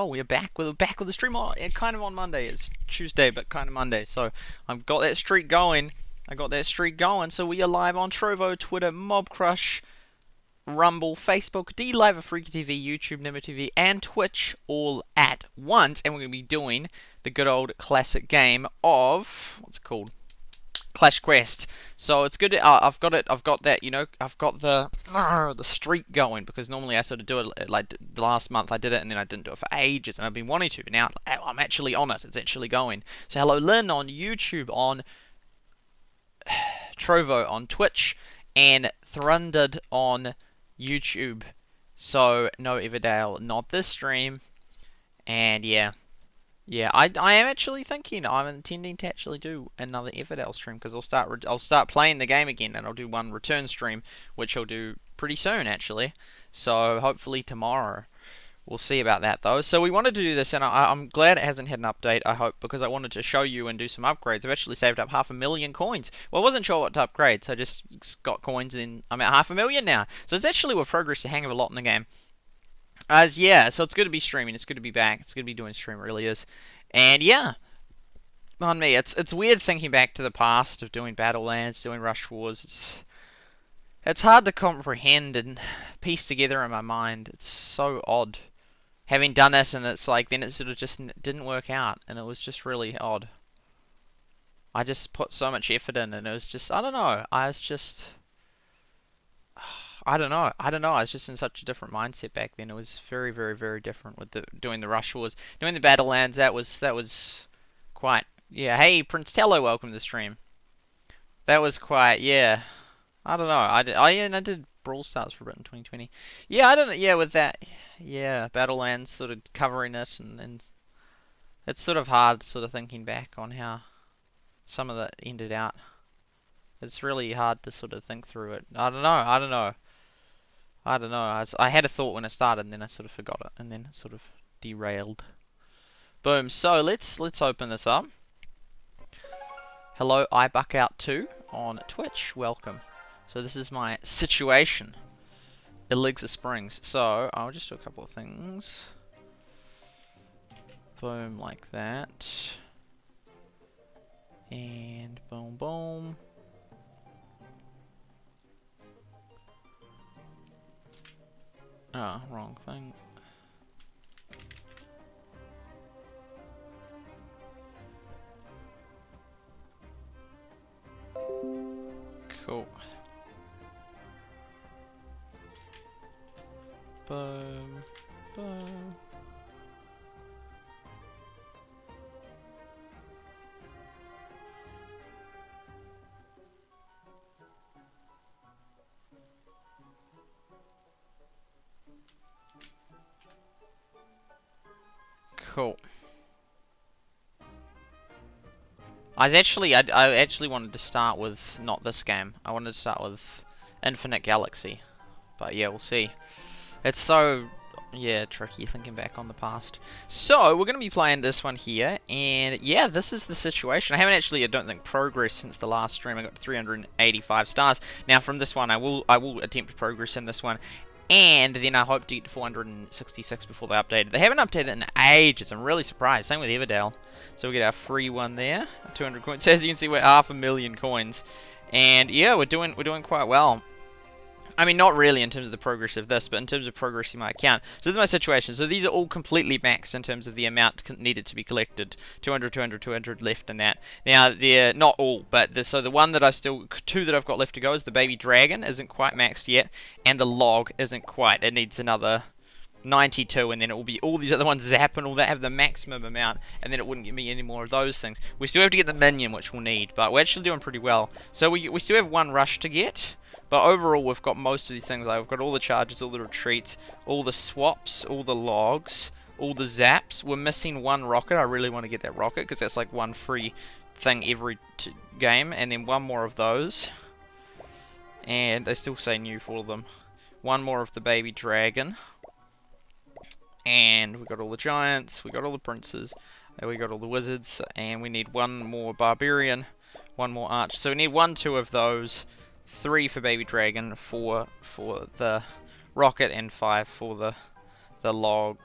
Oh, we're back with the stream on kind of on Monday. It's Tuesday, but kind of Monday. So I've got that streak going. So we are live on Trovo, Twitter, Mob Crush, Rumble, Facebook, D Live, Freaky TV, YouTube, Nimmer TV, and Twitch all at once. And we're gonna be doing the good old classic game of what's it called? Clash Quest. So it's good. I've got that. You know, I've got the streak going, because normally I sort of do it like the last month I did it and then I didn't do it for ages, and I've been wanting to. But now I'm actually on it. It's actually going. So hello, Lynn on YouTube, on Trovo on Twitch, and Thrundered on YouTube. So no Everdale, not this stream, and yeah. Yeah, I am actually thinking, I'm intending to actually do another Everdale stream, because I'll start playing the game again, and I'll do one return stream, which I'll do pretty soon actually. So hopefully tomorrow. We'll see about that though. So we wanted to do this, and I'm glad it hasn't had an update, I hope, because I wanted to show you and do some upgrades. I've actually saved up 500,000 coins. Well, I wasn't sure what to upgrade, so I just got coins, and then I'm at 500,000 now. So it's actually with progress a hang of a lot in the game. Yeah, so it's good to be streaming, it's good to be back, it's good to be doing stream, it really is. And yeah, on me, it's weird thinking back to the past of doing Battlelands, doing Rush Wars. It's hard to comprehend and piece together in my mind. It's so odd having done it, and it's like then it sort of just didn't work out, and it was just really odd. I just put so much effort in, and it was just, I don't know, I was just in such a different mindset back then. It was very, very, very different with doing the Rush Wars, doing the Battlelands. That was quite, yeah. Hey, Prince Tello, welcome to the stream. That was quite, yeah. I don't know. I did Brawl Stars for a bit in 2020. Yeah, I don't know. Yeah, with that, yeah, Battlelands, sort of covering it, and it's sort of hard, sort of thinking back on how some of that ended out. It's really hard to sort of think through it. I don't know. I had a thought when I started, and then I sort of forgot it, and then it sort of derailed. Boom. So let's open this up. Hello, iBuckout2 on Twitch. Welcome. So this is my situation. Elixir Springs. So I'll just do a couple of things. Boom, like that. And boom, boom. Oh, wrong thing. Cool. Boom. Boom. Cool. I actually wanted to start with not this game. I wanted to start with Infinite Galaxy, but yeah, we'll see. It's so, yeah, tricky thinking back on the past. So we're gonna be playing this one here, and yeah, this is the situation. I haven't actually, I don't think, progressed since the last stream. I got 385 stars. Now from this one, I will attempt to progress in this one. And then I hope to get to 466 before they update it. They haven't updated it in ages. I'm really surprised. Same with Everdale. So we get our free one there, 200 coins. As you can see, we're 500,000 coins, and yeah, we're doing quite well. I mean, not really in terms of the progress of this, but in terms of progressing my account. So this is my situation. So these are all completely maxed in terms of the amount needed to be collected. 200, 200, 200 left in that. Now, they're not all, but so the one that two that I've got left to go is the baby dragon, isn't quite maxed yet, and the log isn't quite. It needs another 92, and then it will be all these other ones zap and all that have the maximum amount, and then it wouldn't give me any more of those things. We still have to get the minion, which we'll need, but we're actually doing pretty well. So we still have one rush to get. But overall, we've got most of these things. Like, we've got all the charges, all the retreats, all the swaps, all the logs, all the zaps. We're missing one rocket. I really want to get that rocket, because that's like one free thing every game. And then one more of those. And they still say new for all of them. One more of the baby dragon. And we got all the giants. We got all the princes. And we got all the wizards. And we need one more barbarian. One more arch. So we need 1, 2 of those. 3 for baby dragon, 4 for the rocket, and 5 for the log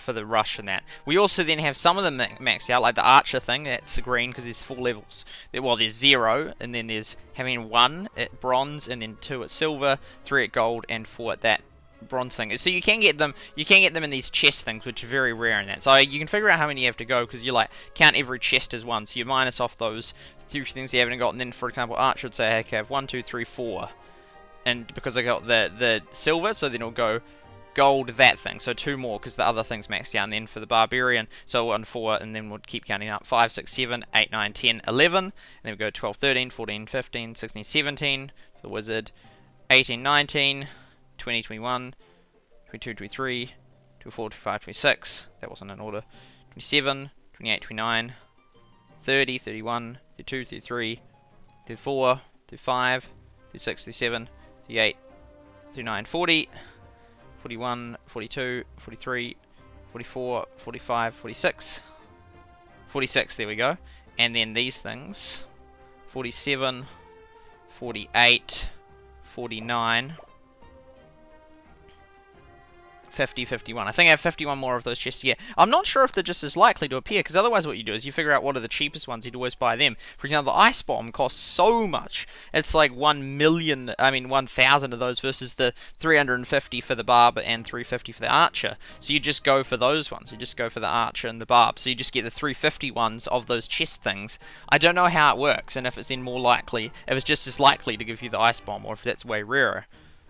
for the rush and that. We also then have some of them maxed out, like the archer thing. That's the green because there's 4 levels. Well, there's 0, and then there's having 1 at bronze, and then 2 at silver, 3 at gold, and 4 at that bronze thing. So you can get them. You can get them in these chest things, which are very rare in that. So you can figure out how many you have to go because you like count every chest as 1. So you minus off those 3 things you haven't got, and then for example, archer would say, okay, I have 1, 2, 3, 4, and because I got the silver, so then it'll go gold that thing, so 2 more because the other thing's maxed out, and then for the barbarian, so 1, 4, and then we'll keep counting up 5, 6, 7, 8, 9, 10, 11, and then we go 12, 13, 14, 15, 16, 17 for the wizard, 18, 19, 20, 21, 22, 23, 24, 25, 26, that wasn't in order, 27, 28, 29, 30, 31, 32, 33, 34, 35, 36, 37, 38, 39, 40, 41, 42, 43, 44, 45, 46, 46, there we go. And then these things, 47, 48, 49, 50, 51. I think I have 51 more of those chests here. I'm not sure if they're just as likely to appear, because otherwise what you do is you figure out what are the cheapest ones, you'd always buy them. For example, the ice bomb costs so much. It's like 1,000,000 of those versus the 350 for the barb and 350 for the archer. So you just go for those ones. You just go for the archer and the barb. So you just get the 350 ones of those chest things. I don't know how it works, and if it's then more likely, if it's just as likely to give you the ice bomb, or if that's way rarer.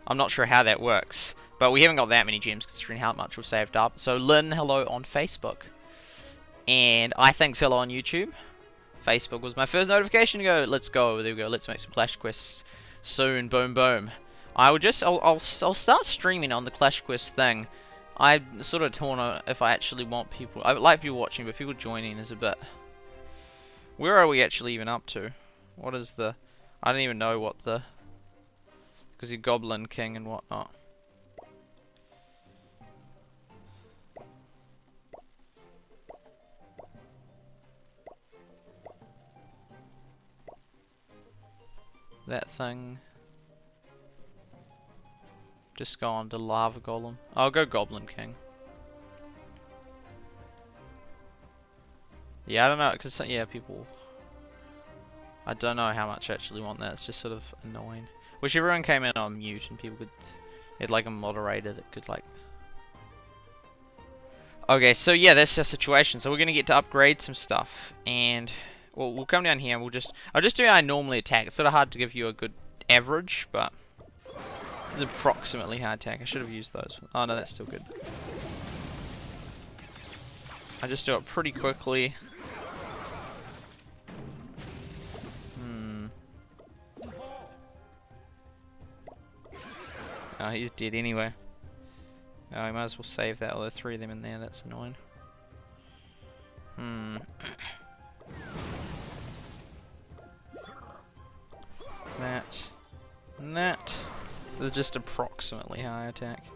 I'm not sure how that works. But we haven't got that many gems considering how much we've saved up. So Lynn, hello on Facebook. And I thinks hello on YouTube. Facebook was my first notification to go. Let's go. There we go. Let's make some Clash Quests soon. Boom, boom. I'll start streaming on the Clash Quest thing. I'm sort of torn on if I actually want people. I like people watching, but people joining is a bit. Where are we actually even up to? What is the? I don't even know what the. Because you're Goblin King and whatnot. That thing. Just go on to Lava Golem. I'll go Goblin King. Yeah, I don't know, because yeah, people. I don't know how much I actually want that. It's just sort of annoying. Wish everyone came in on mute and people could. Had like a moderator that could like. Okay, so yeah, that's the situation. So we're gonna get to upgrade some stuff, and well, we'll come down here and I'll just do how I normally attack. It's sort of hard to give you a good average, but it's approximately how I attack. I should have used those. Oh no, that's still good. I just do it pretty quickly. Oh, he's dead anyway. Oh, I might as well save that. Although 3 of them in there, that's annoying. That. And that. This is just approximately how I attack.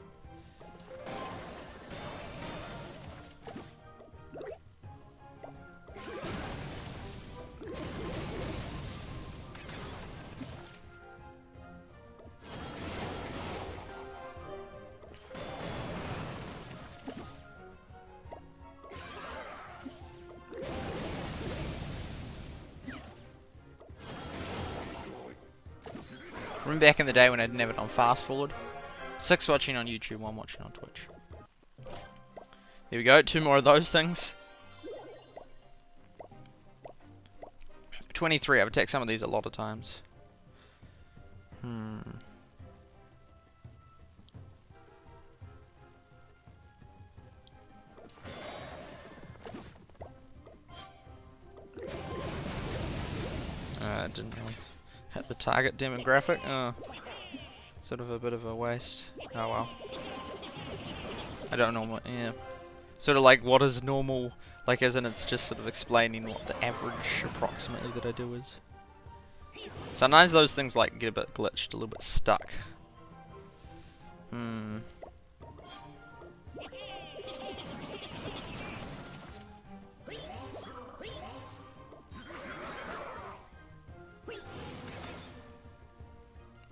Remember back in the day when I didn't have it on fast forward? 6 watching on YouTube, 1 watching on Twitch. There we go, 2 more of those things. 23, I've attacked some of these a lot of times. Didn't really hit the target demographic. Oh, sort of a bit of a waste. Oh well. I don't know what. Yeah. Sort of like what is normal, like as in it's just sort of explaining what the average approximately that I do is. Sometimes those things like get a bit glitched, a little bit stuck.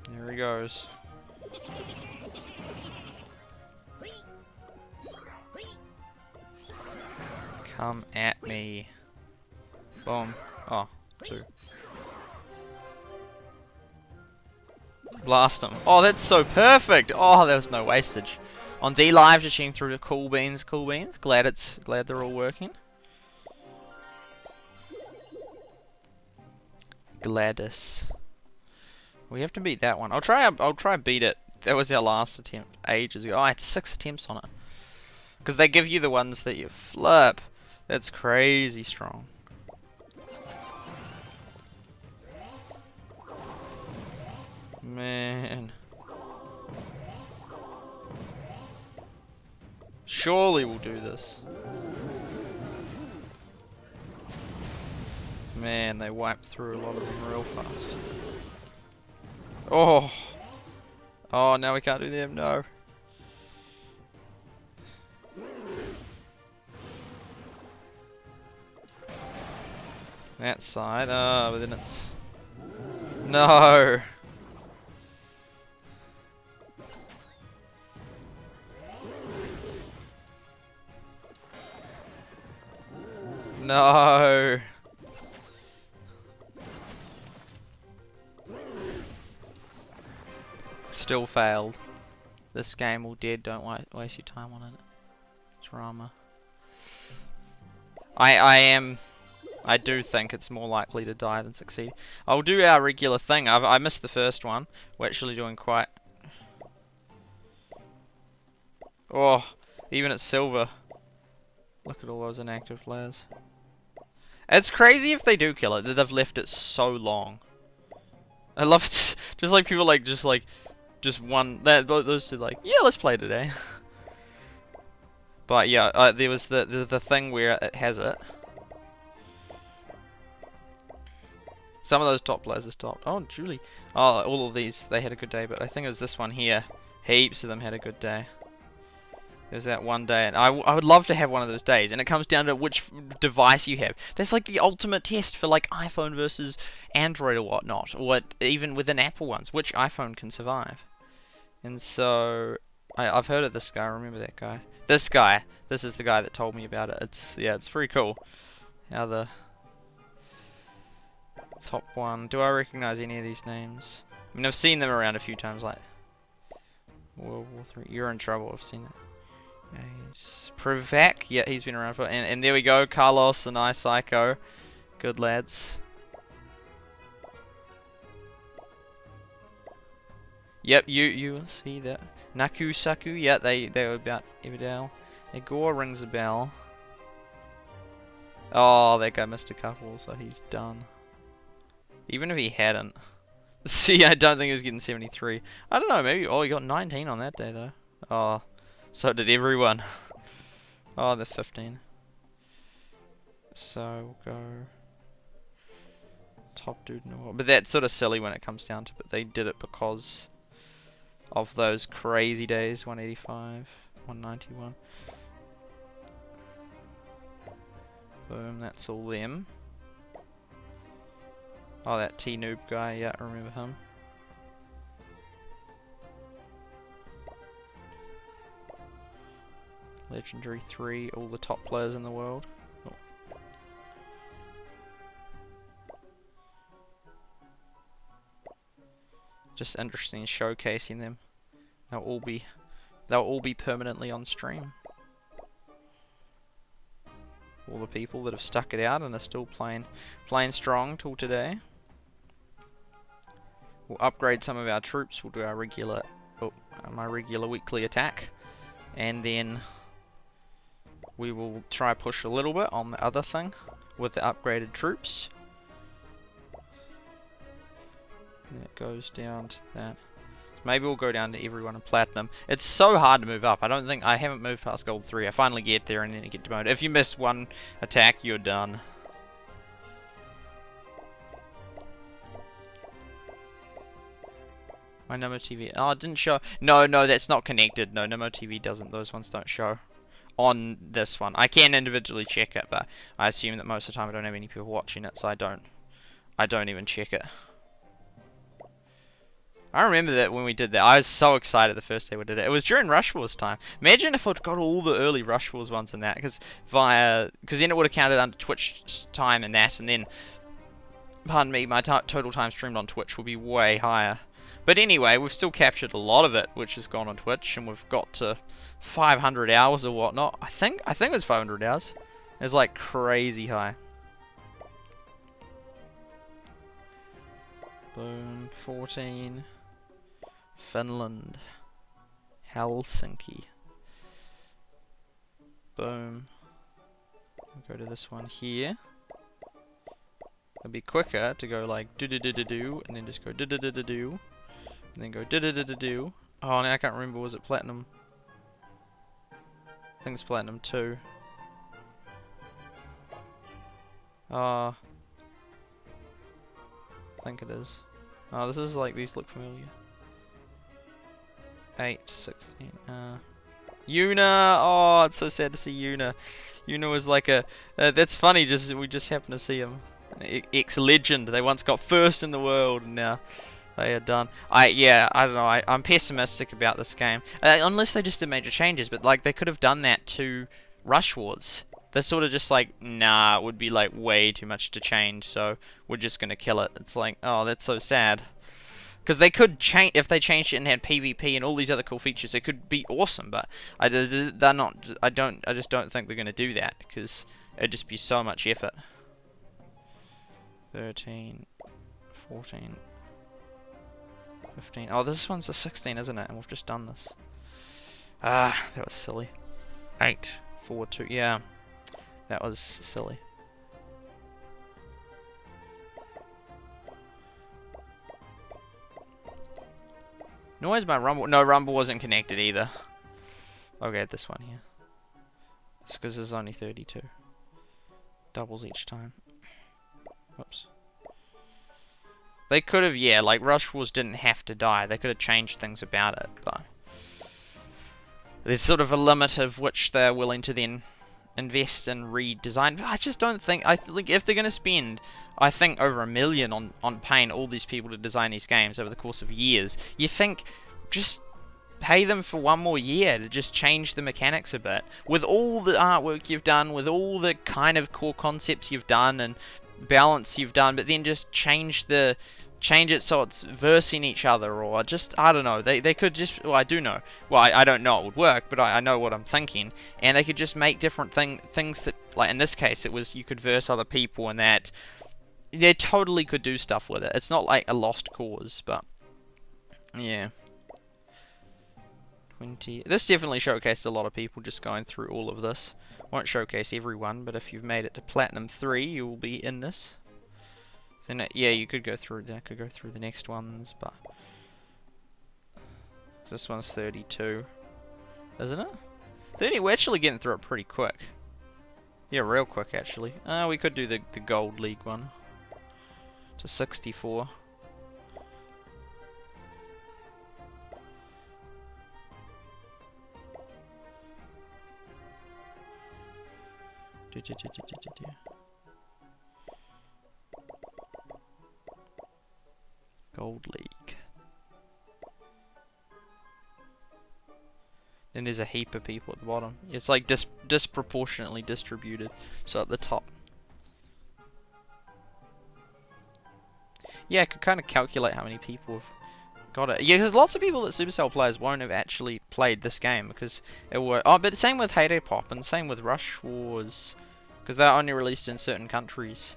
There he goes. Come at me. Boom. Oh, 2. Blast him. Oh, that's so perfect. Oh, there was no wastage. On D Live, just shooting through the cool beans, cool beans. Glad they're all working. Gladys. We have to beat that one. I'll try beat it. That was our last attempt ages ago. Oh, I had 6 attempts on it. Because they give you the ones that you flip. That's crazy strong. Man. Surely we'll do this. Man, they wiped through a lot of them real fast. Oh. Oh, now we can't do them, no. That side, but then it's... No! No! Still failed. This game will dead, don't waste your time on it. Drama. I do think it's more likely to die than succeed. I'll do our regular thing. I missed the first one. We're actually doing quite... Oh, even at silver. Look at all those inactive players. It's crazy if they do kill it, that they've left it so long. I love it. Just like people just one... Those two like, yeah, let's play today. But yeah, there was the thing where it has it. Some of those top players are stopped. Oh, Julie. Oh, all of these, they had a good day, but I think it was this one here. Heaps of them had a good day. There's that one day, and I would love to have one of those days, and it comes down to which device you have. That's like the ultimate test for like iPhone versus Android or whatnot, or even within Apple ones, which iPhone can survive. And so, I've heard of this guy, I remember that guy. This is the guy that told me about it. It's pretty cool. How the top one, do I recognize any of these names? I mean, I've seen them around a few times, like World War 3. You're in trouble, I've seen that. Privac, yeah, he's been around for, and there we go, Carlos and Psycho. Good lads. Yep, you will see that. Naku Saku, yeah, they were about Everdale. Igor rings a bell. Oh, that guy missed a couple, so he's done. Even if he hadn't. See, I don't think he was getting 73. I don't know, maybe, oh, he got 19 on that day, though. Oh, so did everyone. Oh, they're 15. So, we'll go... Top dude in the world. But that's sort of silly when it comes down to it. But they did it because of those crazy days. 185, 191. Boom, that's all them. Oh, that T-Noob guy, yeah, I remember him. Legendary 3, all the top players in the world. Oh. Just interesting showcasing them. They'll all be permanently on stream. All the people that have stuck it out and are still playing strong till today. We'll upgrade some of our troops. We'll do our regular, my regular weekly attack, and then we will try push a little bit on the other thing with the upgraded troops. And it goes down to that. Maybe we'll go down to everyone in platinum. It's so hard to move up. I haven't moved past gold 3. I finally get there and then you get demoted. If you miss one attack, you're done. My Nemo TV. Oh, it didn't show. No, that's not connected. No, Nemo TV doesn't. Those ones don't show on this one. I can individually check it, but I assume that most of the time I don't have any people watching it, so I don't even check it. I remember that when we did that. I was so excited the first day we did it. It was during Rush Wars time. Imagine if I'd got all the early Rush Wars ones and that, because then it would have counted under Twitch time and that, and then, pardon me, my total time streamed on Twitch will be way higher. But anyway, we've still captured a lot of it, which has gone on Twitch, and we've got to 500 hours or whatnot. I think it was 500 hours. It's like crazy high. Boom, 14. Finland. Helsinki. Boom. I'll go to this one here. It'd be quicker to go like do and then just go do and then go do. Oh, now I can't remember. Was it platinum? I think it's platinum 2. I think it is. Oh, this is like, these look familiar. 8, 16. Yuna! Oh, it's so sad to see Yuna. Yuna was like a... that's funny, we just happened to see him. Ex-legend. They once got first in the world, and now they are done. I don't know. I'm pessimistic about this game. Unless they just did major changes, but like they could have done that to Rush Wars. They're sort of just like, nah, it would be like way too much to change, so we're just gonna kill it. It's like, oh, that's so sad. Because they could change, if they changed it and had PvP and all these other cool features, it could be awesome. But they're not. I just don't think they're gonna do that because it'd just be so much effort. 13, 14, 15. Oh, this one's the 16, isn't it? And we've just done this. Ah, that was silly. 8, 4, 2. Yeah, that was silly. Nor is my Rumble. No, Rumble wasn't connected either. Okay, this one here. It's because there's only 32. Doubles each time. Whoops. They could have, yeah, like Rush Wars didn't have to die. They could have changed things about it, but there's sort of a limit of which they're willing to then invest and redesign. But I just don't think. I think if they're going to spend, I think, over $1 million on paying all these people to design these games over the course of years, you think just pay them for 1 more year to just change the mechanics a bit. With all the artwork you've done, with all the kind of core concepts you've done and balance you've done, but then just change it so it's versing each other, or just, I don't know, they could just, well, I do know, well, I don't know it would work, but I know what I'm thinking, and they could just make different things that, like in this case, it was you could verse other people, and that they totally could do stuff with it. It's not like a lost cause, but yeah. 20. This definitely showcased a lot of people just going through all of this. Won't showcase everyone, but if you've made it to Platinum 3, you will be in this. Then yeah, you could go through. I could go through the next ones, but this one's 32, isn't it? 30. We're actually getting through it pretty quick. Yeah, real quick actually. We could do the Gold League one. To 64. Gold League. Then there's a heap of people at the bottom. It's like disproportionately distributed. So at the top. Yeah, I could kind of calculate how many people have got it. Yeah, because lots of people that Supercell players won't have actually played this game because it were. Oh, but same with Heyday Pop and same with Rush Wars, because they're only released in certain countries.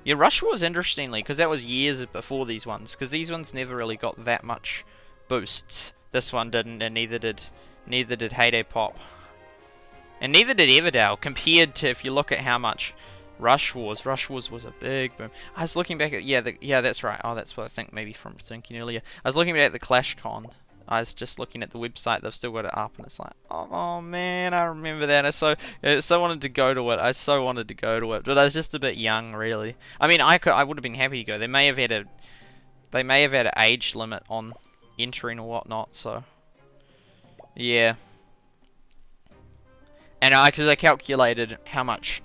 Yeah, Rush Wars, interestingly, because that was years before these ones, because these ones never really got that much boosts. This one didn't, and neither did Heyday Pop, and neither did Everdale. Compared to, if you look at how much Rush Wars was a big boom. I was looking back at, yeah, that's right. Oh, that's what I think maybe from thinking earlier. I was looking back at the ClashCon. I was just looking at the website. They've still got it up, and it's like, oh man, I remember that. I so wanted to go to it. I so wanted to go to it, but I was just a bit young, really. I mean, I would have been happy to go. They may have had an age limit on entering or whatnot. So, yeah. And because I calculated how much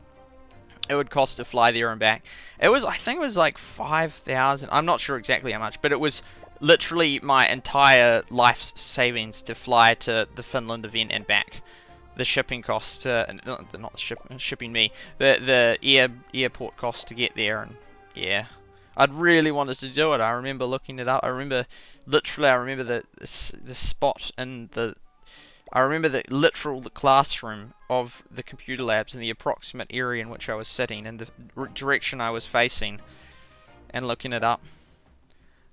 it would cost to fly there and back. It was, I think it was like 5,000. I'm not sure exactly how much, but it was literally my entire life's savings to fly to the Finland event and back. The shipping costs, not the shipping me, the airport costs to get there, and yeah, I'd really wanted to do it. I remember looking it up. I remember the spot in the. I remember the classroom of the computer labs and the approximate area in which I was sitting and the direction I was facing, and looking it up.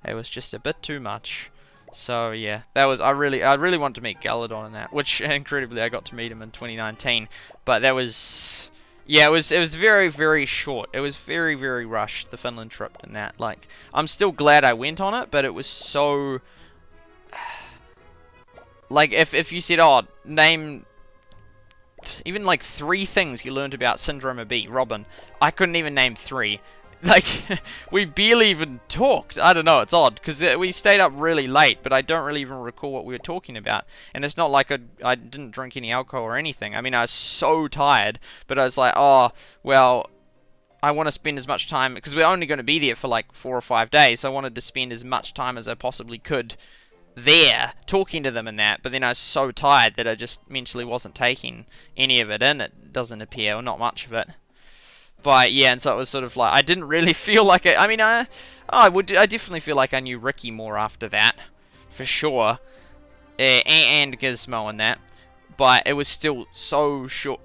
It was just a bit too much. So yeah, that was I really wanted to meet Galadon in that, which incredibly I got to meet him in 2019. But that was, yeah, it was very, very short. It was very, very rushed, the Finland trip and that. Like, I'm still glad I went on it, but it was so, like, if you said, oh, name even like 3 things you learned about Syndrome of B, Robin, I couldn't even name 3. Like, we barely even talked. I don't know, it's odd, because we stayed up really late, but I don't really even recall what we were talking about. And it's not like I didn't drink any alcohol or anything. I mean, I was so tired, but I was like, oh, well, I want to spend as much time, because we're only going to be there for like 4 or 5 days, so I wanted to spend as much time as I possibly could there, talking to them and that, but then I was so tired that I just mentally wasn't taking any of it in, it doesn't appear, or not much of it. But yeah, and so it was sort of like, I didn't really feel like it. I mean, I definitely feel like I knew Ricky more after that, for sure, and Gizmo and that. But it was still so short.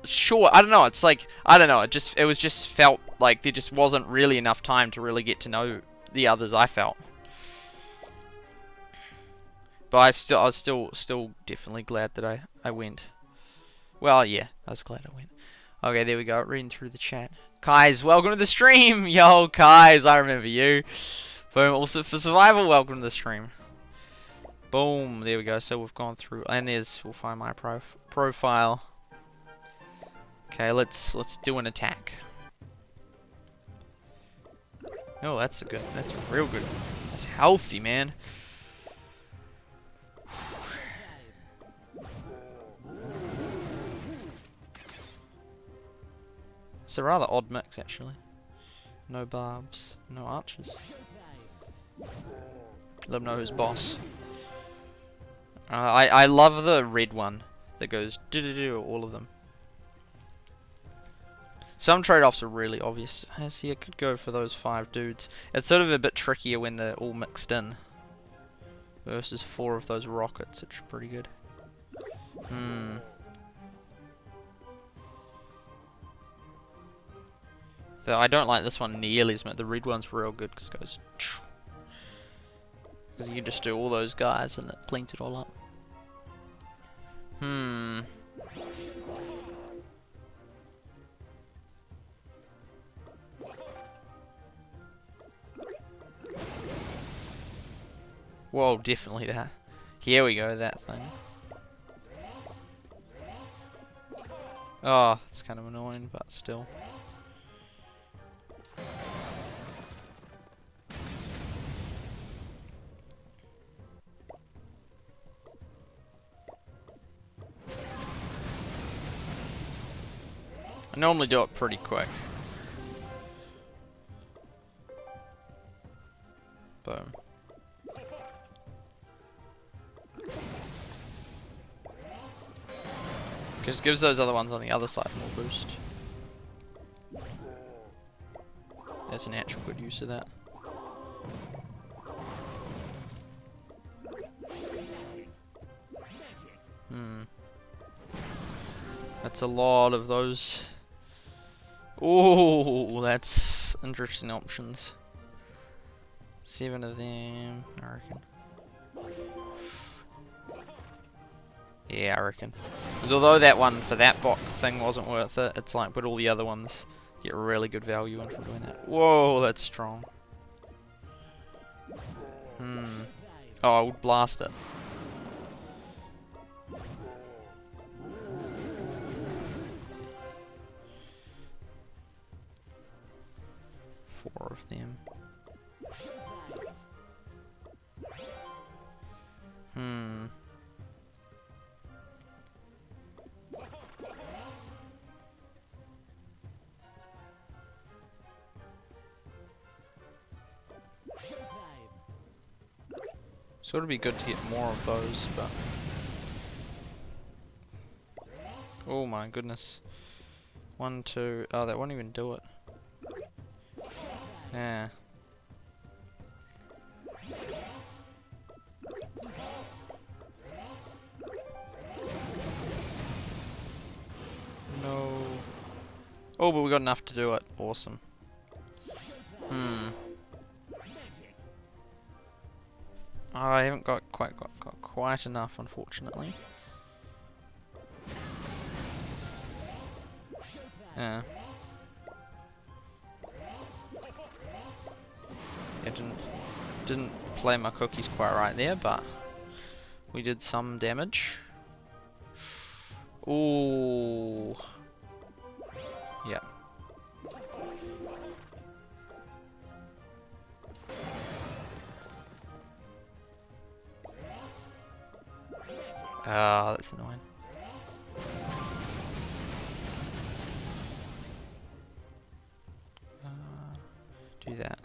I don't know. It's like, I don't know. It was just felt like there just wasn't really enough time to really get to know the others. I felt. But I was still definitely glad that I went. Well, yeah, I was glad I went. Okay, there we go. Reading through the chat. Kais, welcome to the stream! Yo, Kais, I remember you. Boom, also for Survival, welcome to the stream. Boom, there we go. So we've gone through, and we'll find my profile. Okay, let's do an attack. Oh, that's real good. That's healthy, man. It's a rather odd mix, actually. No barbs, no archers. Let them know who's boss. I love the red one that goes do all of them. Some trade-offs are really obvious. I see I could go for those 5 dudes. It's sort of a bit trickier when they're all mixed in. Versus 4 of those rockets, which are pretty good. Though I don't like this one nearly as much. The red one's real good because it goes. Because you just do all those guys and it cleans it all up. Whoa, definitely that. Here we go, that thing. Oh, it's kind of annoying, but still. I normally do it pretty quick. Boom. Just gives those other ones on the other side more boost. That's an actual good use of that. That's a lot of those. Oh, that's interesting options. 7 of them, I reckon. Yeah, I reckon. Because although that one for that bot thing wasn't worth it, it's like, but all the other ones get really good value in from doing that. Whoa, that's strong. Oh, I would blast it. Four of them. So it'd be good to get more of those, but... Oh my goodness. 1, 2... Oh, that won't even do it. Yeah. No. Oh, but we got enough to do it. Awesome. Hmm. Oh, I haven't got quite enough, unfortunately. Yeah. Yeah, didn't play my cookies quite right there, but we did some damage. Ooh. Yeah. Ah, that's annoying. Do that.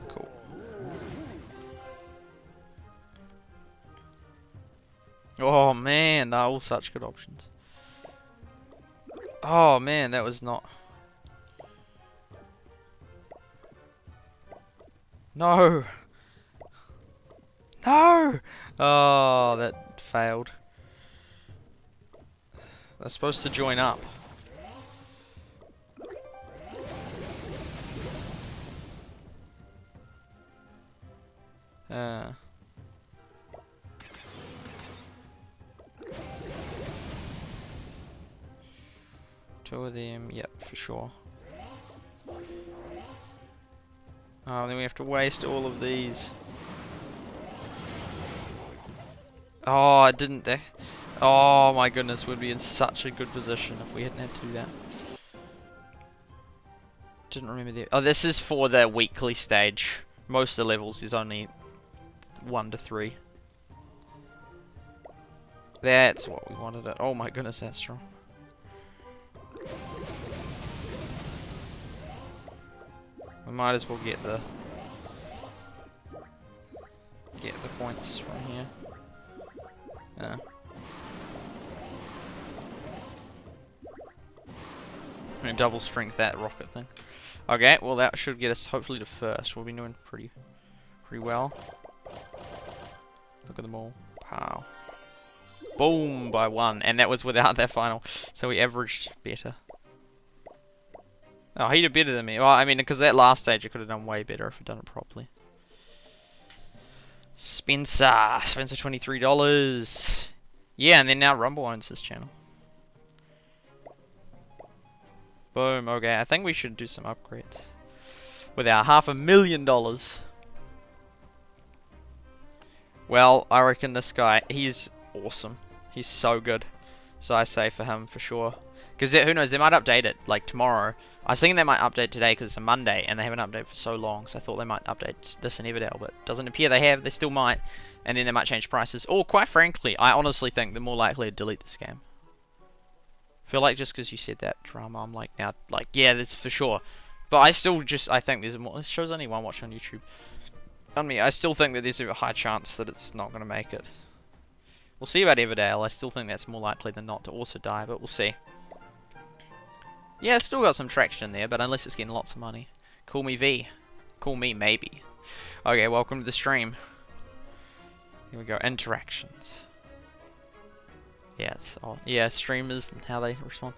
Cool. Oh man, they're all such good options. Oh man, that was not... No! No! Oh, that failed. They're supposed to join up. Two of them, yep, for sure. Oh, then we have to waste all of these. Oh, I didn't there. Oh my goodness, we'd be in such a good position if we hadn't had to do that. Didn't remember the... Oh, this is for the weekly stage. Most of the levels is only 1 to 3. That's what we wanted it. Oh my goodness, that's strong. We might as well get the points from here. Yeah. I'm gonna double strength that rocket thing. Okay, well that should get us hopefully to first. We'll be doing pretty well. Look at them all. Pow. Boom by 1, and that was without that final. So we averaged better. Oh, he did better than me. Well, I mean, because that last stage I could have done way better if I'd done it properly. Spencer $23. Yeah, and then now Rumble owns this channel. Boom. Okay, I think we should do some upgrades with our $500,000. Well, I reckon this guy, he's awesome. He's so good. So I say for him for sure. Because who knows, they might update it like tomorrow. I was thinking they might update today because it's a Monday and they haven't updated for so long. So I thought they might update this in Everdale, but doesn't appear they have. They still might. And then they might change prices. Or quite frankly, I honestly think they're more likely to delete this game. I feel like just because you said that drama, I'm like now, like, yeah, that's for sure. But I still I think there's more. This show's only one watch on YouTube. I still think that there's a high chance that it's not going to make it. We'll see about Everdale. I still think that's more likely than not to also die, but we'll see. Yeah, it's still got some traction there, but unless it's getting lots of money. Call me V. Call me maybe. Okay, welcome to the stream. Here we go. Interactions. Yeah, it's odd. Yeah, streamers and how they respond.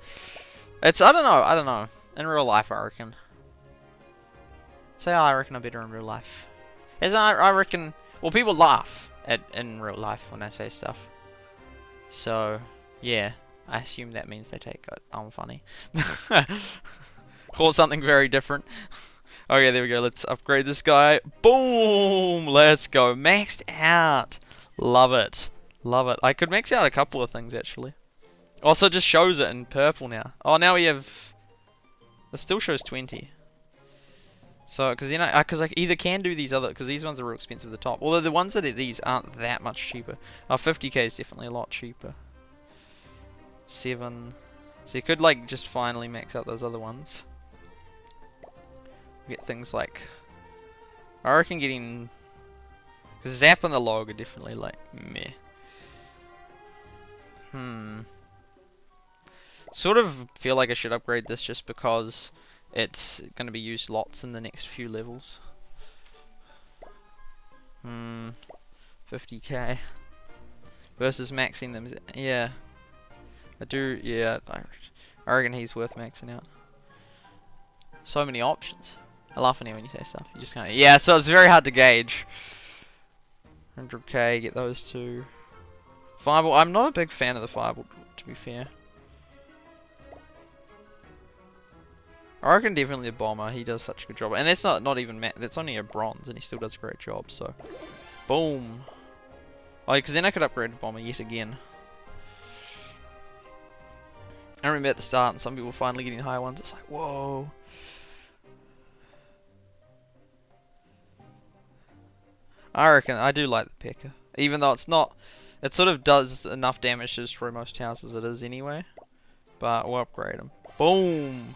It's I don't know. In real life, I reckon. I reckon I'm better in real life. As I reckon. Well, people laugh in real life when I say stuff. So, yeah. I assume that means they take it. I'm funny. Or something very different. Okay, there we go. Let's upgrade this guy. Boom! Let's go. Maxed out. Love it. Love it. I could max out a couple of things, actually. Also, it just shows it in purple now. Oh, now we have... It still shows 20. So, because I either can do these other... Because these ones are real expensive at the top. Although the ones that are these aren't that much cheaper. Oh, 50k is definitely a lot cheaper. 7. So you could like just finally max out those other ones. Get things like, I reckon getting Because Zap and the Log are definitely like meh. Sort of feel like I should upgrade this just because it's going to be used lots in the next few levels. 50k versus maxing them. Yeah, I do. Yeah, I reckon he's worth maxing out. So many options. I laugh at you when you say stuff. You just can't. Yeah, so it's very hard to gauge. 100k, get those two. Fireball. I'm not a big fan of the Fireball, to be fair. I reckon definitely a Bomber. He does such a good job, and that's not even that's only a bronze, and he still does a great job. So, boom. Oh, because then I could upgrade to Bomber yet again. I remember at the start, and some people finally getting higher ones. It's like, whoa. I reckon I do like the P.E.K.K.A. Even though it's not, it sort of does enough damage to destroy most houses it is anyway. But we'll upgrade him. Boom.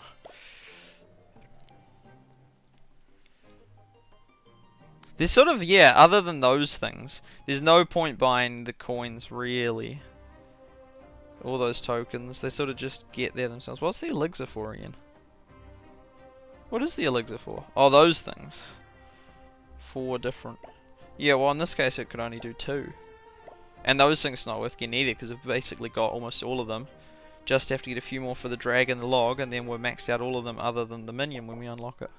There's sort of, yeah, other than those things, there's no point buying the coins really. All those tokens, they sort of just get there themselves. What's the elixir for again? What is the elixir for? Oh, those things. 4 different. Yeah, well in this case it could only do 2. And those things are not worth getting either because I've basically got almost all of them. Just have to get a few more for the drag and the log, and then we're maxed out all of them other than the minion when we unlock it.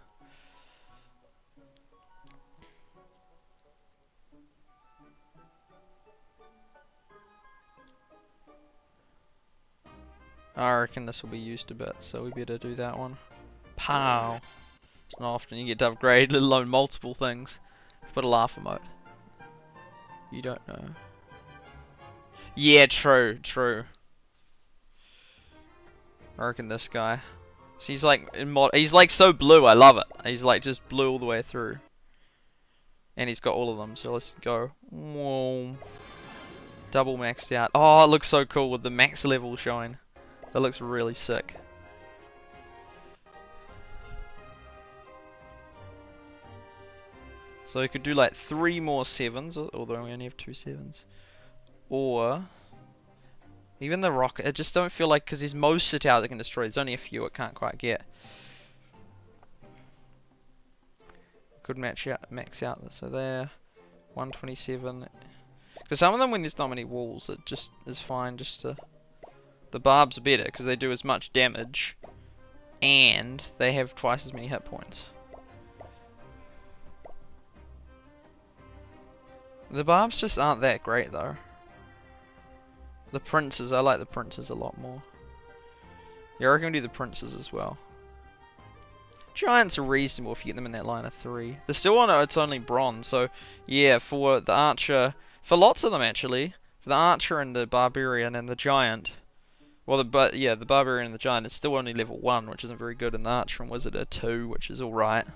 I reckon this will be used a bit, so we better do that one. Pow! It's not often you get to upgrade, let alone multiple things. Put a laugh emote. You don't know. Yeah, true, true. I reckon this guy. So he's like he's like so blue, I love it. He's like just blue all the way through. And he's got all of them, so let's go. Whoa. Double maxed out. Oh, it looks so cool with the max level showing. That looks really sick. So we could do like 3 more 7s, although we only have 2 7s. Or even the rocket. I just don't feel like, because there's most of the towers it can destroy. There's only a few it can't quite get. Could max out. So there, 127. Because some of them, when there's not many walls, it just is fine just to. The barbs are better because they do as much damage, and they have twice as many hit points. The barbs just aren't that great though. The princes, I like the princes a lot more. Yeah, I reckon we'll do the princes as well. Giants are reasonable if you get them in that line of 3. They're still on it's only bronze, so yeah, for the archer, for lots of them actually, for the archer and the barbarian and the giant. Well, the barbarian and the giant is still only level 1, which isn't very good, and the archer and wizard are 2, which is alright.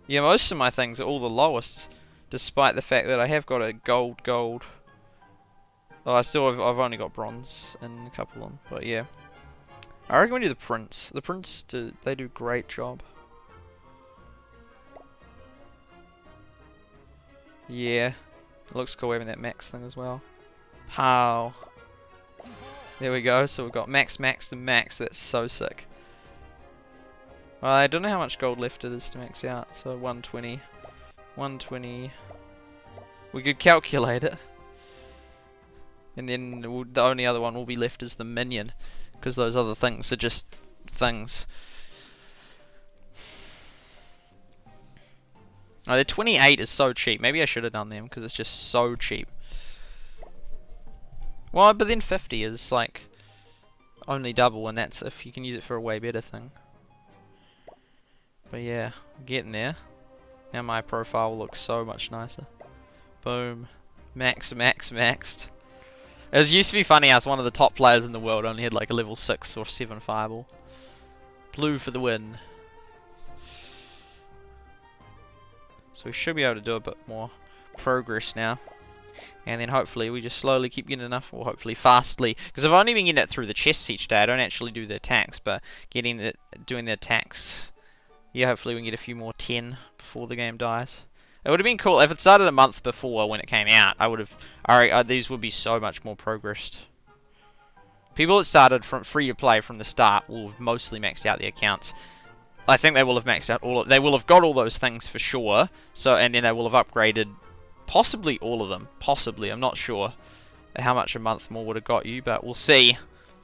Yeah, most of my things are all the lowest, despite the fact that I have got a gold. Oh, I've only got bronze in a couple of them, but yeah. I reckon we do the prince. The prince, they do a great job. Yeah, it looks cool having that max thing as well. Pow. There we go, so we've got max, and max. That's so sick. Well, I don't know how much gold left it is to max out, so 120. 120. We could calculate it. And then the only other one will be left is the minion, because those other things are just things. Oh, the 28 is so cheap. Maybe I should have done them, because it's just so cheap. Well, but then 50 is like only double, and that's if you can use it for a way better thing. But yeah, getting there. Now my profile looks so much nicer. Boom. Maxed. It used to be funny as one of the top players in the world only had like a level 6 or 7 fireball. Blue for the win. So we should be able to do a bit more progress now. And then hopefully we just slowly keep getting enough, or hopefully fastly, because I've only been getting it through the chests each day. I don't actually do the attacks, but doing the attacks, yeah, hopefully we can get a few more 10 before the game dies. It would have been cool if it started a month before when it came out. I would have. Alright, these would be so much more progressed. People that started from free to play from the start will have mostly maxed out their accounts. I think they will have maxed out all. They will have got all those things for sure. So, and then they will have upgraded possibly all of them. Possibly, I'm not sure how much a month more would have got you, but we'll see.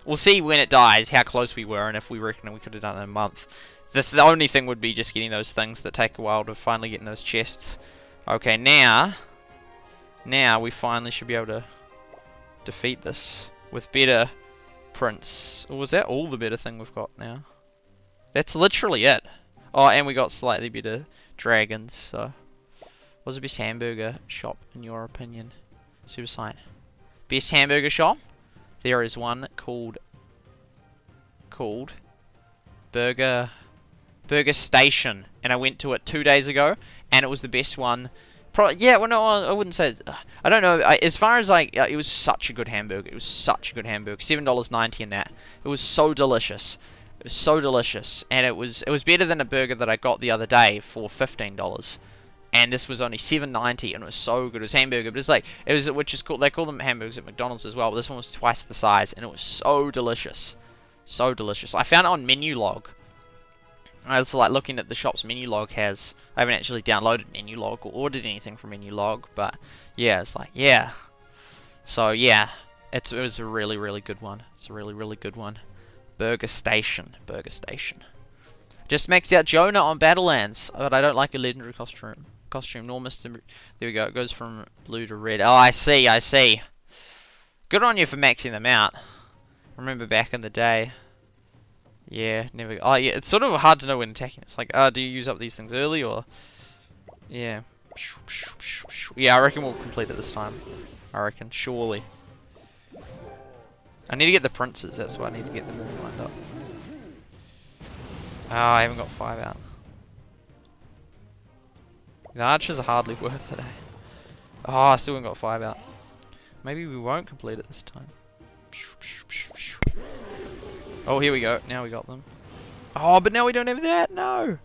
We'll see when it dies how close we were, and if we reckon we could have done it in a month. The only thing would be just getting those things that take a while to finally get in those chests. Okay, now we finally should be able to defeat this with better prints. Or was that all the better thing we've got now? That's literally it. Oh, and we got slightly better dragons. So, what's the best hamburger shop in your opinion? SuperSight. Best hamburger shop? There is one called Burger Station, and I went to it 2 days ago, and it was the best one. Yeah, well, no, I wouldn't say. I don't know. As far as like, it was such a good hamburger. It was such a good hamburger. $7.90 in that. It was so delicious. It was so delicious, and it was better than a burger that I got the other day for $15. And this was only $7.90, and it was so good. It was hamburger, but it's like which is cool. They call them hamburgers at McDonald's as well. But this one was twice the size, and it was so delicious, so delicious. I found it on Menu Log. I was like looking at the shop's Menu Log has. I haven't actually downloaded Menu Log or ordered anything from Menu Log, but yeah, it's like yeah. So yeah, it was a really really good one. It's a really really good one. Burger Station. Just maxed out Jonah on Battlelands, but I don't like a legendary costume. Nor Mr. There we go. It goes from blue to red. Oh, I see. Good on you for maxing them out. Remember back in the day. Yeah, never. Oh, yeah. It's sort of hard to know when attacking. It's like, do you use up these things early or? Yeah. Yeah, I reckon we'll complete it this time. I reckon, surely. I need to get the princes. That's why I need to get them all lined up. Oh, I haven't got 5 out. The archers are hardly worth it, eh? Oh, I still haven't got 5 out. Maybe we won't complete it this time. Oh, here we go. Now we got them. Oh, but now we don't have that. No.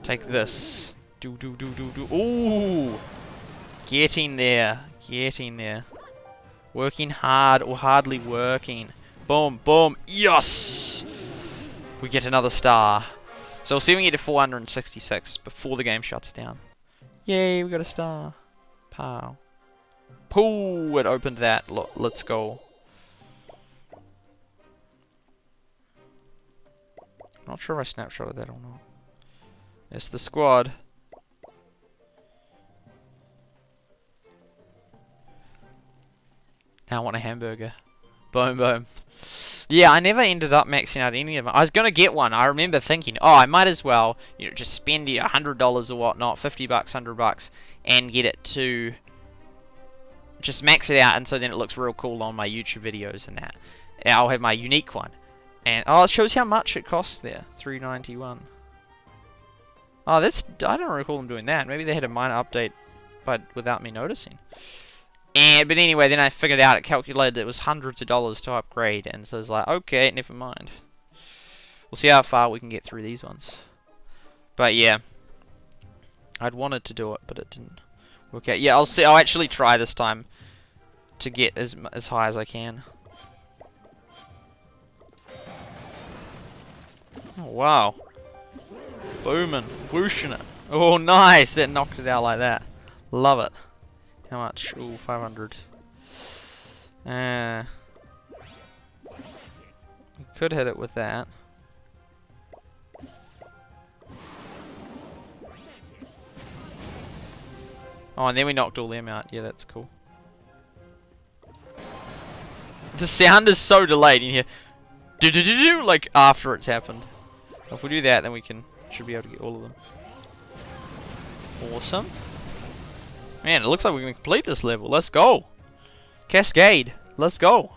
Take this. Do. Ooh. Getting there. Working hard or hardly working. Boom. Yes! We get another star. So we'll see if we can get to 466 before the game shuts down. Yay, we got a star. Pow. Pooh, it opened that. Look, let's go. Not sure if I snapshotted that or not. It's the squad. Now I want a hamburger. Boom. Yeah, I never ended up maxing out any of them. I was going to get one. I remember thinking, oh, I might as well, just spend $100 or whatnot, $50, $100, and get it to just max it out, and so then it looks real cool on my YouTube videos and that. And I'll have my unique one. And, oh, it shows how much it costs there. $3.91. Oh, I don't recall them doing that. Maybe they had a minor update, but without me noticing. But anyway, then I figured out it calculated it was hundreds of dollars to upgrade, and so I was like, okay, never mind. We'll see how far we can get through these ones. But yeah, I'd wanted to do it, but it didn't work out. Yeah, I'll see. I'll actually try this time to get as high as I can. Oh wow, booming, whooshing it. Oh nice, that knocked it out like that. Love it. How much? Ooh, 500. We could hit it with that. Oh, and then we knocked all them out. Yeah, that's cool. The sound is so delayed. You hear do like after it's happened. If we do that, then we should be able to get all of them. Awesome. Man, it looks like we're going to complete this level. Let's go. Cascade. Let's go.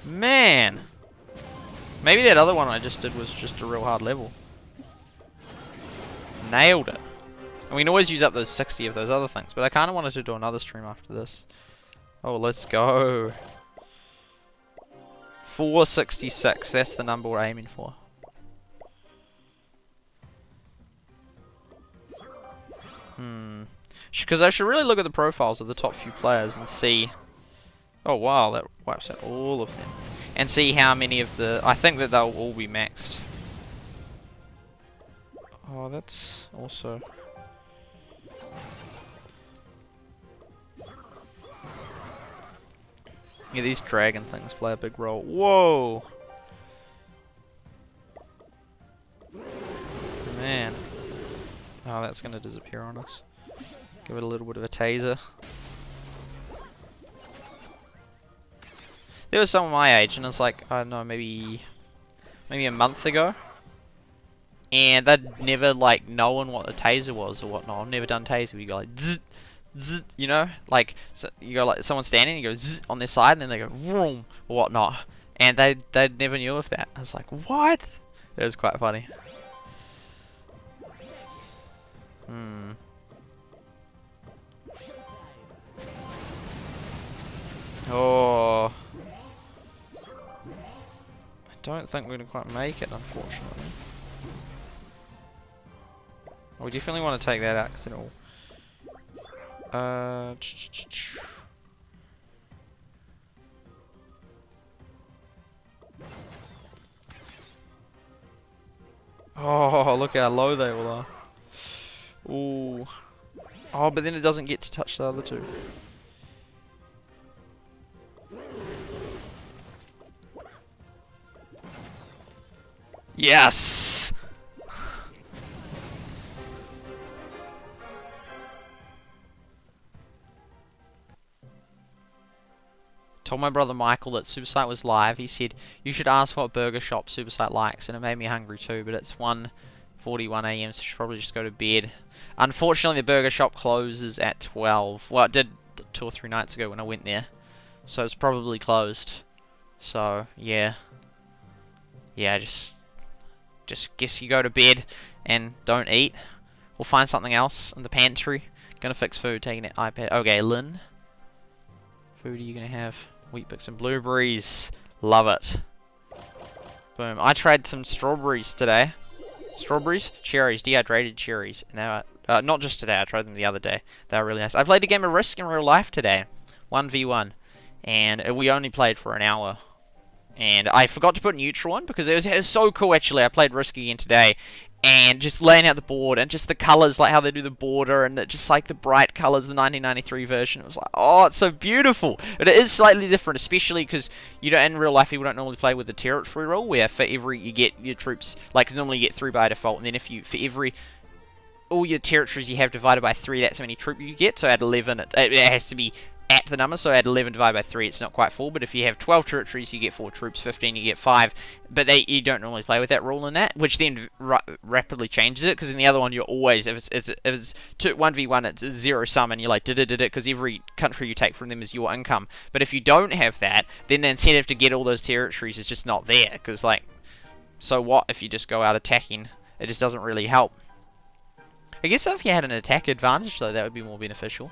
Man. Maybe that other one I just did was just a real hard level. Nailed it. And we can always use up those 60 of those other things. But I kind of wanted to do another stream after this. Oh, let's go. 466. That's the number we're aiming for. Because I should really look at the profiles of the top few players and see... Oh wow, that wipes out all of them. And see how many of the... I think that they'll all be maxed. Oh, that's also... Yeah, these dragon things play a big role. Whoa! Man. Oh, that's gonna disappear on us. Give it a little bit of a taser. There was someone my age, and it's like, I don't know, maybe a month ago. And they'd never, like, known what a taser was or whatnot. I've never done taser, you go like, zzz, zzz, you know? Like, so you go like, someone's standing, you go zzz on their side, and then they go vroom, or whatnot. And they never knew of that. I was like, what? It was quite funny. Oh. I don't think we're going to quite make it, unfortunately. We definitely want to take that out, because it'll... Oh, look how low they all are. Ooh. Oh, but then it doesn't get to touch the other two. Yes! Told my brother Michael that SuperSight was live. He said, you should ask what burger shop SuperSight likes, and it made me hungry too, but it's 1:41 AM, so I should probably just go to bed. Unfortunately, the burger shop closes at 12. Well, it did 2 or 3 nights ago when I went there, so it's probably closed. So, yeah. Yeah, just guess you go to bed and don't eat. We'll find something else in the pantry. Gonna fix food, taking it iPad. Okay, Lynn. Food are you gonna have? Wheat Bix and blueberries. Love it. Boom. I tried some strawberries today. Strawberries? Cherries. Dehydrated cherries. And they were, not just today, I tried them the other day. They were really nice. I played a game of Risk in real life today. 1v1. And we only played for an hour. And I forgot to put neutral on because it was so cool actually. I played Risk again today. And just laying out the board and just the colours, like how they do the border and just like the bright colours, the 1993 version. It was like, oh, it's so beautiful. But it is slightly different, especially because you don't, in real life, you don't normally play with the territory rule, where for every, you get your troops, like normally you get 3 by default, and then if you, for every, all your territories you have divided by 3, that's how many troops you get. So at 11, it has to be at the number, so at 11 divided by 3 it's not quite full, but if you have 12 territories you get 4 troops, 15 you get 5, but you don't normally play with that rule in that, which then rapidly changes it, because in the other one you're always, if it's 1v1 it's a 0 sum and you're like did it, because every country you take from them is your income, but if you don't have that, then the incentive to get all those territories is just not there, because like, so what if you just go out attacking? It just doesn't really help. I guess if you had an attack advantage though, that would be more beneficial.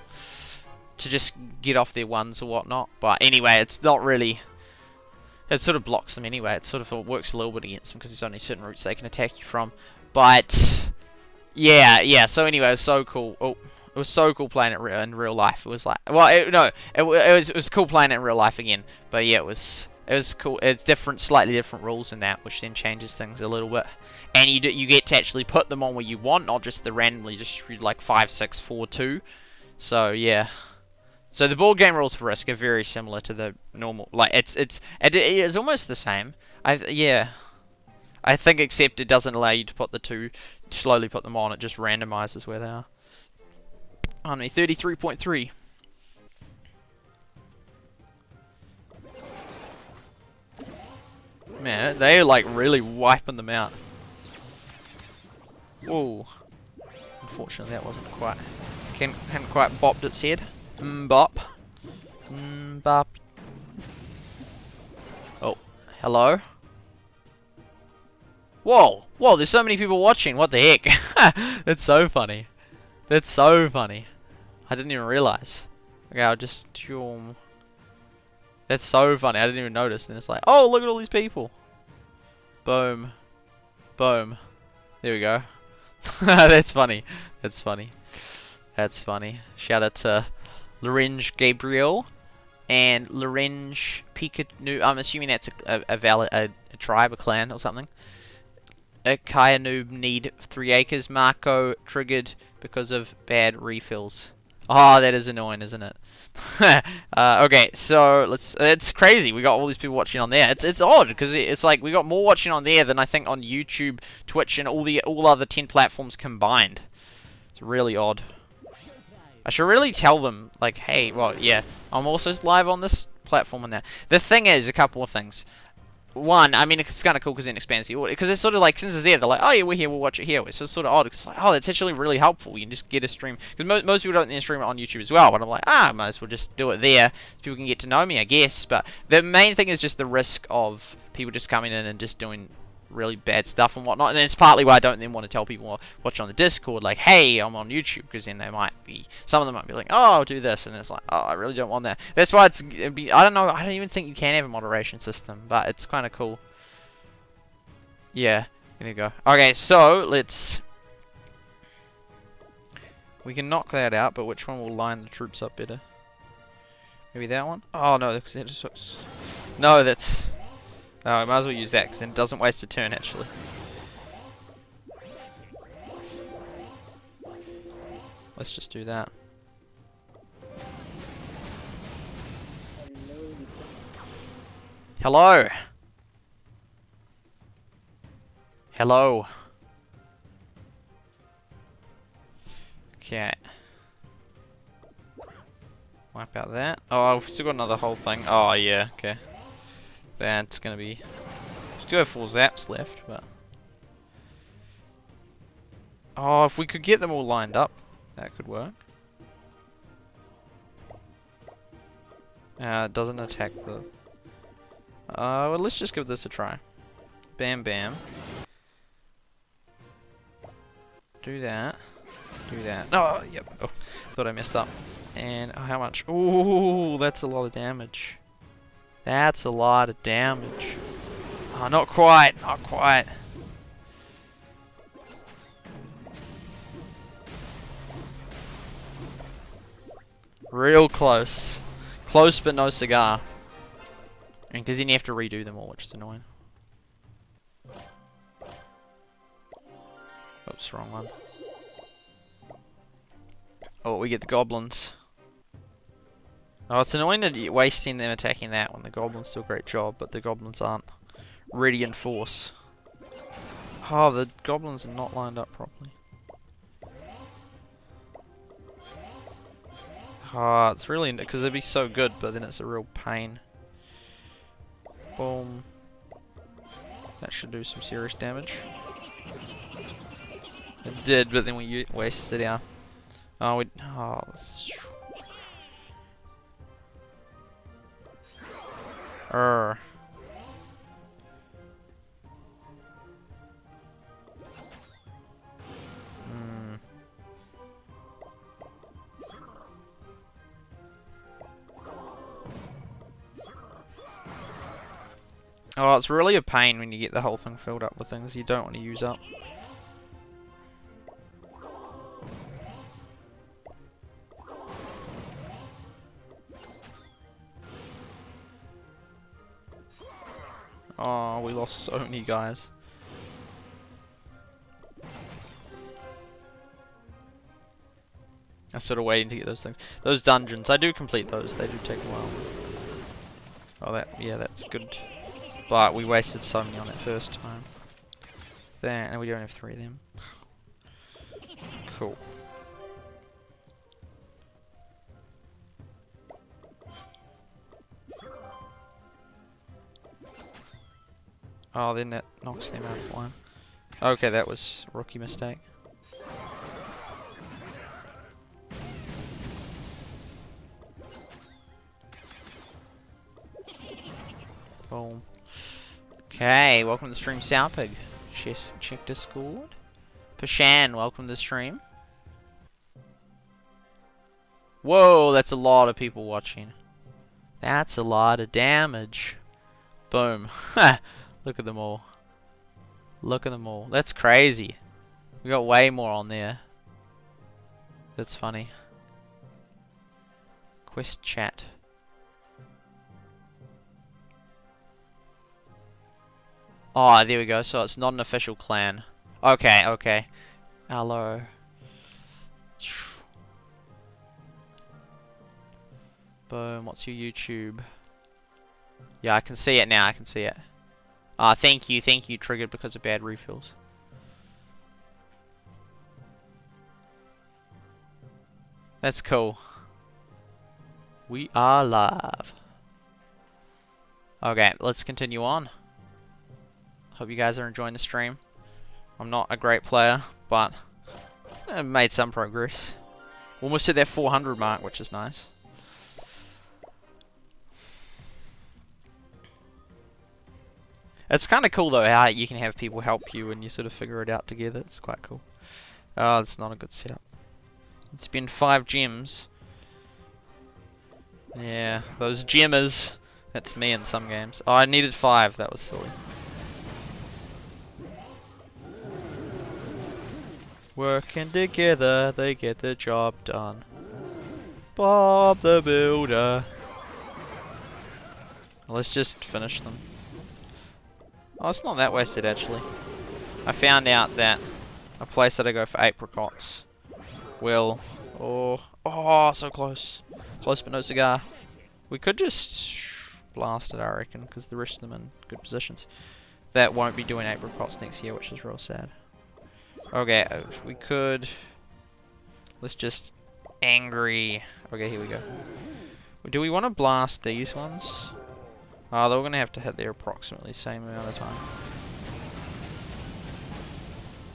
To just get off their ones or whatnot. But anyway, it's not really... It sort of blocks them anyway. It sort of works a little bit against them because there's only certain routes they can attack you from. But... Yeah. So anyway, it was so cool. Oh, it was so cool playing it in real life. It was like... Well, it was cool playing it in real life again. But yeah, it was cool. It's different, slightly different rules in that, which then changes things a little bit. And you get to actually put them on where you want, not just the randomly distributed like 5, 6, 4, 2. So yeah. So the board game rules for Risk are very similar to the normal, like it is almost the same. I think except it doesn't allow you to put the 2, slowly put them on. It just randomizes where they are. Only 33.3. Man, they're like really wiping them out. Whoa. Unfortunately, that wasn't quite. Hadn't quite bopped its head. Bop. Bop. Oh, hello? Whoa! Whoa, there's so many people watching, what the heck? That's so funny. That's so funny. I didn't even realize. Okay, I'll just... That's so funny, I didn't even notice. Then it's like, oh, look at all these people. Boom. Boom. There we go. That's funny. That's funny. That's funny. Shout out to Lorange Gabriel and Lorange Pikachu. I'm assuming that's a tribe, a clan or something. A Kaya Noob need 3 acres. Marco triggered because of bad refills. Oh, that is annoying, isn't it? Okay, so it's crazy. We got all these people watching on there. It's odd because it's like we got more watching on there than I think on YouTube, Twitch, and all other 10 platforms combined. It's really odd. I should really tell them, like, hey, well, yeah, I'm also live on this platform and that. The thing is, a couple of things. One, I mean, it's kind of cool because it expands the audio. Because it's sort of like, since it's there, they're like, oh yeah, we're here, we'll watch it here. So it's sort of odd. It's like, oh, that's actually really helpful. You can just get a stream. Because most people don't stream it on YouTube as well. But I'm like, I might as well just do it there. So people can get to know me, I guess. But the main thing is just the risk of people just coming in and just doing really bad stuff and whatnot. And it's partly why I don't then want to tell people watch on the Discord, like, hey, I'm on YouTube, because then they might be, some of them might be like, oh, I'll do this, and it's like, oh, I really don't want that. That's why I don't know, I don't even think you can have a moderation system, but it's kind of cool. Yeah, there you go. Okay, so we can knock that out, but which one will line the troops up better? Maybe that one? Oh no, because it just no, that's. Oh, I might as well use that because then it doesn't waste a turn actually. Let's just do that. Hello. Hello. Okay. Wipe out that. Oh, I've still got another whole thing. Oh yeah, okay. That's gonna be. Still have 4 zaps left, but. Oh, if we could get them all lined up, that could work. It doesn't attack the. Well, let's just give this a try. Bam, bam. Do that. Do that. Oh, yep. Oh, thought I messed up. And how much? Ooh, that's a lot of damage. That's a lot of damage. Oh, not quite. Not quite. Real close. Close but no cigar. And because then you have to redo them all, which is annoying. Oops, wrong one. Oh, we get the goblins. Oh, it's annoying that you're wasting them attacking that when the goblins do a great job, but the goblins aren't ready in force. Oh, the goblins are not lined up properly. Oh, it's really, because they'd be so good, but then it's a real pain. Boom. That should do some serious damage. It did, but then we wasted it out. Oh, we. Oh, Oh, it's really a pain when you get the whole thing filled up with things you don't want to use up. Oh, we lost so many guys. I'm sort of waiting to get those things. Those dungeons, I do complete those. They do take a while. Oh, yeah, that's good. But we wasted so many on that first time. There, and we don't have 3 of them. Cool. Oh, then that knocks them out of line. Okay, that was a rookie mistake. Boom. Okay, welcome to the stream, Sourpig. Check Discord. Pashan, welcome to the stream. Whoa, that's a lot of people watching. That's a lot of damage. Boom. Look at them all. Look at them all. That's crazy. We got way more on there. That's funny. Quest chat. Oh, there we go. So it's not an official clan. Okay, okay. Hello. Boom. What's your YouTube? Yeah, I can see it now. I can see it. Ah, thank you. Thank you. Triggered because of bad refills. That's cool. We are live. Okay, let's continue on. Hope you guys are enjoying the stream. I'm not a great player, but I made some progress. Almost at that 400 mark, which is nice. It's kind of cool though how you can have people help you and you sort of figure it out together. It's quite cool. Oh, it's not a good setup. It's been 5 gems. Yeah, those gemmers. That's me in some games. Oh, I needed 5. That was silly. Working together, they get the job done. Bob the Builder. Let's just finish them. Oh, it's not that wasted actually. I found out that a place that I go for apricots will... Oh, so close. Close but no cigar. We could just blast it, I reckon, because the rest of them in good positions. That won't be doing apricots next year, which is real sad. Okay, we could... Let's just... Angry... Okay, here we go. Do we want to blast these ones? Oh, they're going to have to hit there approximately the same amount of time.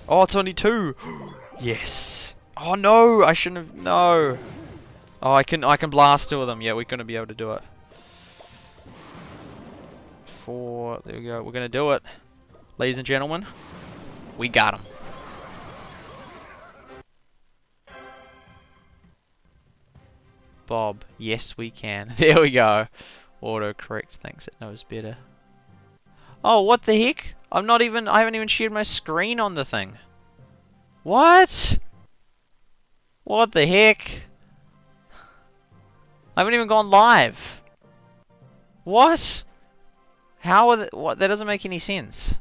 Oh, it's only 2! Yes! Oh no! I shouldn't have... No! Oh, I can blast 2 of them. Yeah, we're going to be able to do it. 4... There we go. We're going to do it. Ladies and gentlemen. We got him. Bob. Yes, we can. There we go. Autocorrect thinks it knows better. Oh, what the heck? I haven't even shared my screen on the thing. What? What the heck? I haven't even gone live. What? How are what? That doesn't make any sense.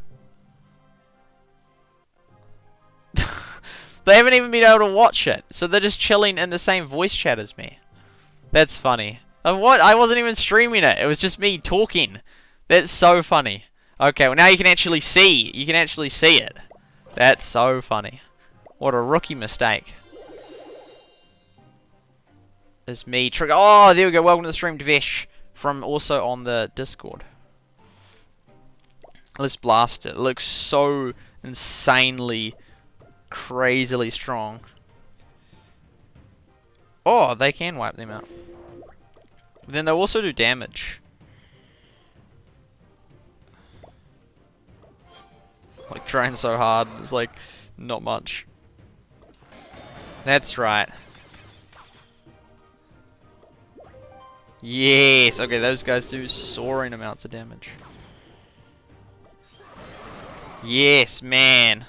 They haven't even been able to watch it, so they're just chilling in the same voice chat as me. That's funny. What? I wasn't even streaming it. It was just me talking. That's so funny. Okay, well now you can actually see. You can actually see it. That's so funny. What a rookie mistake. It's me. Oh, there we go. Welcome to the stream, Devesh. From also on the Discord. Let's blast it. It looks so insanely, crazily strong. Oh, they can wipe them out. But then they'll also do damage. Like, trying so hard. It's like, not much. That's right. Yes! Okay, those guys do soaring amounts of damage. Yes, man.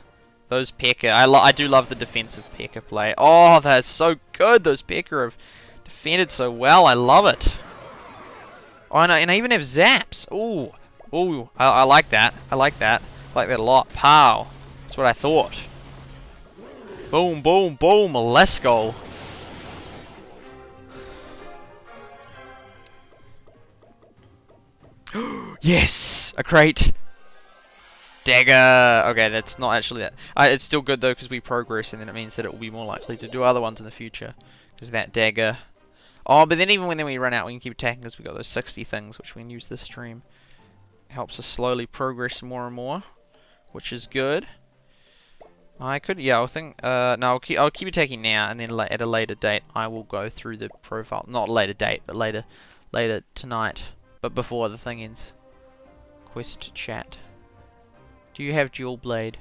Those P.E.K.K.A. I do love the defensive P.E.K.K.A. play. Oh, that's so good. Those P.E.K.K.A. have defended so well. I love it. Oh, and I even have zaps. Ooh. Ooh. I like that. I like that. I like that a lot. Pow. That's what I thought. Boom, boom, boom. Let's go. Yes! A crate. Dagger. Okay, that's not actually that. It's still good though because we progress, and then it means that it will be more likely to do other ones in the future. Because that dagger. Oh, but then even when we run out, we can keep attacking because we got those 60 things, which we can use this stream. Helps us slowly progress more and more, which is good. I could, yeah, I think. No, I'll keep attacking now, and then at a later date, I will go through the profile. Not later date, but later tonight. But before the thing ends. Quest chat. Do you have dual blade?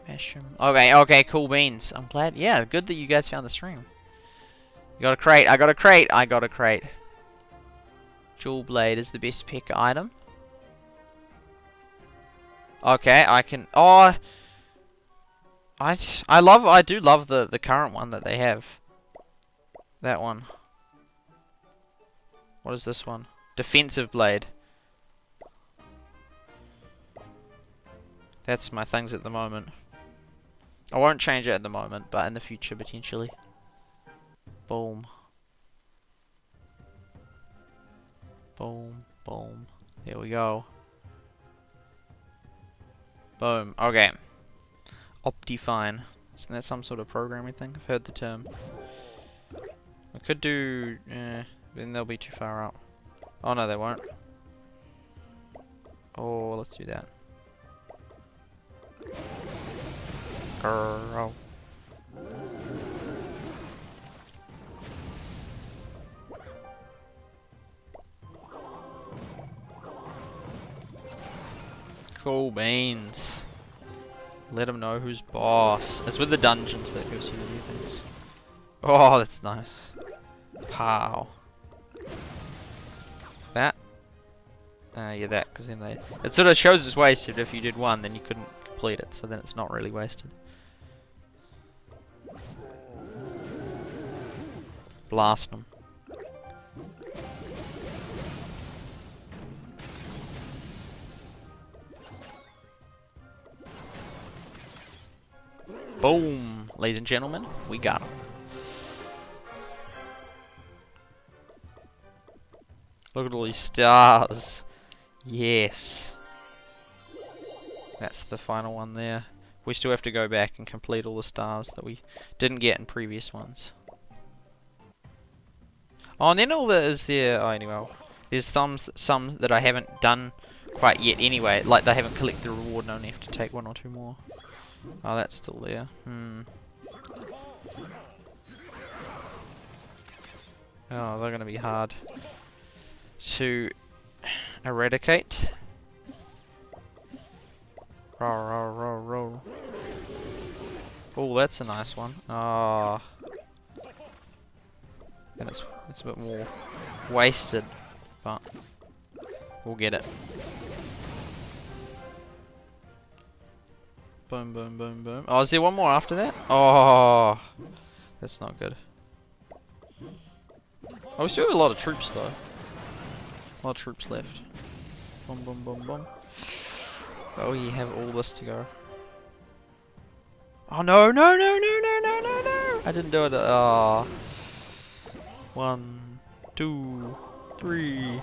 Mash 'em. Okay, okay, cool beans. I'm glad. Yeah, good that you guys found the stream. You got a crate. I got a crate. I got a crate. Dual blade is the best pick item. Okay, I can. Oh, I do love the current one that they have. That one. What is this one? Defensive blade. That's my things at the moment. I won't change it at the moment, but in the future potentially. Boom. Boom, boom. There we go. Boom. Okay. Optifine. Isn't that some sort of programming thing? I've heard the term. I could do... then they'll be too far out. Oh no, they won't. Oh, let's do that. Girl. Cool beans. Let them know who's boss. It's with the dungeons that gives you the new things. Oh, that's nice. Pow. That? Yeah, that, because then they... It sort of shows it's wasted. If you did one, then you couldn't complete it, so then it's not really wasted. Blast them. Boom! Ladies and gentlemen, we got him. Look at all these stars. Yes. That's the final one there. We still have to go back and complete all the stars that we didn't get in previous ones. Oh, and then all that is there. Oh, anyway. There's some that I haven't done quite yet anyway. Like they haven't collected the reward and I only have to take one or two more. Oh, that's still there. Oh, they're going to be hard to eradicate. Roll, roll, roll, roll. Oh, that's a nice one. Ah. And it's a bit more wasted, but we'll get it. Boom, boom, boom, boom. Oh, is there one more after that? Oh, that's not good. Oh, we still have a lot of troops though. A lot of troops left. Boom, boom, boom, boom. Oh, you have all this to go. Oh no, no, no, no, no, no, no, no! I didn't do it. Oh. 1, 2, 3.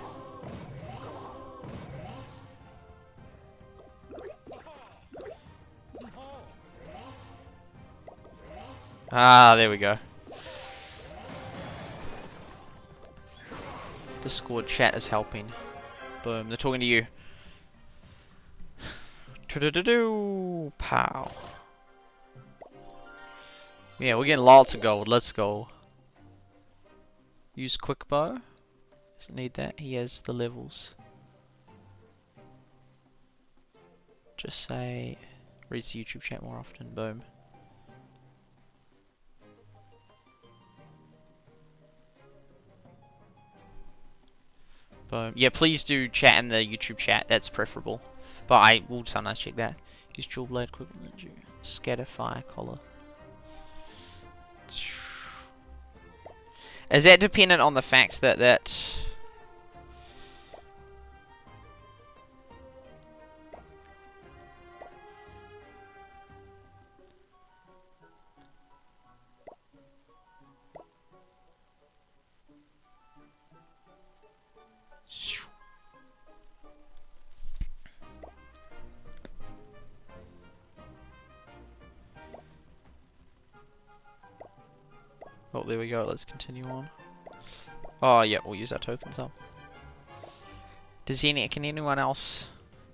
Ah, there we go. Discord chat is helping. Boom, they're talking to you. Do-do-do-do. Pow. Yeah, we're getting lots of gold. Let's go. Use quick bow. Doesn't need that. He has the levels. Just say, reads the YouTube chat more often. Boom. Boom. Yeah, please do chat in the YouTube chat. That's preferable. But I will sometimes check that. Use dual blade equivalent to scatter fire collar. Is that dependent on the fact that oh, there we go. Let's continue on. Oh, yeah, we'll use our tokens up. Can anyone else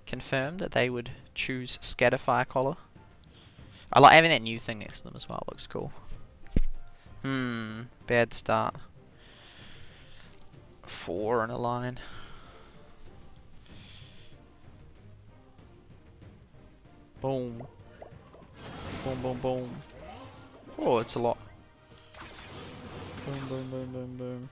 confirm that they would choose scatter fire collar? I like having that new thing next to them as well. It looks cool. Bad start. 4 in a line. Boom. Boom, boom, boom. Oh, it's a lot. Boom, boom, boom, boom, boom.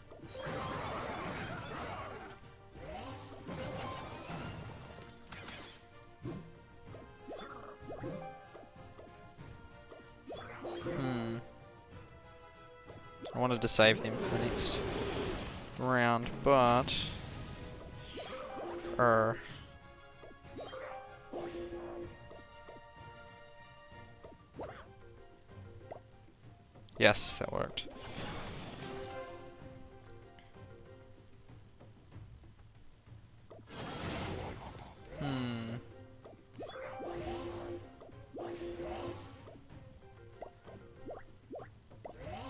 I wanted to save them for the next round, but... Yes, that worked.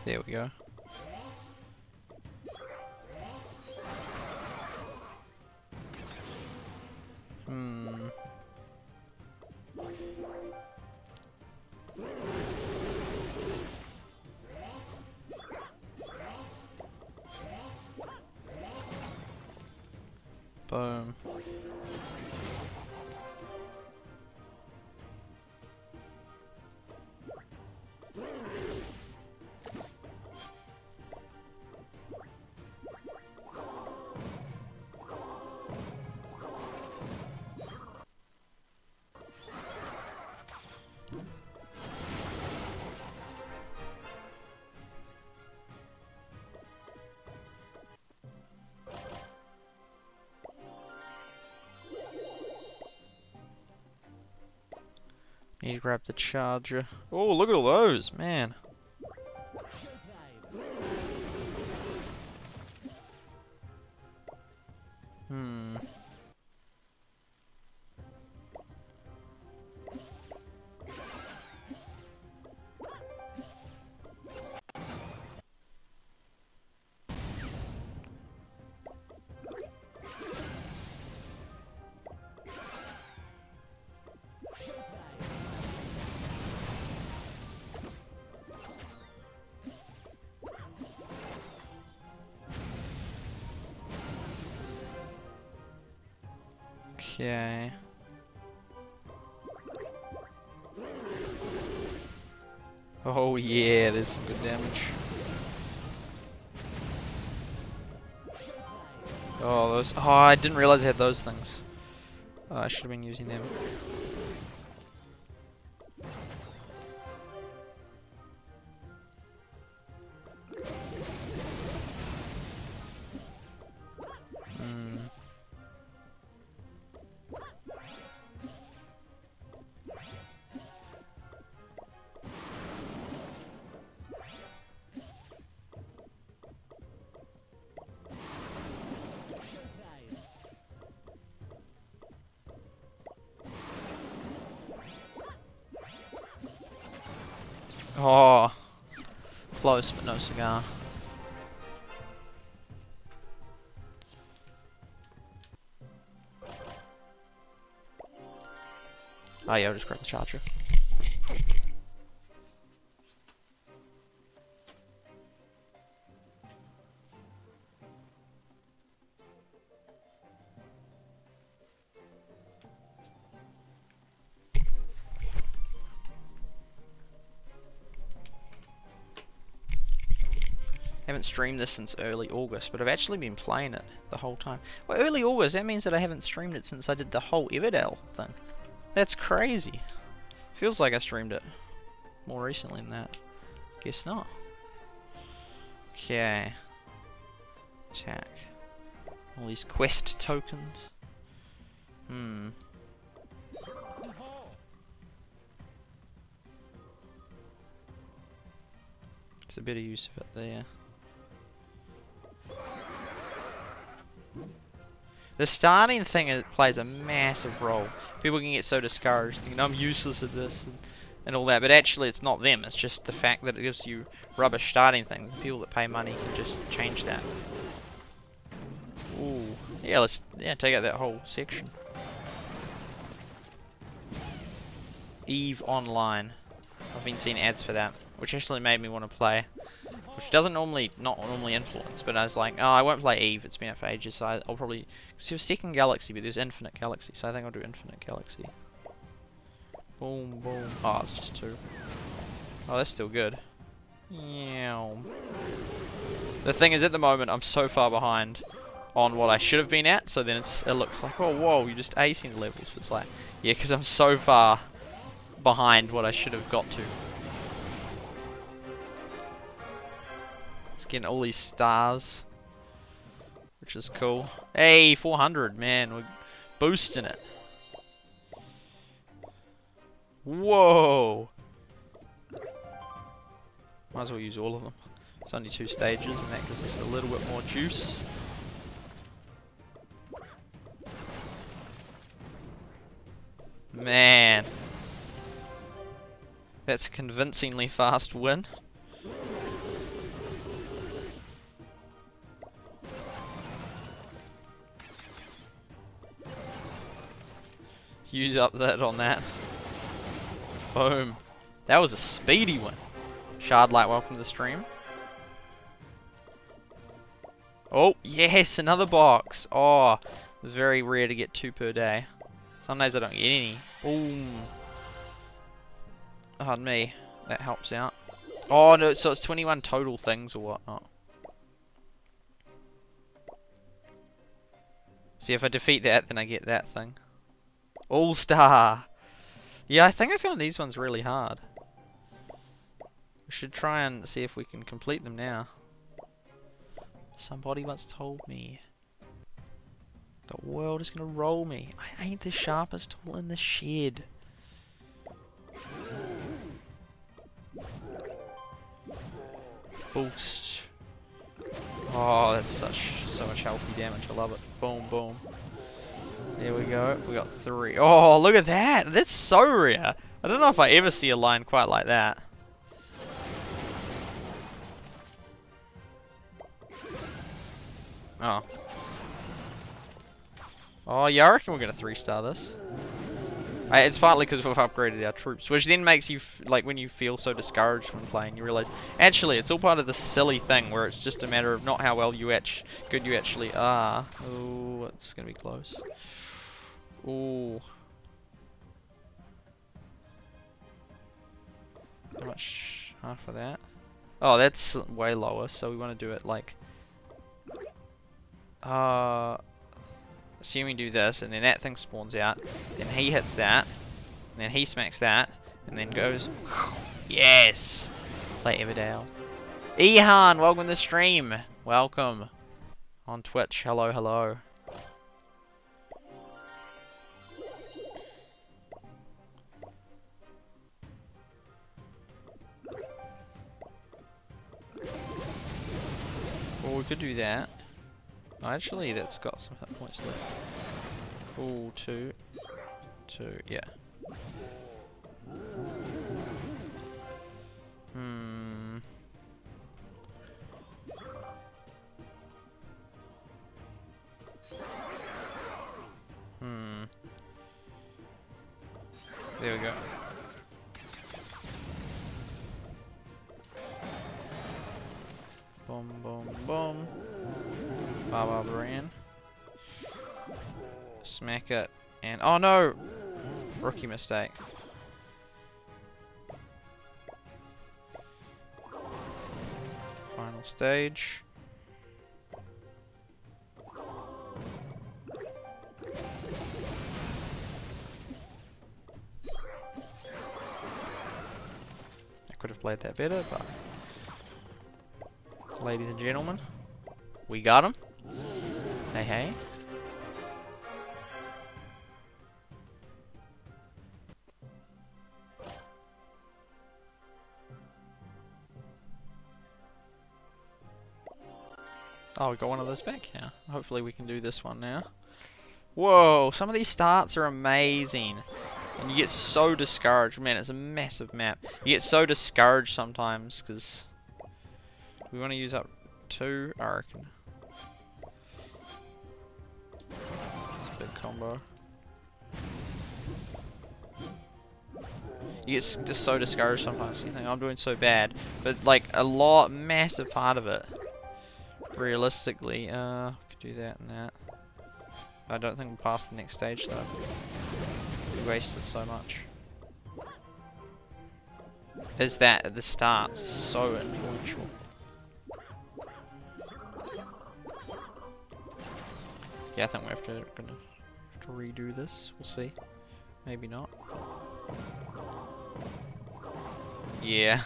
There we go. Boom. Need to grab the charger. Oh, look at all those, man. Okay. Oh yeah, there's some good damage. Oh, those. Oh, I didn't realize I had those things. I should have been using them. Oh, close but no cigar. Oh yeah, I'll just grab the charger. Haven't streamed this since early August, but I've actually been playing it the whole time. Well, early August, that means that I haven't streamed it since I did the whole Everdell thing. That's crazy. Feels like I streamed it more recently than that. Guess not. Okay. Attack. All these quest tokens. It's a bit of use of it there. The starting thing plays a massive role. People can get so discouraged, thinking I'm useless at this and all that, but actually it's not them, it's just the fact that it gives you rubbish starting things. People that pay money can just change that. Ooh. Yeah, let's take out that whole section. EVE Online. I've been seeing ads for that, which actually made me want to play. Which doesn't not normally influence, but I was like, oh, I won't play EVE, it's been out for ages, so I'll probably... Because there's second Galaxy, but there's Infinite Galaxy, so I think I'll do Infinite Galaxy. Boom, boom. Oh, it's just 2. Oh, that's still good. Yeah. The thing is, at the moment, I'm so far behind on what I should have been at, so then it looks like, oh, whoa, you're just acing the levels. But it's like, yeah, because I'm so far behind what I should have got to. Getting all these stars, which is cool. Hey, 400, man, we're boosting it. Whoa! Might as well use all of them. It's only 2 stages, and that gives us a little bit more juice. Man, that's a convincingly fast win. Use up that on that. Boom. That was a speedy one. Shardlight, welcome to the stream. Oh, yes, another box. Oh, it's very rare to get 2 per day. Some days I don't get any. Boom. Pardon me. That helps out. Oh, no, so it's 21 total things or whatnot. See, if I defeat that, then I get that thing. All-Star! Yeah, I think I found these ones really hard. We should try and see if we can complete them now. Somebody once told me the world is gonna roll me. I ain't the sharpest tool in the shed. Boost. Oh, that's so much healthy damage. I love it. Boom, boom. There we go. We got 3. Oh, look at that. That's so rare. I don't know if I ever see a line quite like that. Oh. Oh, yeah, I reckon we're going to 3-star this. It's partly because we've upgraded our troops, which then makes you, like, when you feel so discouraged when playing, you realise, actually, it's all part of this silly thing where it's just a matter of not how well you good you actually are. Ooh, it's going to be close. Ooh. How much? Half of that? Oh, that's way lower, so we want to do it, like... Assume we do this, and then that thing spawns out, then he hits that, and then he smacks that, and then goes, yes! Play Everdale. Ehan, welcome to the stream. Welcome. On Twitch, hello, hello. Well, we could do that. Actually, that's got some hit points left. Ooh, 2. 2, yeah. There we go. Boom, boom, boom. Barbarian. Smack it. And oh no! Rookie mistake. Final stage. I could have played that better, but ladies and gentlemen, we got him. Hey, hey. Oh, we got one of those back now. Hopefully we can do this one now. Whoa, some of these starts are amazing. And you get so discouraged. Man, it's a massive map. You get so discouraged sometimes because we want to use up 2, I reckon. It's a big combo. You get just so discouraged sometimes. You think, I'm doing so bad. But like a massive part of it, realistically, we could do that and that. I don't think we'll pass the next stage though. We wasted so much. Is that at the start so influential. Yeah, I think we gonna have to redo this. We'll see. Maybe not. Yeah.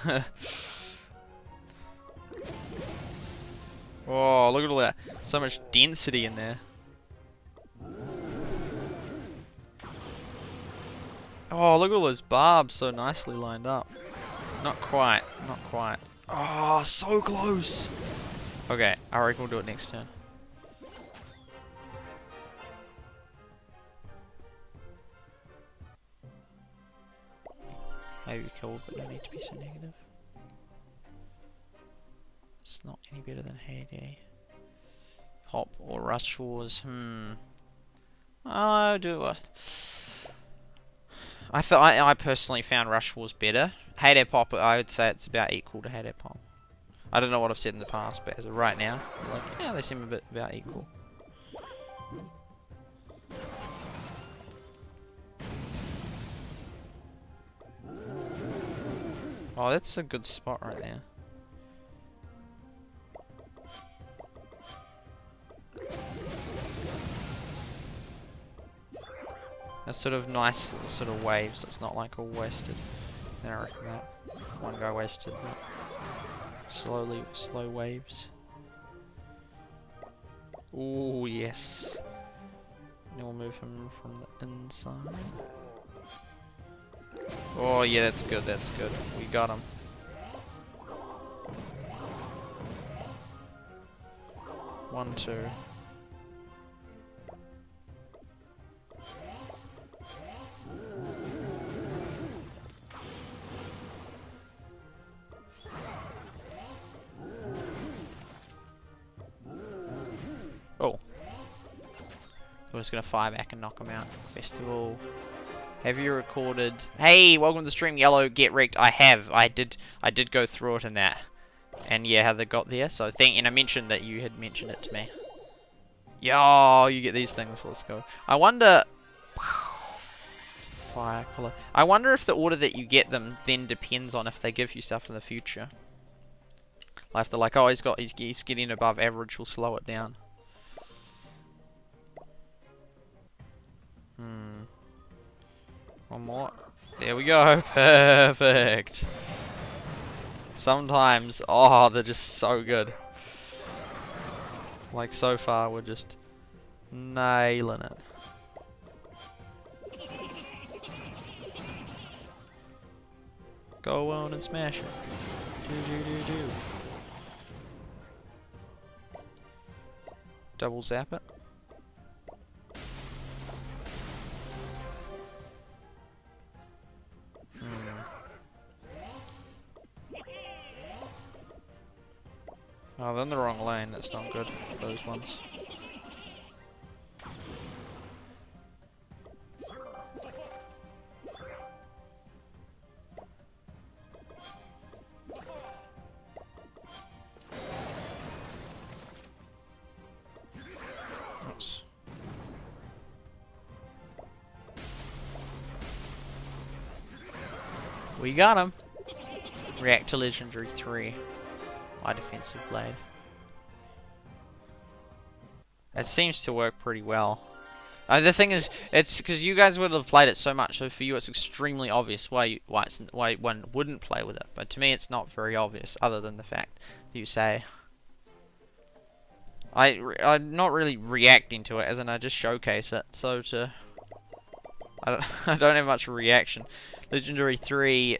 Oh, look at all that. So much density in there. Oh, look at all those barbs so nicely lined up. Not quite. Not quite. Oh, so close. Okay, I reckon we'll do it next turn. Maybe killed, but no need to be so negative. It's not any better than Heyday. Pop or Rush Wars. I'll do it. I personally found Rush Wars better. Heyday Pop, I would say it's about equal to Heyday Pop. I don't know what I've said in the past, but as of right now, like, yeah, they seem a bit about equal. Oh, that's a good spot right there. That's sort of nice sort of waves. It's not like all wasted. I reckon that one guy wasted. Slow waves. Oh yes. Now we'll move him from the inside. Oh yeah, that's good. That's good. We got him. One, two. Oh. We're just gonna fire back and knock him out. Festival. Have you recorded? Hey, welcome to the stream, Yellow. Get wrecked. I have. I did go through it and that. And yeah, how they got there. So and I mentioned that you had mentioned it to me. Yo, you get these things. Let's go. I wonder. Fire color. I wonder if the order that you get them then depends on if they give you stuff in the future. Like if they're like, oh, he's getting above average, we'll slow it down. One more. There we go. Perfect. Sometimes, oh, they're just so good. Like so far, we're just nailing it. Go on and smash it. Do. Double zap it. Oh, they're in the wrong lane. That's not good. Those ones. Oops. We got him. React to Legendary 3. My defensive blade. It seems to work pretty well. The thing is, it's because you guys would have played it so much, so for you it's extremely obvious why one wouldn't play with it. But to me, it's not very obvious, other than the fact that you say. I'm not really reacting to it, as in I just showcase it. So I don't have much reaction. Legendary 3.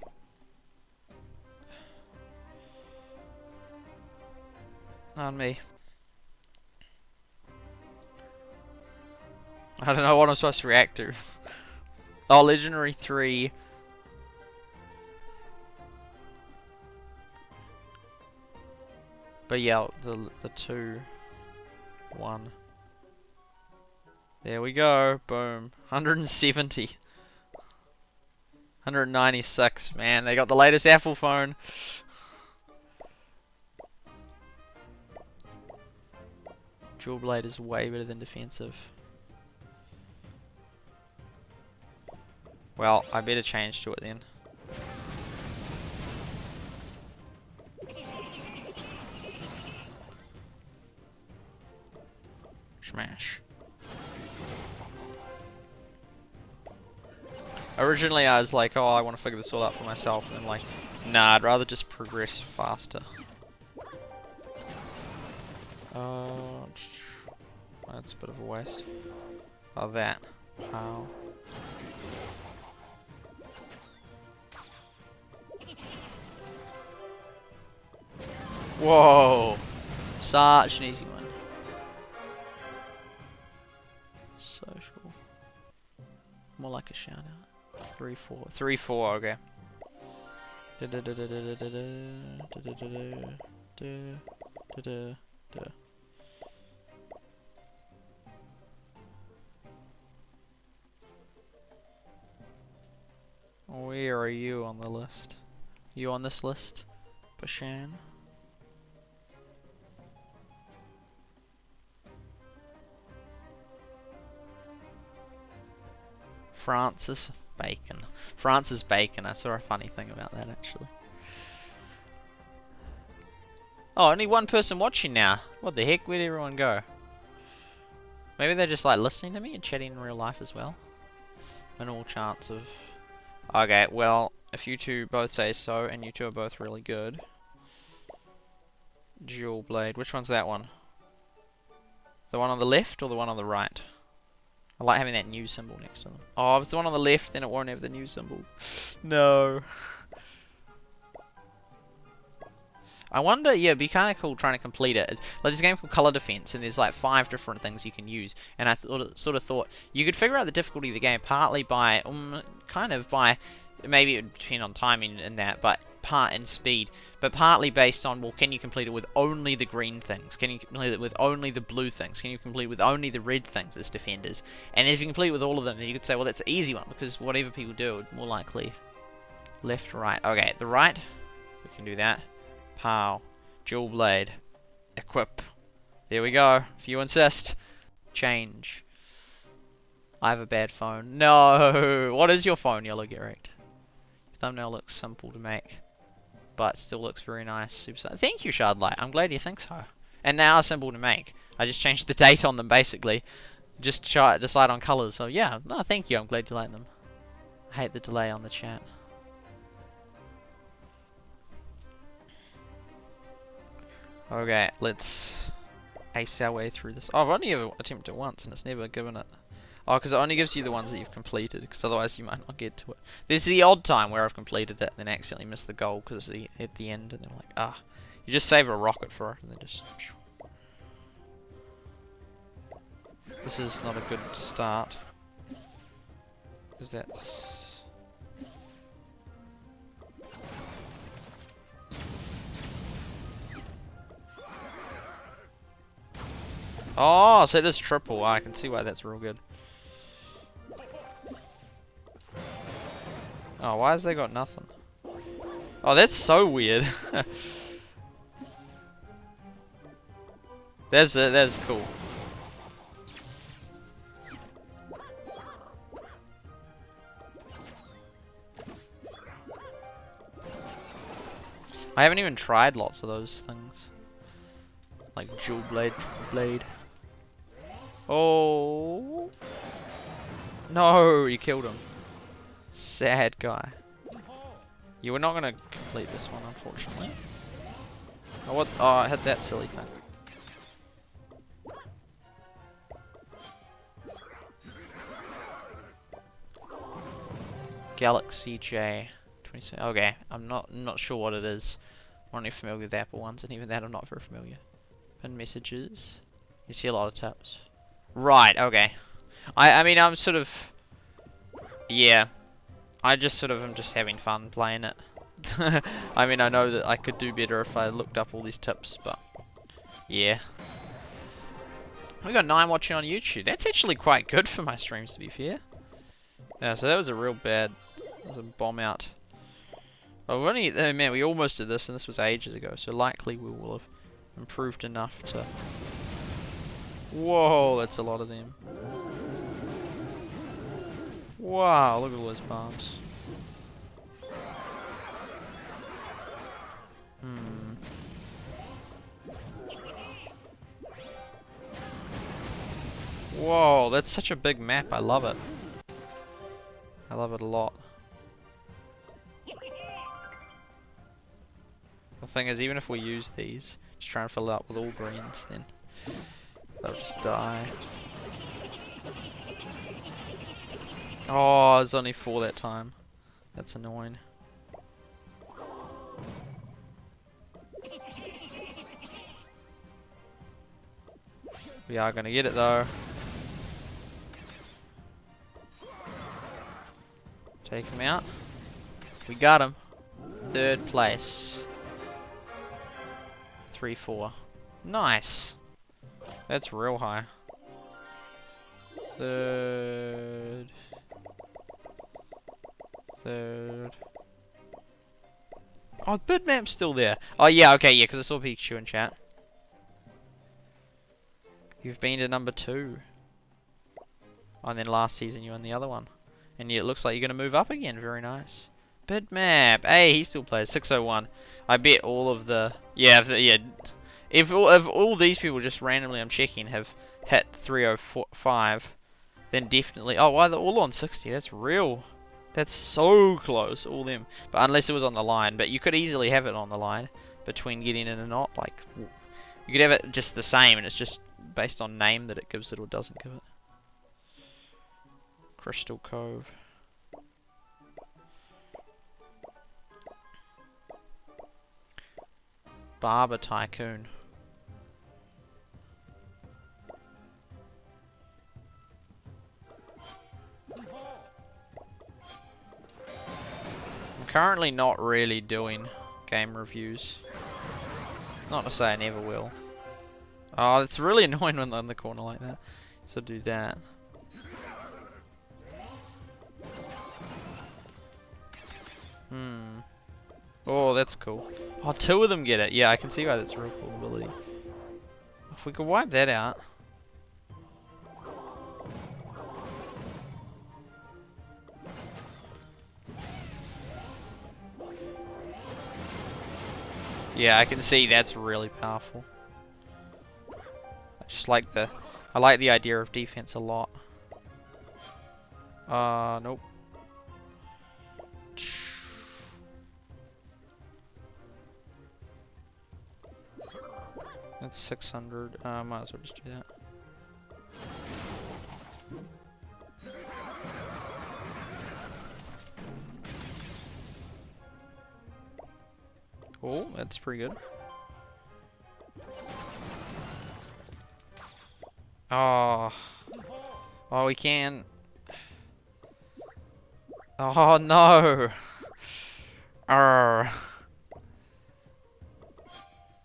On me. I don't know what I'm supposed to react to. Oh, Legendary 3. But yeah, the 2, 1. There we go. Boom. 170. 196. Man, they got the latest Apple phone. Dual blade is way better than defensive. Well, I better change to it then. Smash. Originally I was like, oh, I want to figure this all out for myself, and I'm like, nah, I'd rather just progress faster. That's a bit of a waste. Oh, that. How? Whoa! Such an easy one. Social. More like a shout out. 3-4. 3-4, okay. Where are you on the list? You on this list, Bashan? Francis Bacon. Francis Bacon. I saw a funny thing about that actually. Oh, only one person watching now. What the heck? Where'd everyone go? Maybe they're just like listening to me and chatting in real life as well. Minimal chance of... Okay, well, if you two both say so, and you two are both really good. Dual blade. Which one's that one? The one on the left or the one on the right? I like having that new symbol next to them. Oh, if it's the one on the left, then it won't have the new symbol. No. I wonder, yeah, it'd be kind of cool trying to complete it. Like, there's a game called Color Defense, and there's like 5 different things you can use. And I sort of thought you could figure out the difficulty of the game partly by, kind of by, maybe it would depend on timing and that, but and speed. But partly based on, well, can you complete it with only the green things? Can you complete it with only the blue things? Can you complete it with only the red things as defenders? And if you complete it with all of them, then you could say, well, that's an easy one, because whatever people do, more likely left, right. Okay, the right, we can do that. Pow. Dual blade. Equip. There we go. If you insist. Change. I have a bad phone. No! What is your phone, Yellow Garrett? Your thumbnail looks simple to make, but still looks very nice. Super. Thank you, Shardlight. I'm glad you think so. And they are simple to make. I just changed the date on them, basically. Just try decide on colours. So yeah, no, thank you. I'm glad you like them. I hate the delay on the chat. Okay, let's ace our way through this. Oh, I've only ever attempted it once, and it's never given it. Oh, because it only gives you the ones that you've completed, because otherwise you might not get to it. There's the odd time where I've completed it, and then accidentally missed the goal, because it's at the end, and then I'm like, ah. You just save a rocket for it, and then just... This is not a good start. Because that's... Oh, so it is triple. I can see why that's real good. Oh, why has they got nothing? Oh, that's so weird. That's cool. I haven't even tried lots of those things. Like dual blade, triple blade. Oh. No, you killed him. Sad guy. You were not going to complete this one, unfortunately. Oh, what? Oh, I had that silly thing. Galaxy J 26. Okay, I'm not sure what it is. I'm only familiar with the Apple ones, and even that I'm not very familiar. Pin messages. You see a lot of tips. Right, okay. I mean, I'm sort of... Yeah. I just sort of am just having fun playing it. I mean, I know that I could do better if I looked up all these tips, but... Yeah. We got 9 watching on YouTube. That's actually quite good for my streams, to be fair. Yeah, so that was a real bad... That was a bomb out. Oh, man, we almost did this, and this was ages ago, so likely we will have improved enough to... Whoa, that's a lot of them. Wow, look at all those bombs. Whoa, that's such a big map. I love it. I love it a lot. The thing is, even if we use these, just try and fill it up with all greens, then They'll just die. Oh, there's only 4 that time. That's annoying. We are gonna get it though. Take him out. We got him. 3rd place. 3-4. Nice. That's real high. 3rd. Oh, Bitmap's still there. Oh yeah, okay, yeah, because I saw Pikachu in chat. You've been to number 2. Oh, and then last season you won the other one. And yeah, it looks like you're going to move up again. Very nice. Bitmap. Hey, he still plays. 601. I bet all of the... Yeah, if all these people just randomly, I'm checking, have hit 305, then definitely... Oh, why they're all on 60? That's real. That's so close, all them. But unless it was on the line. But you could easily have it on the line between getting in and not. Like, you could have it just the same, and it's just based on name that it gives it or doesn't give it. Crystal Cove. Barber Tycoon. I'm currently not really doing game reviews. Not to say I never will. Oh, it's really annoying when they're in the corner like that. So do that. Oh, that's cool. Oh, 2 of them get it. Yeah, I can see why that's a real cool ability. If we could wipe that out. Yeah, I can see that's really powerful. I just like I like the idea of defense a lot. Nope. That's 600. Might as well just do that. Oh, that's pretty good. Oh. Oh, we can. Oh, no. Arrgh.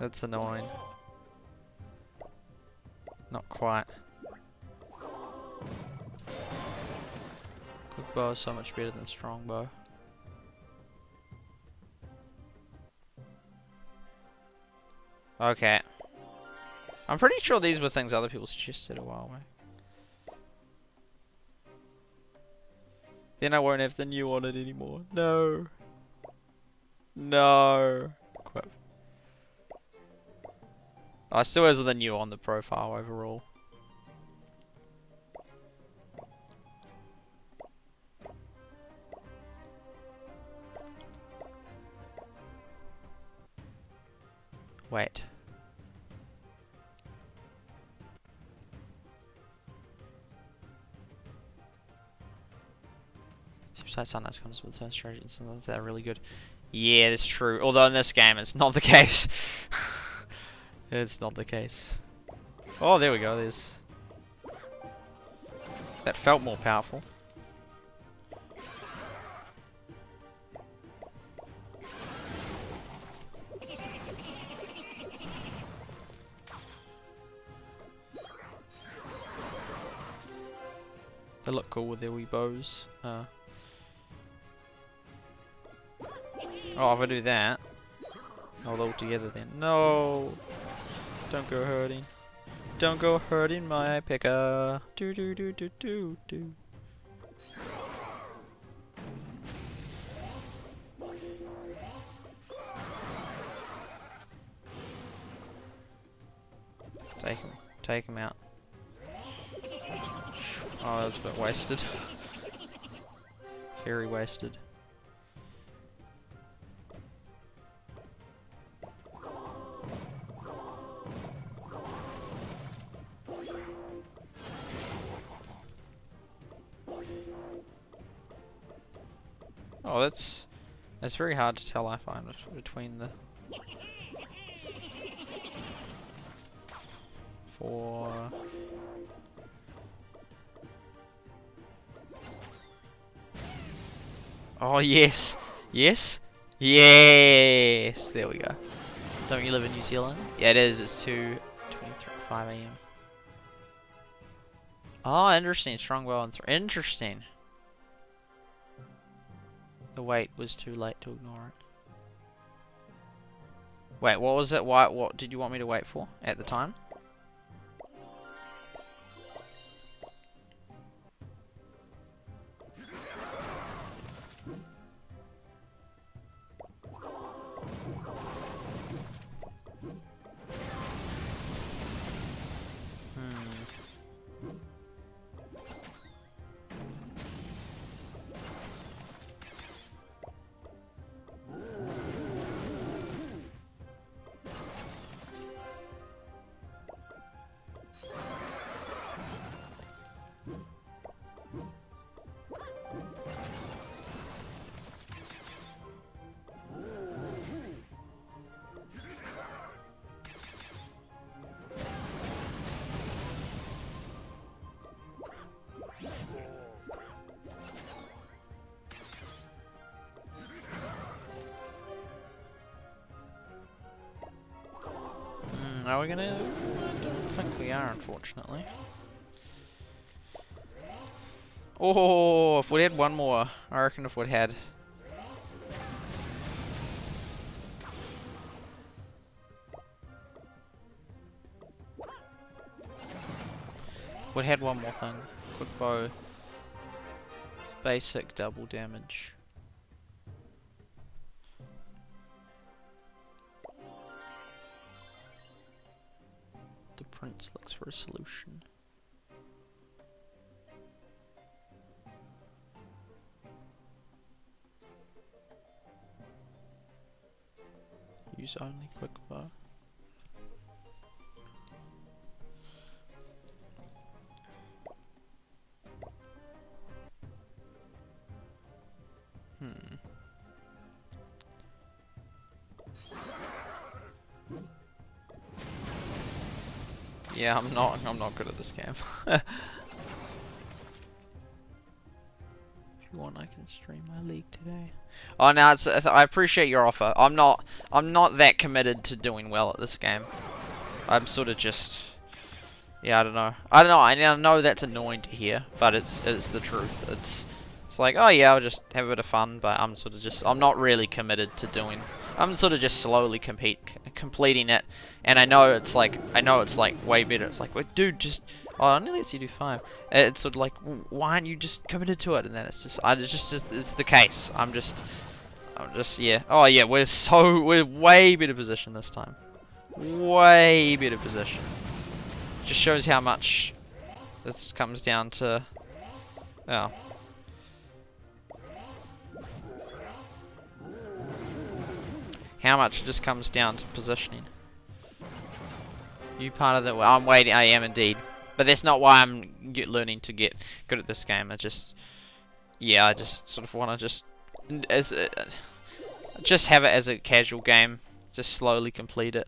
That's annoying. Not quite. Quick bow is so much better than strong bow. Okay. I'm pretty sure these were things other people suggested a while back. Then I won't have the new on it anymore. No. No. Quip. I still has the new on the profile overall. Wait. SuperSight Sunrise comes with certain strategies, and they're really good. Yeah, that's true. Although in this game, it's not the case. It's not the case. Oh, there we go. There's. That felt more powerful. They look cool with their wee bows. Oh, if I do that, I'll all together then. No! Don't go hurting. Don't go hurting my picker. Do do do do do do. Take him out. Oh, that's a bit wasted. Very wasted. Oh, that's very hard to tell, I find, between the 4. Oh yes, yes, yes. There we go. Don't you live in New Zealand? Yeah, it is. It's 2:25 a.m. Oh, interesting. Strong bow and interesting. The wait was too late to ignore it. Wait, what was it? Why? What did you want me to wait for at the time? Are we gonna? I don't think we are, unfortunately. Oh, if we had one more, I reckon if we'd had. We'd had one more thing. Quick bow. Basic double damage. The prince looks for a solution. Use only quick bow. Yeah, I'm not good at this game. If you want, I can stream my league today. Oh, no, I appreciate your offer. I'm not that committed to doing well at this game. I'm sort of just, yeah, I don't know. I know that's annoying to hear, but it's the truth. It's like, oh yeah, I'll just have a bit of fun, but I'm not really committed to doing. I'm sort of just slowly completing it, and I know it's like way better. It's like, wait, dude, just it only lets you do 5. It's sort of like, why aren't you just committed to it? And then it's the case. I'm just yeah. Oh yeah, we're way better position this time. Way better position. Just shows how much this comes down to. Oh. How much it just comes down to positioning. You part of the. I'm waiting. I am indeed, but that's not why I'm learning to get good at this game. Yeah, I just sort of want to just have it as a casual game. Just slowly complete it,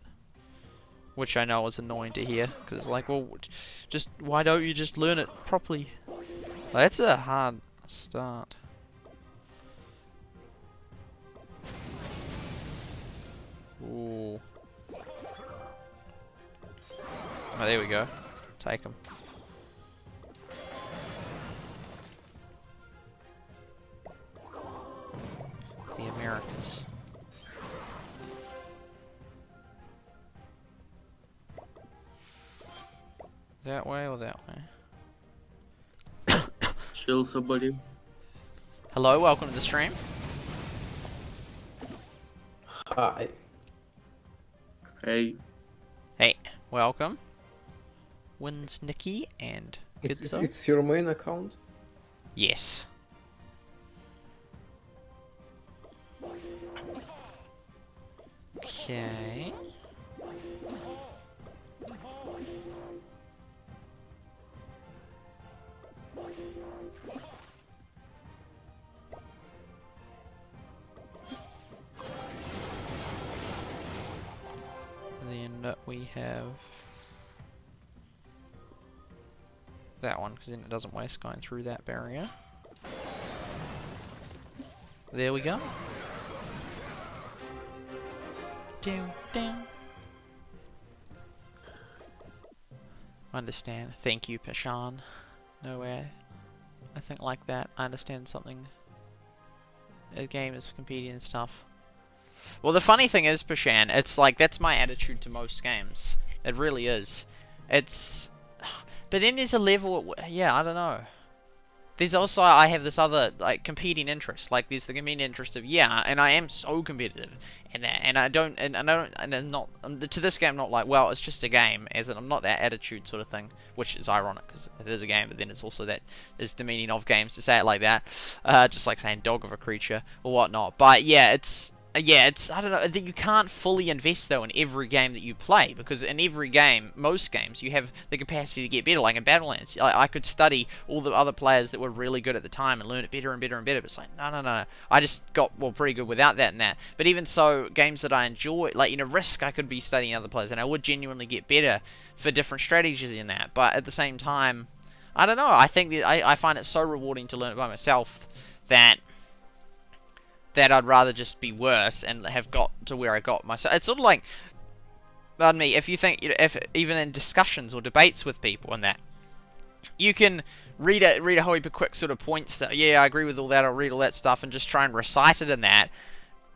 which I know is annoying to hear, because it's like, well, just why don't you just learn it properly? Well, that's a hard start. Ooh. Oh, there we go. Take him. The Americans. That way or that way? Chill, somebody. Hello, welcome to the stream. Hi. Hey. Hey, welcome. Wins Nikki and Kidso. It's your main account? Yes. Okay. but we have that one, because then it doesn't waste going through that barrier. There we go. Down, down. Understand. Thank you, Pashan. No way. I think like that. I understand something. A game is competing and stuff. Well, the funny thing is, Pashan, it's like, that's my attitude to most games. It really is. It's... But then there's a level... Yeah, I don't know. There's also, I have this other, like, competing interest. Like, there's the competing interest of, yeah, and I am so competitive. And I don't, and I'm not, to this game, I'm not like, well, it's just a game, as in, I'm not that attitude sort of thing, which is ironic, because it is a game, but then it's also that is the meaning of games to say it like that, just like saying dog of a creature, or whatnot. But yeah, it's, I don't know, that you can't fully invest, though, in every game that you play, because in every game, most games, you have the capacity to get better, like in Battlelands. I could study all the other players that were really good at the time and learn it better and better and better, but it's like, no, I just got, well, pretty good without that and that. But even so, games that I enjoy, like, Risk, I could be studying other players, and I would genuinely get better for different strategies in that, but at the same time, I don't know, I think that I find it so rewarding to learn it by myself that I'd rather just be worse and have got to where I got myself. It's sort of like, pardon me, if you think, if even in discussions or debates with people and that, you can read a whole heap of quick sort of points that, yeah, I agree with all that, I'll read all that stuff and just try and recite it in that,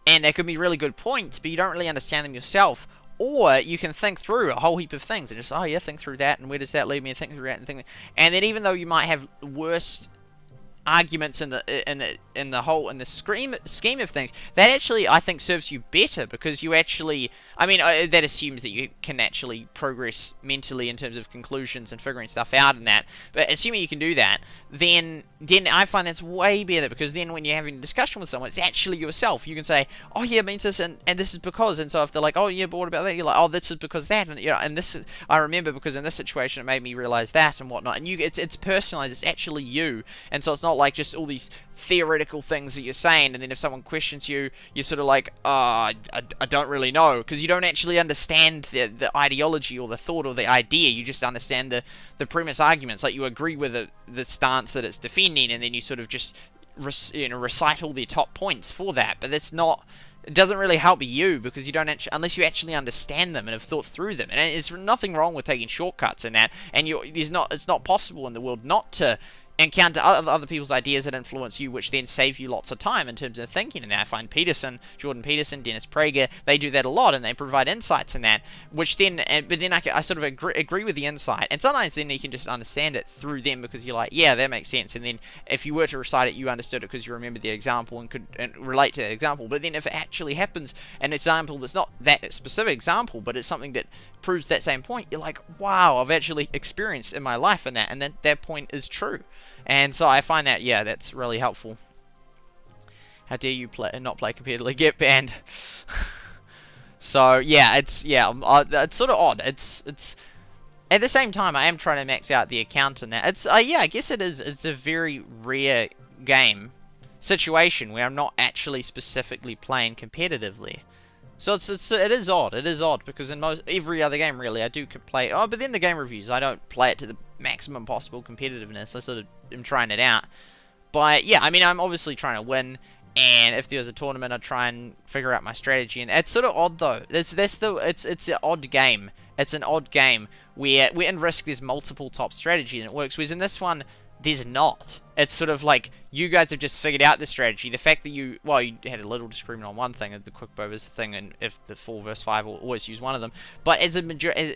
and there could be really good points, but you don't really understand them yourself. Or you can think through a whole heap of things and just, oh yeah, think through that, and where does that lead me, and think through that, and then even though you might have worse arguments in the scheme of things, that actually, I think, serves you better, because you actually, I mean, that assumes that you can actually progress mentally in terms of conclusions and figuring stuff out and that, but assuming you can do that, then I find that's way better, because then when you're having a discussion with someone, it's actually yourself. You can say, oh yeah, it means this, and this is because, and so if they're like, oh yeah, but what about that, you're like, oh, this is because that, and and this, I remember because in this situation it made me realize that and whatnot, and it's personalized, it's actually you, and so it's not like just all these theoretical things that you're saying, and then if someone questions you, you're sort of like, I don't really know, because you don't actually understand the ideology or the thought or the idea. You just understand the premise arguments. Like, you agree with the stance that it's defending, and then you sort of just recite all the top points for that. But that's not, it doesn't really help you, because you don't actually, unless you actually understand them and have thought through them. And there's nothing wrong with taking shortcuts in that, and it's not possible in the world not to encounter other people's ideas that influence you, which then save you lots of time in terms of thinking. And I find Jordan Peterson, Dennis Prager, they do that a lot, and they provide insights in that, which then, but then I sort of agree with the insight, and sometimes then you can just understand it through them, because you're like, yeah, that makes sense, and then if you were to recite it, you understood it because you remember the example and could relate to that example. But then if it actually happens, an example that's not that specific example, but it's something that proves that same point, you're like, wow, I've actually experienced in my life in that, and that point is true. And so I find that, yeah, that's really helpful. How dare you not play competitively, get banned. So yeah, it's sort of odd. It's at the same time, I am trying to max out the account in that. It's yeah, I guess it is. It's a very rare game situation where I'm not actually specifically playing competitively. So it is odd. It is odd, because in every other game, really, I do play. Oh, but then the game reviews, I don't play it to the maximum possible competitiveness. I sort of am trying it out. But yeah, I mean, I'm obviously trying to win, and if there was a tournament, I'd try and figure out my strategy. And it's sort of odd, though. It's an odd game. It's an odd game where in Risk there's multiple top strategy and it works, whereas in this one there's not. It's sort of like, you guys have just figured out the strategy. The fact that you had a little disagreement on one thing, the quick bow is the thing, and if the 4 versus 5 will always use one of them. But as a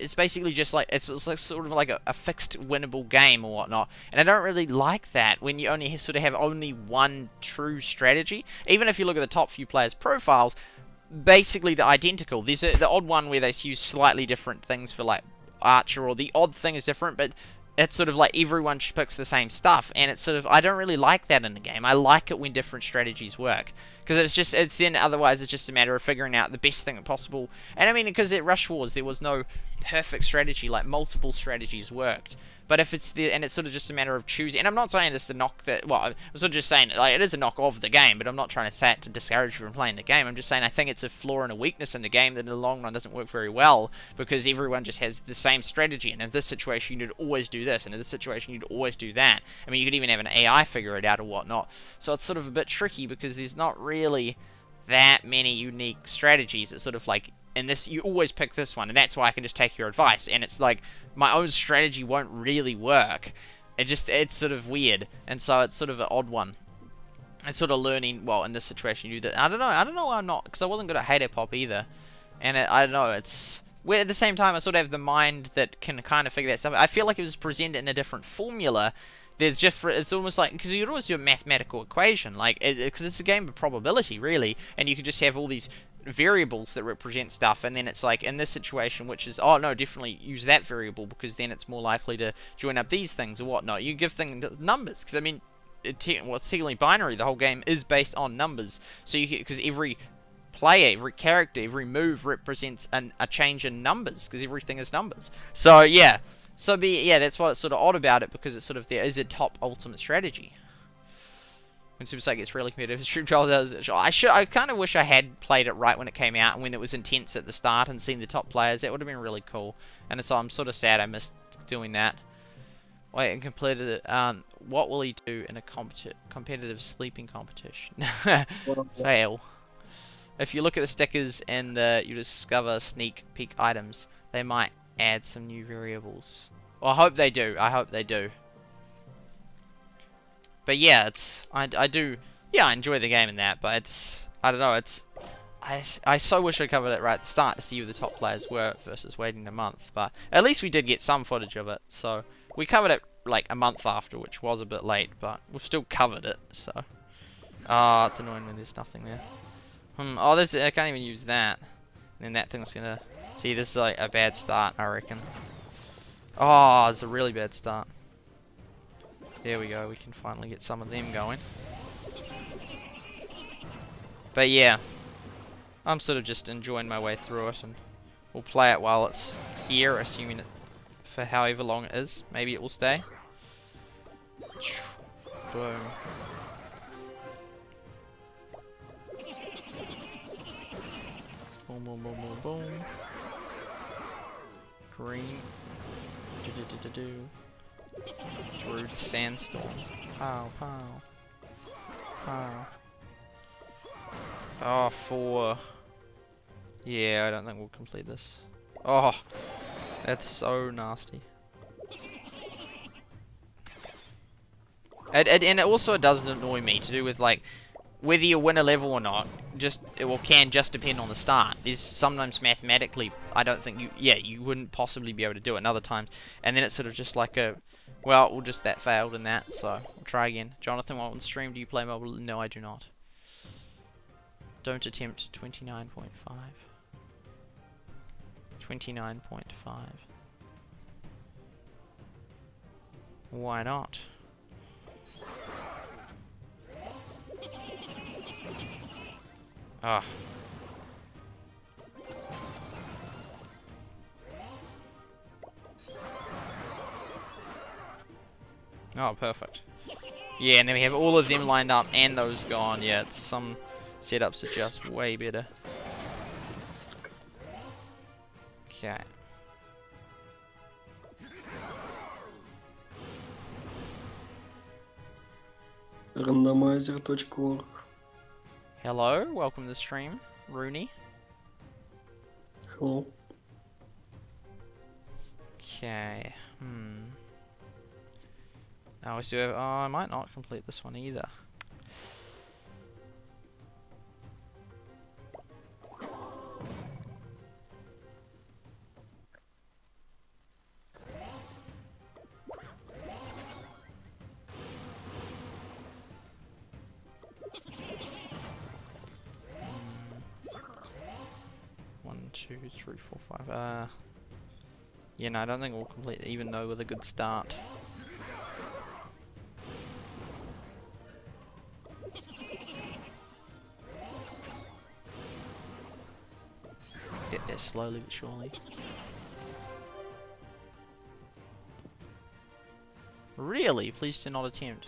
it's basically just like, it's like sort of like a fixed winnable game or whatnot. And I don't really like that when you only sort of have only one true strategy. Even if you look at the top few players' profiles, basically they're identical. There's the odd one where they use slightly different things for like Archer, or the odd thing is different, but it's sort of like everyone picks the same stuff, and it's sort of, I don't really like that in the game. I like it when different strategies work, because it's then, otherwise it's just a matter of figuring out the best thing possible. And I mean, because at Rush Wars there was no perfect strategy, like multiple strategies worked, But if it's and it's sort of just a matter of choosing, and I'm not saying this to knock that, well, I'm sort of just saying, like, it is a knock of the game, but I'm not trying to say it to discourage you from playing the game. I'm just saying I think it's a flaw and a weakness in the game that in the long run doesn't work very well, because everyone just has the same strategy, and in this situation you'd always do this, and in this situation you'd always do that. I mean, you could even have an AI figure it out or whatnot. So it's sort of a bit tricky, because there's not really that many unique strategies. It's sort of like, in this, you always pick this one, and that's why I can just take your advice. And it's like, my own strategy won't really work. It's sort of weird, and so it's sort of an odd one. It's sort of learning, well, in this situation, you did, I don't know why I'm not, because I wasn't good at Hater Pop either. And I don't know, it's, where at the same time, I sort of have the mind that can kind of figure that stuff out. I feel like it was presented in a different formula. There's just, it's almost like, because you'd always do a mathematical equation, like, because it's a game of probability, really, and you could just have all these variables that represent stuff, and then it's like, in this situation, which is, oh no, definitely use that variable, because then it's more likely to join up these things or whatnot. You give things numbers, because I mean, it's technically binary. The whole game is based on numbers, so you because every player, every character, every move represents a change in numbers, because everything is numbers. So yeah. Yeah, that's what's sort of odd about it, because it's sort of, there is a top ultimate strategy. When SuperSight gets really competitive, Stream Trial does it. I kind of wish I had played it right when it came out, and when it was intense at the start, and seen the top players. That would have been really cool. And so I'm sort of sad I missed doing that. Wait, and completed it. What will he do in a competitive sleeping competition? Fail. If you look at the stickers and you discover sneak peek items, they might add some new variables. Well, I hope they do. I hope they do. But yeah, it's I do, yeah, I enjoy the game and that, but it's, I don't know, it's, I so wish I covered it right at the start to see who the top players were versus waiting a month. But at least we did get some footage of it. So we covered it like a month after, which was a bit late, but we've still covered it. So it's annoying when there's nothing there. Oh, I can't even use that. And then that thing's gonna, see, this is like a bad start, I reckon. Oh, it's a really bad start. There we go, we can finally get some of them going. But yeah, I'm sort of just enjoying my way through it, and we'll play it while it's here, assuming it for however long it is. Maybe it will stay. Boom. Boom, boom, boom, boom, boom. Green. Do-do-do-do-do. Through sandstorm. Pow, pow. Pow. Oh, 4. Yeah, I don't think we'll complete this. Oh, that's so nasty. And it also doesn't annoy me to do with, like, whether you win a level or not, can just depend on the start. Is sometimes mathematically, I don't think you wouldn't possibly be able to do it, and other times, and then it's sort of just like a, well, just that failed in that, so we'll try again. Jonathan, while on stream, do you play mobile? No, I do not. Don't attempt 29.5. 29.5. Why not? Ah. Oh, perfect. Yeah, and then we have all of them lined up and those gone. Yeah, it's some setups are just way better. Okay. Randomizer.org. Hello, welcome to the stream, Rooney. Hello. Okay. Oh, we still have, oh, I might not complete this one either. One, two, three, four, five. Yeah, no, I don't think we'll complete it, even though with a good start. Get there slowly but surely. Really? Please do not attempt.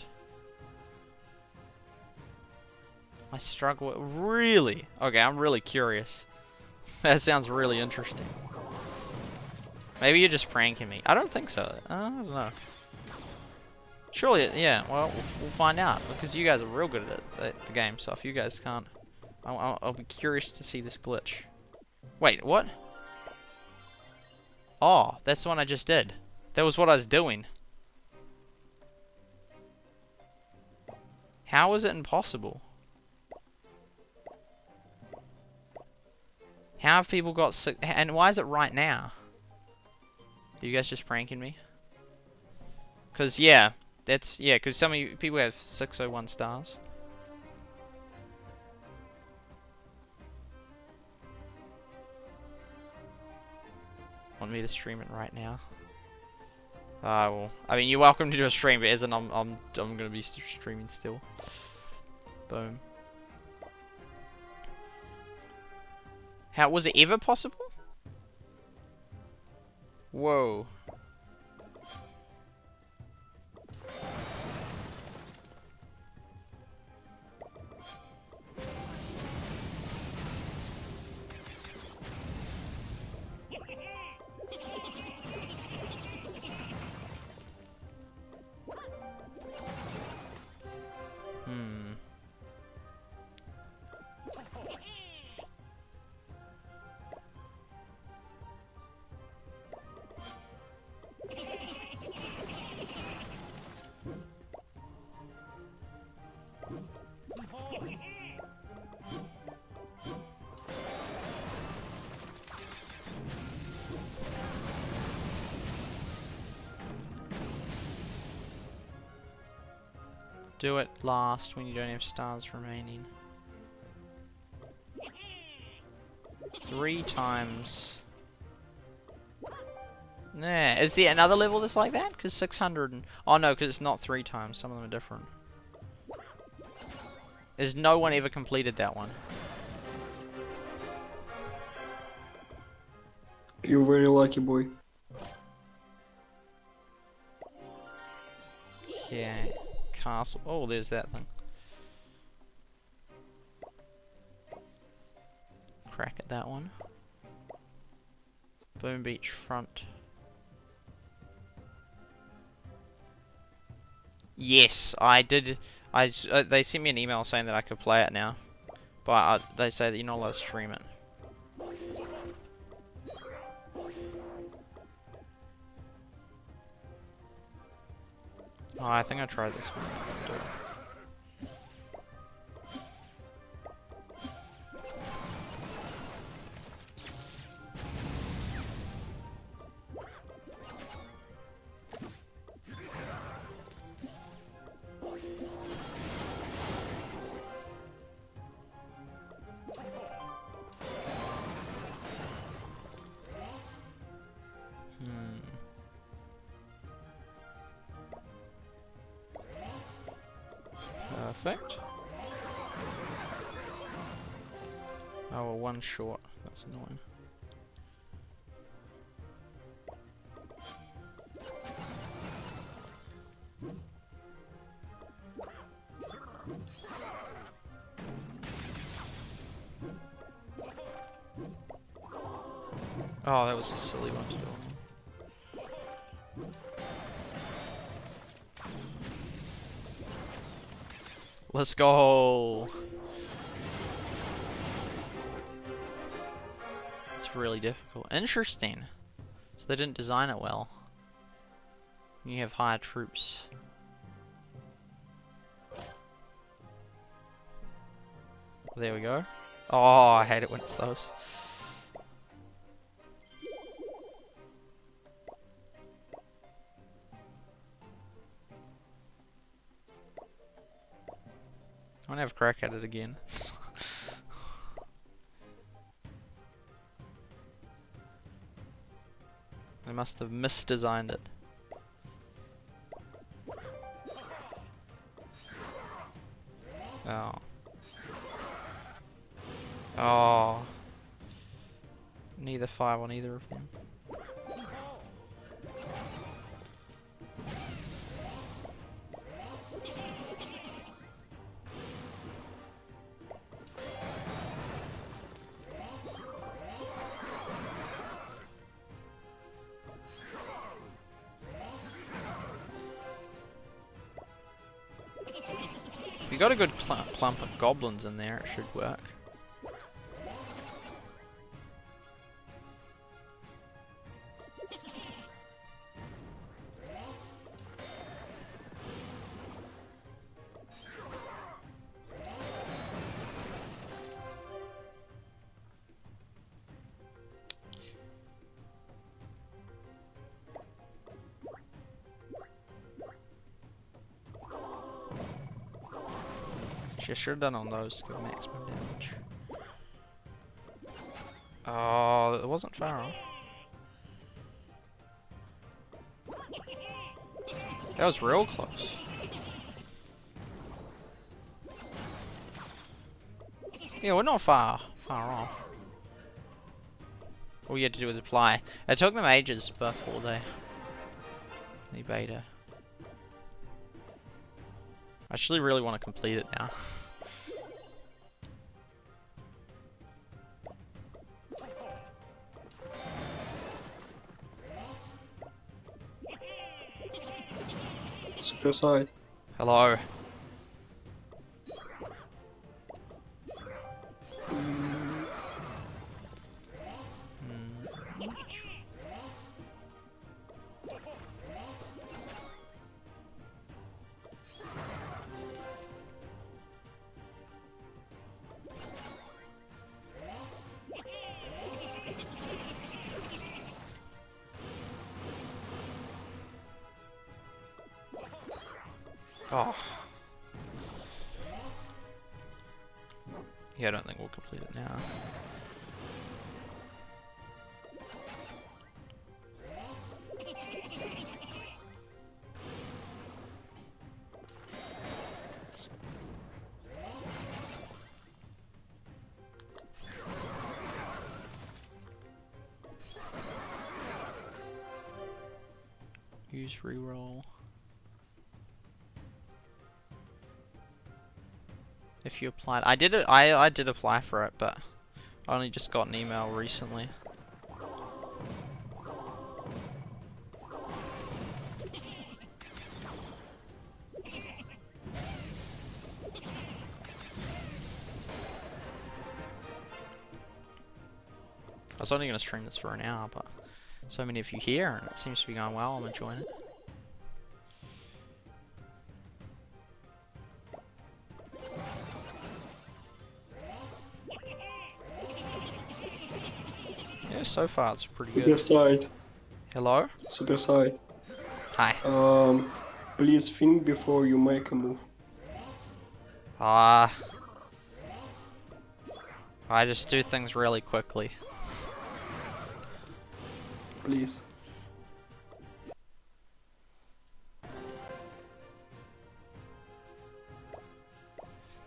I struggle. Really? Okay, I'm really curious. That sounds really interesting. Maybe you're just pranking me. I don't think so. I don't know. Surely, yeah. Well, we'll find out because you guys are real good at the game. So if you guys can't, I'll be curious to see this glitch. Wait, what? Oh, that's the one I just did. That was what I was doing. How is it impossible? How have people got sick? And why is it right now? Are you guys just pranking me? Cause yeah, cause some of you people have 601 stars. Want me to stream it right now? Well, I mean, you're welcome to do a stream, but as in I'm gonna be streaming still. Boom. How was it ever possible? Whoa. Do it last when you don't have stars remaining. 3 times. Nah, is there another level that's like that? Because 600 and... Oh no, because it's not 3 times. Some of them are different. There's no one ever completed that one. You're very lucky, boy. Yeah. Castle. Oh, there's that thing. Crack at that one. Boom Beach front. Yes, I did. They sent me an email saying that I could play it now, but they say that you're not allowed to stream it. Oh, I think I tried this one. Perfect. Oh, well, one short. That's annoying. Oh, that was a silly one to do. Let's go. It's really difficult. Interesting. So they didn't design it well. You have higher troops. There we go. Oh, I hate it when it's those. I'm gonna have a crack at it again. I must have misdesigned it. Oh. Oh. Neither 5 on either of them. If you got a good clump of goblins in there, it should work. I should have done on those to give maximum damage. Oh, it wasn't far off. That was real close. Yeah, we're not far off. All you had to do was apply. It took them ages before they beta. I actually really want to complete it now. SuperSight. Hello. Oh. Yeah, I don't think we'll complete it now. Use reroll. If you applied, I did it. I did apply for it, but I only just got an email recently. I was only going to stream this for an hour, but so many of you here, and it seems to be going well. I'm enjoying it. Yeah, so far it's pretty good. SuperSight. Hello? SuperSight. Hi. Please think before you make a move. I just do things really quickly. Please.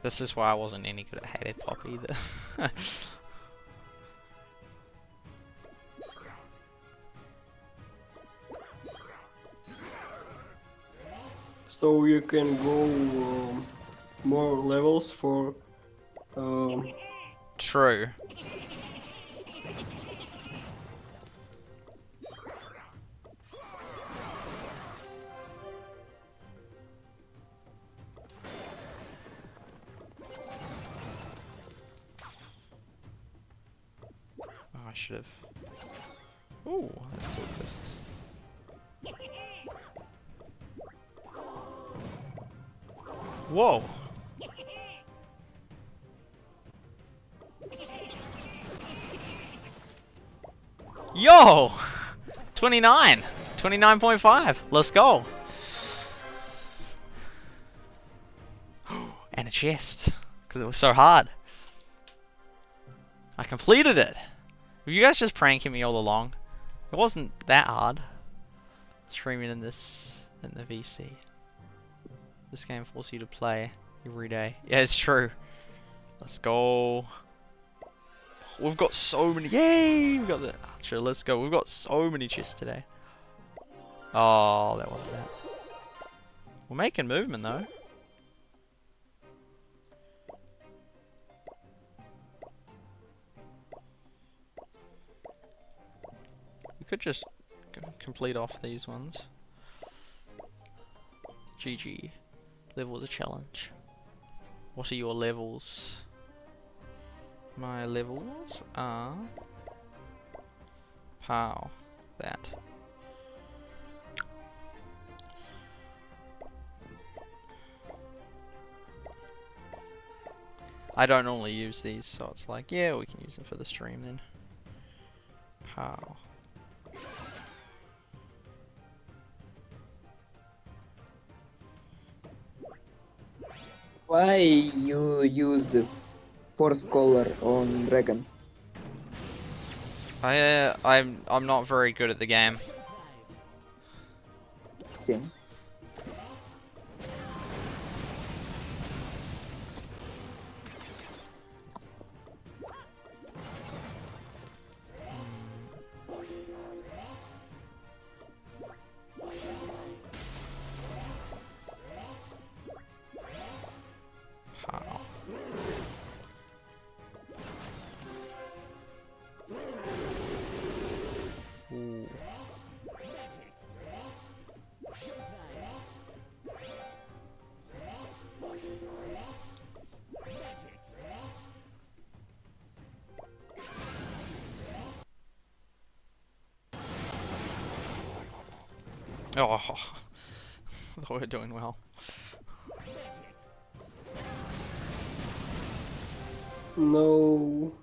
This is why I wasn't any good at Hated Pop either. So you can go more levels for True. Oh, I should have. Ooh, that still exists. Whoa! Yo! 29! 29.5! Let's go! And a chest. Because it was so hard. I completed it! Were you guys just pranking me all along? It wasn't that hard. Streaming in the VC. This game forces you to play every day. Yeah, it's true. Let's go. We've got so many. Yay! We got the archer. Let's go. We've got so many chests today. Oh, that wasn't that. We're making movement though. We could just complete off these ones. GG. Level was a challenge. What are your levels? My levels are... Pow. That. I don't normally use these, so it's like, yeah, we can use them for the stream then. Pow. Why you use the force color on dragon? I'm not very good at the game. Okay. Pow. Ooh. Oh, I thought we were doing well. No.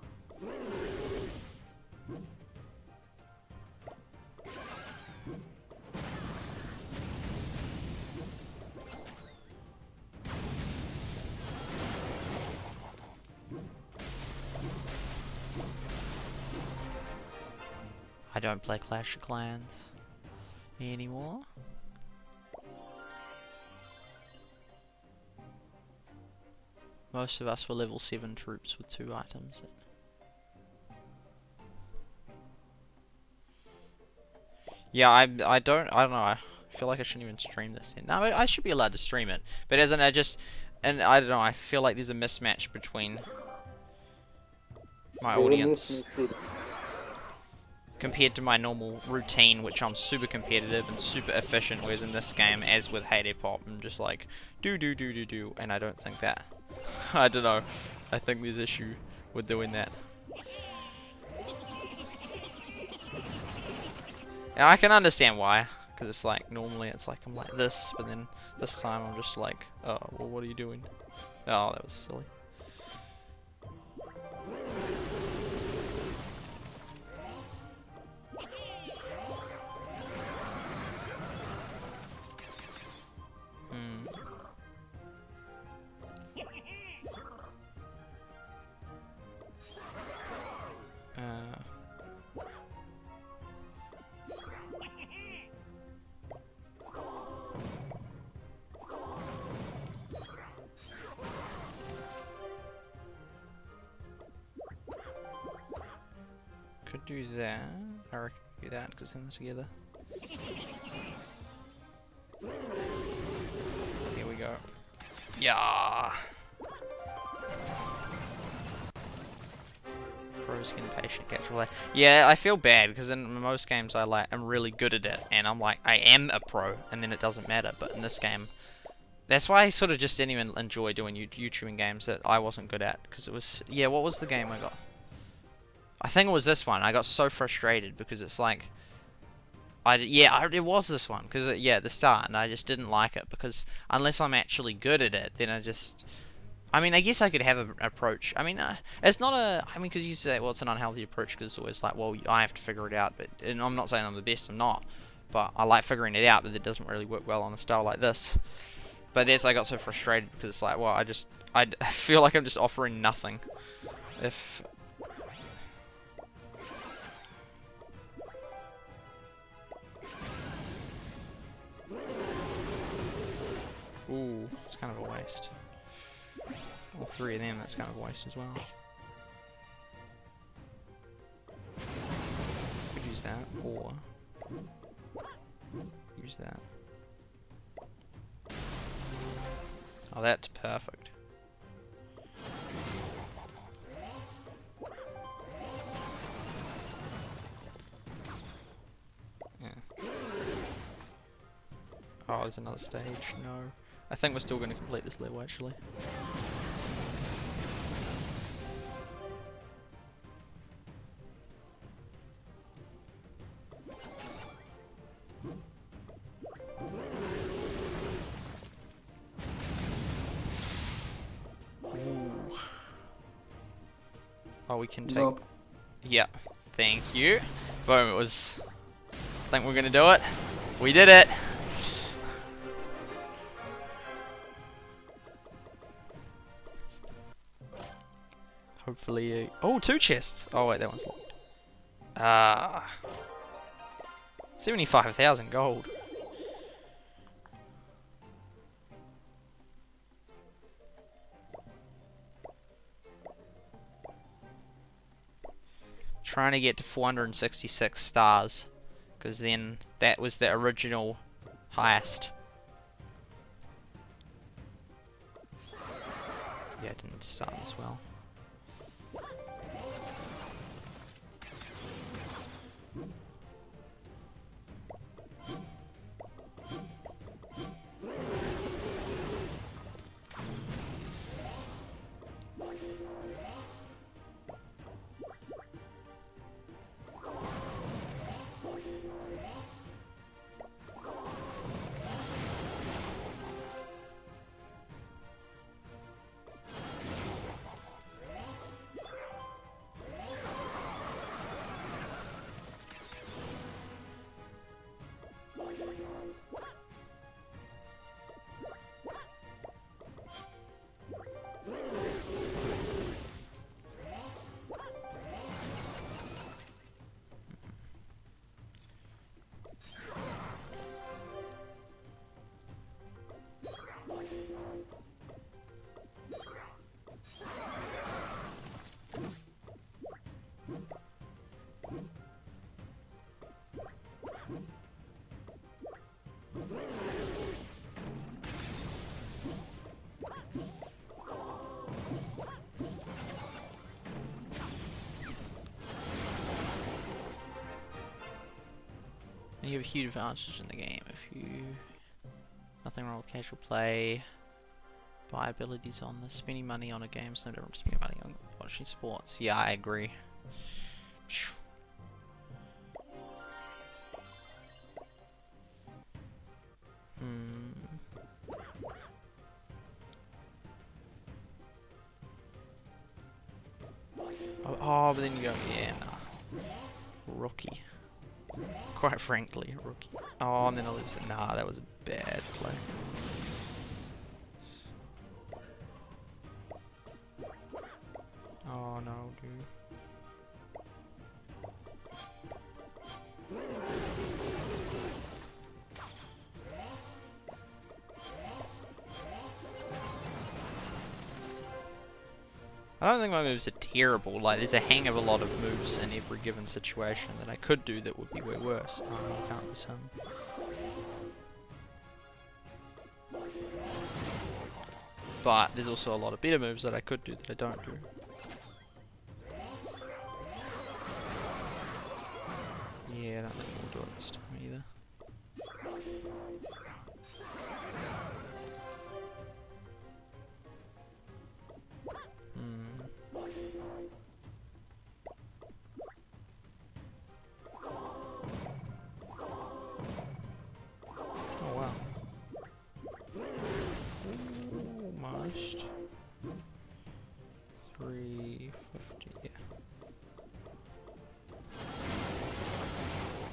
I don't play Clash of Clans anymore. Most of us were level 7 troops with 2 items. Yeah, I don't know. I feel like I shouldn't even stream this then. No, I should be allowed to stream it. But as I don't know, I feel like there's a mismatch between my audience compared to my normal routine, which I'm super competitive and super efficient, whereas in this game, as with Heyday Pop, I'm just like, do, and I don't think that. I don't know. I think there's issue with doing that. And I can understand why, because it's like, normally it's like I'm like this, but then this time I'm just like, oh, well, what are you doing? Oh, that was silly. Could do that. I reckon do that because then they're together. Here we go. Yeah. Pros getting patient, catch away. Yeah, I feel bad because in most games I'm really good at it, and I'm like I am a pro, and then it doesn't matter. But in this game, that's why I sort of just didn't even enjoy doing YouTubing games that I wasn't good at, because it was, yeah, what was the game I got? I think it was this one. I got so frustrated because it's like, it was this one, because at the start, and I just didn't like it because unless I'm actually good at it, then I guess I could have an approach. I mean, it's not because you say, well, it's an unhealthy approach because it's always like, well, I have to figure it out, and I'm not saying I'm the best, I'm not, but I like figuring it out, but it doesn't really work well on a style like this. But I got so frustrated because it's like, well, I feel like I'm just offering nothing. If ooh, it's kind of a waste. All 3 of them, that's kind of a waste as well. Could use that, or use that. Oh, that's perfect. Yeah. Oh, there's another stage. No. I think we're still going to complete this level, actually. Oh, we can take... Zop. Yeah, thank you. Boom, it was... I think we're gonna do it. We did it! Hopefully... Oh, 2 chests! Oh wait, that one's locked. 75,000 gold. Trying to get to 466 stars, because then that was the original highest. Yeah, it didn't start as well. And you have a huge advantage in the game if you... Nothing wrong with casual play. Buy abilities on this. Spending money on a game is no different from spending money on watching sports. Yeah, I agree. Oh, but then you go, yeah, nah. Rookie. Quite frankly, rookie. Oh, and then I lose it. Nah, that was a bad play. Oh no, dude. I don't think my moves are terrible, like there's a hang of a lot of moves in every given situation that I could do that would be way worse. Oh, I can't lose him. But there's also a lot of better moves that I could do that I don't do. Yeah, I don't think we'll do it this time either. Oh wow. Almost. 350, yeah.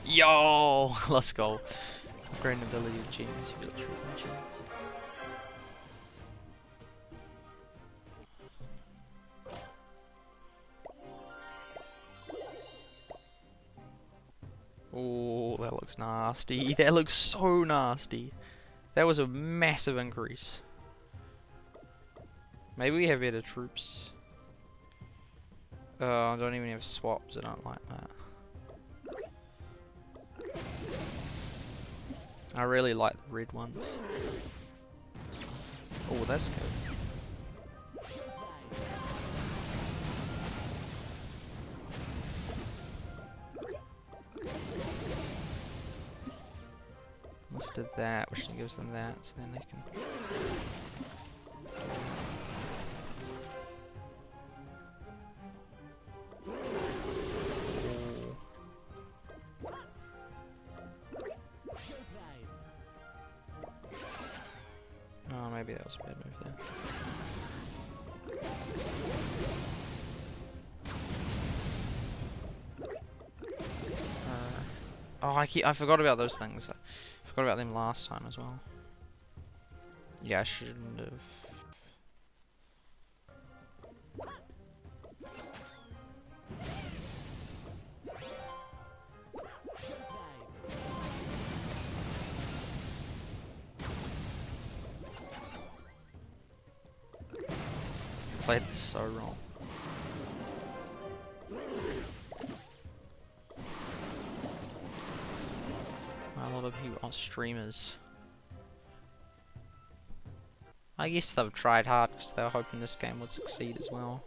Yo! Let's go. Upgrading ability of gems. You got 3 gems. Oh, that looks nasty. That looks so nasty. That was a massive increase. Maybe we have better troops. Oh, I don't even have swaps. I don't like that. I really like the red ones. Oh, that's good. Let's do that, which gives them that, so then they can... Oh, maybe that was a bad move there. Oh, I forgot about those things. I forgot about them last time as well. Yeah, I shouldn't have. Played this so wrong. A lot of you are streamers. I guess they've tried hard because they were hoping this game would succeed as well.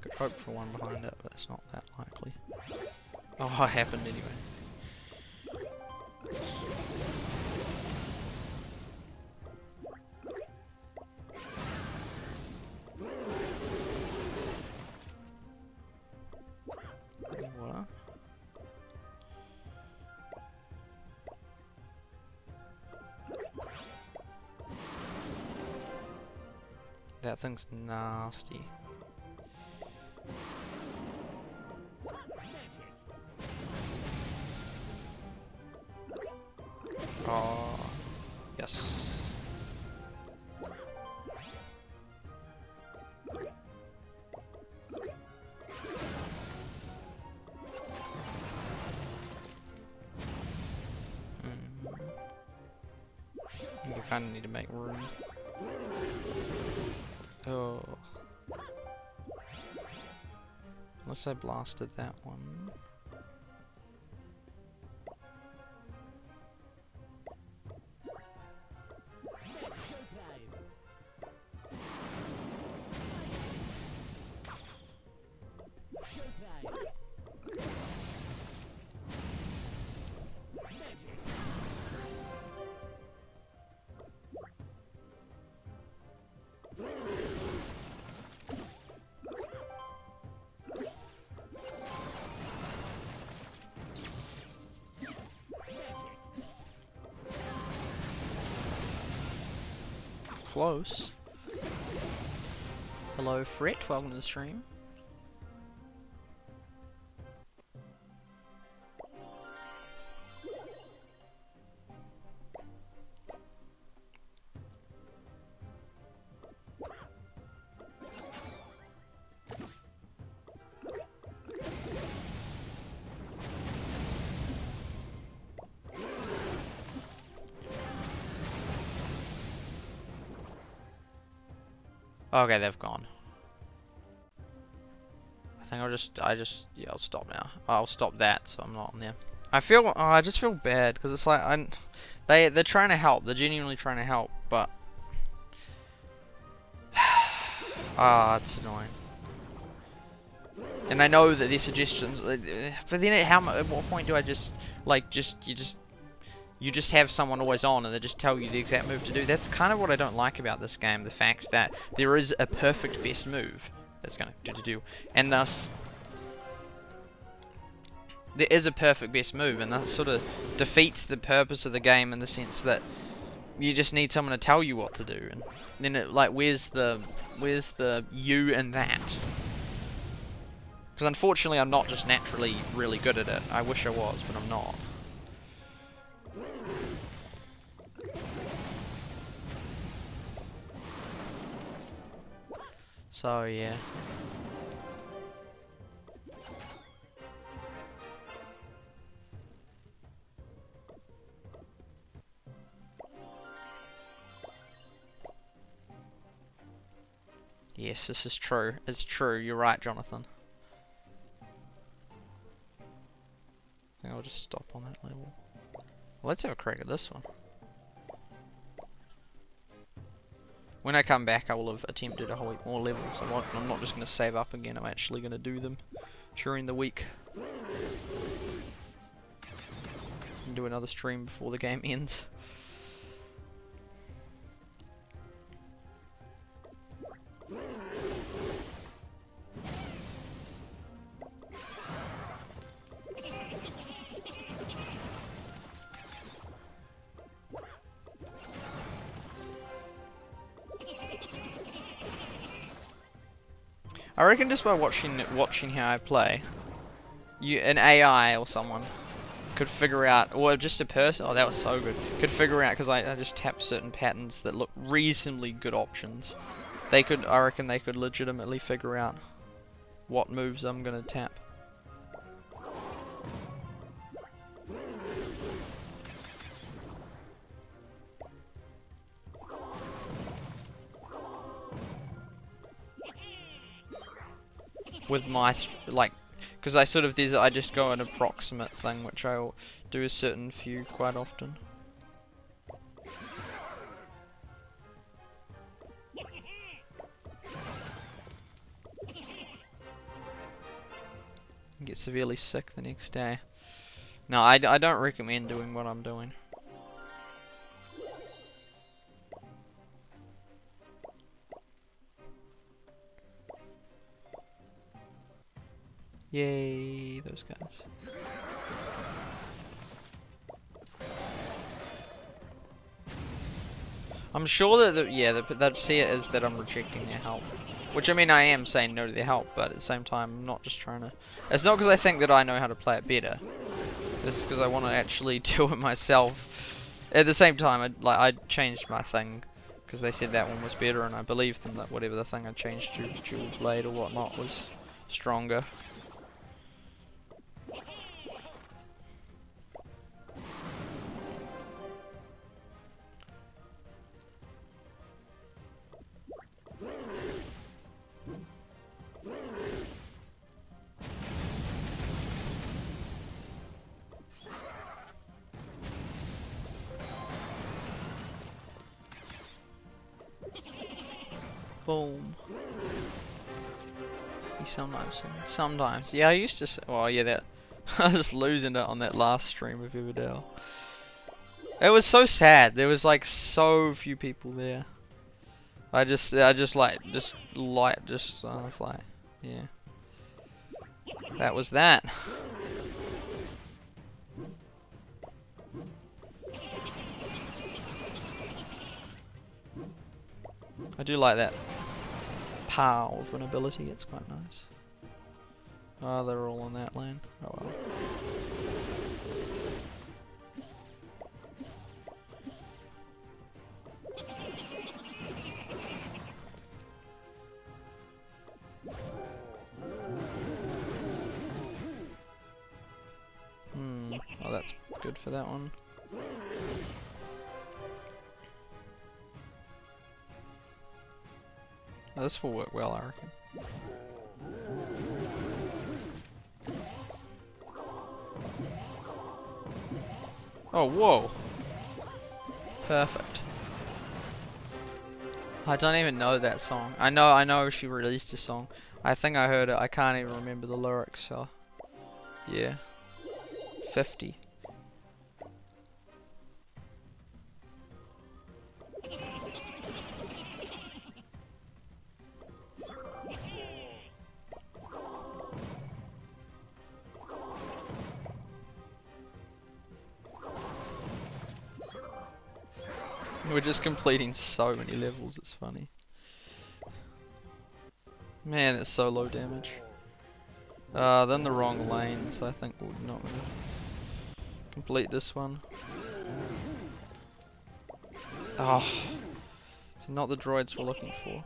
Could hope for one behind it, but it's not that likely. Oh, it happened anyway. What? That thing's nasty. Oh, yes. You kind of need to make room. Oh. Unless I blasted that one. Close. Hello, Fret. Welcome to the stream. Okay, they've gone. I think yeah, I'll stop now. I'll stop that, so I'm not on there. I just feel bad because it's like they're trying to help. They're genuinely trying to help, but it's annoying. And I know that their suggestions, but then at what point do I just you just have someone always on and they just tell you the exact move to do? That's kind of what I don't like about this game, the fact that there is a perfect best move that's going to do, and thus there is a perfect best move, and that sort of defeats the purpose of the game in the sense that you just need someone to tell you what to do, and then it, like, where's the you in that? Because unfortunately I'm not just naturally really good at it. I wish I was, but I'm not. So yeah. Yes, this is true. It's true. You're right, Jonathan. I think I'll just stop on that level. Let's have a crack at this one. When I come back, I will have attempted a whole heap more levels. I'm not just going to save up again, I'm actually going to do them during the week. And do another stream before the game ends. I reckon just by watching how I play, an AI or someone could figure out, or just a person. Oh, that was so good. Could figure out, because I just tap certain patterns that look reasonably good options. I reckon they could legitimately figure out what moves I'm gonna tap. With my because I just go an approximate thing, which I'll do a certain few quite often. Get severely sick the next day. No, I don't recommend doing what I'm doing. Yay, those guys. I'm sure that they'd see it as that I'm rejecting their help. Which, I mean, I am saying no to their help, but at the same time, I'm not just trying to... It's not because I think that I know how to play it better. It's because I want to actually do it myself. At the same time, I changed my thing because they said that one was better, and I believed them that whatever the thing I changed to, Dual Blade or whatnot, was stronger. Boom. Sometimes. Yeah, I used to say, well, yeah, that I was losing it on that last stream of Everdell. It was so sad. There was like so few people there. I was like, yeah. That was that. I do like that pow of an ability, it's quite nice. Oh, they're all on that lane. Oh well. Oh, that's good for that one. Oh, this will work well, I reckon. Oh, whoa! Perfect. I don't even know that song. I know she released a song. I think I heard it. I can't even remember the lyrics, so... Yeah. 50. We're just completing so many levels, it's funny. Man, that's so low damage. Then the wrong lane, so I think we're not gonna complete this one. Oh, so not the droids we're looking for.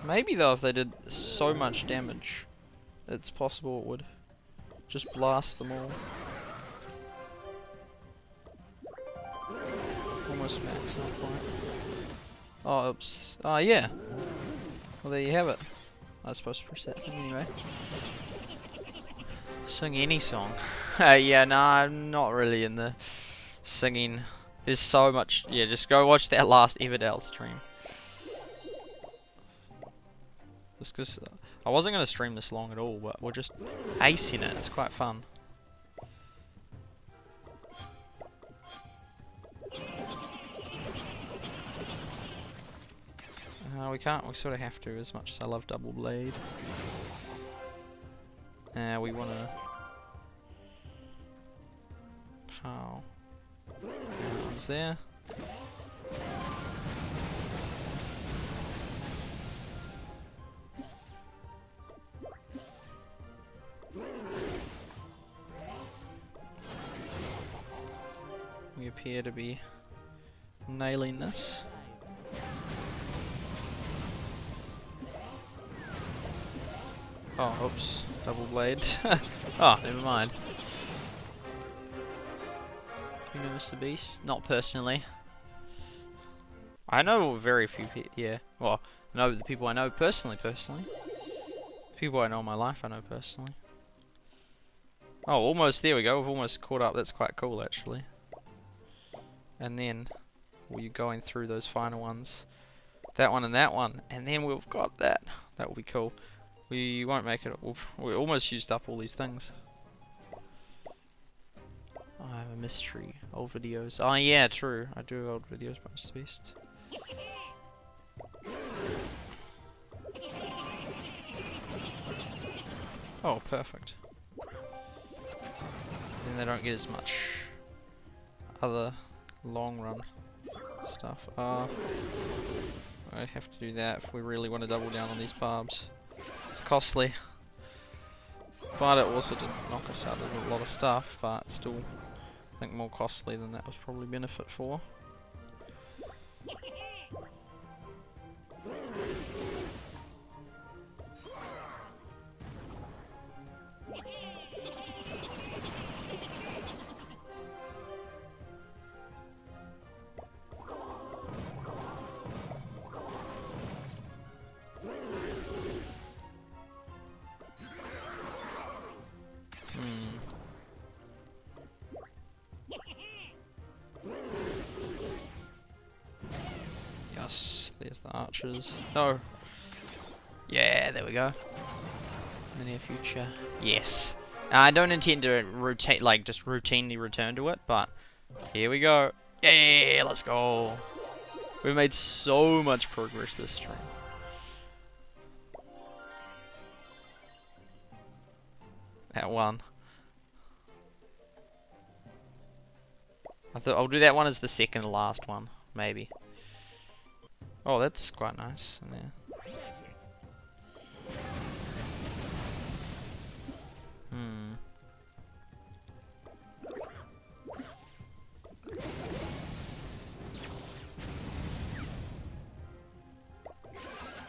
Maybe though, if they did so much damage, it's possible it would just blast them all. Almost max, not quite. Oh, oops. Oh, yeah. Well, there you have it. I was supposed to press that thing anyway. Sing any song. Yeah, nah, I'm not really in the singing. There's so much. Yeah, just go watch that last Everdell stream. Just because I wasn't going to stream this long at all, but we're just acing it. It's quite fun. We can't. We sort of have to, as much as I love Double Blade. We want to... Pow. One's there. appear to be nailing this. Oh, oops. Double blade. Oh, never mind. You know Mr. Beast? Not personally. I know very few people, yeah. Well, I know the people I know personally. People I know in my life I know personally. Oh, almost, there we go. We've almost caught up. That's quite cool, actually. And then we're going through those final ones. That one and that one. And then we've got that. That will be cool. We won't make it. We almost used up all these things. I have a mystery. Old videos. Oh yeah, true. I do have old videos, but Mr. Beast. Oh, perfect. Then they don't get as much other long run stuff. I have to do that if we really want to double down on these barbs. It's costly, but it also did knock us out of a lot of stuff, but still I think more costly than that was probably benefit for. Yes, there's the archers. No. Yeah, there we go. In the near future. Yes. I don't intend to rotate, like, just routinely return to it, but here we go. Yeah, let's go. We've made so much progress this stream. That one. I thought I'll do that one as the second last one, maybe. Oh, that's quite nice in there.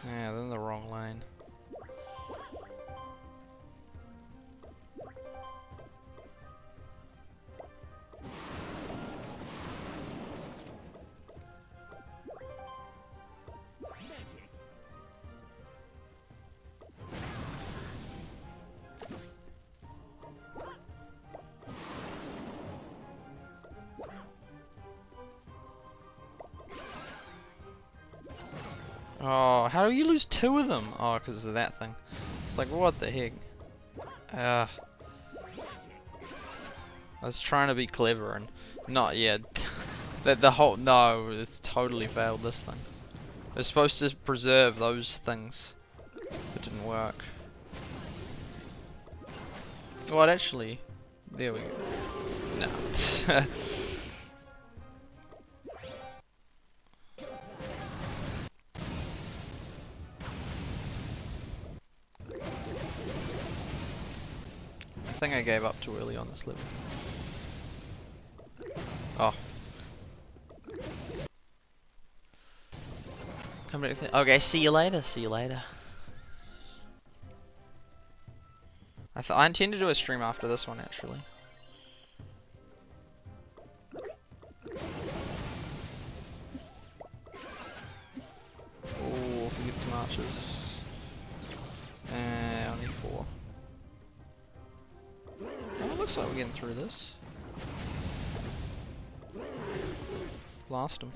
Yeah, they're in the wrong lane. Oh, how do you lose two of them? Oh, because of that thing. It's like, what the heck? I was trying to be clever and not yet. The whole, no, it's totally failed this thing. It's supposed to preserve those things. It didn't work. Well, actually, there we go. No. I think I gave up too early on this level. Oh. Come back with it. Okay, see you later, see you later. I intend to do a stream after this one, actually. Oh, forget some archers. Only 4. Oh, it looks like we're getting through this. Blast him.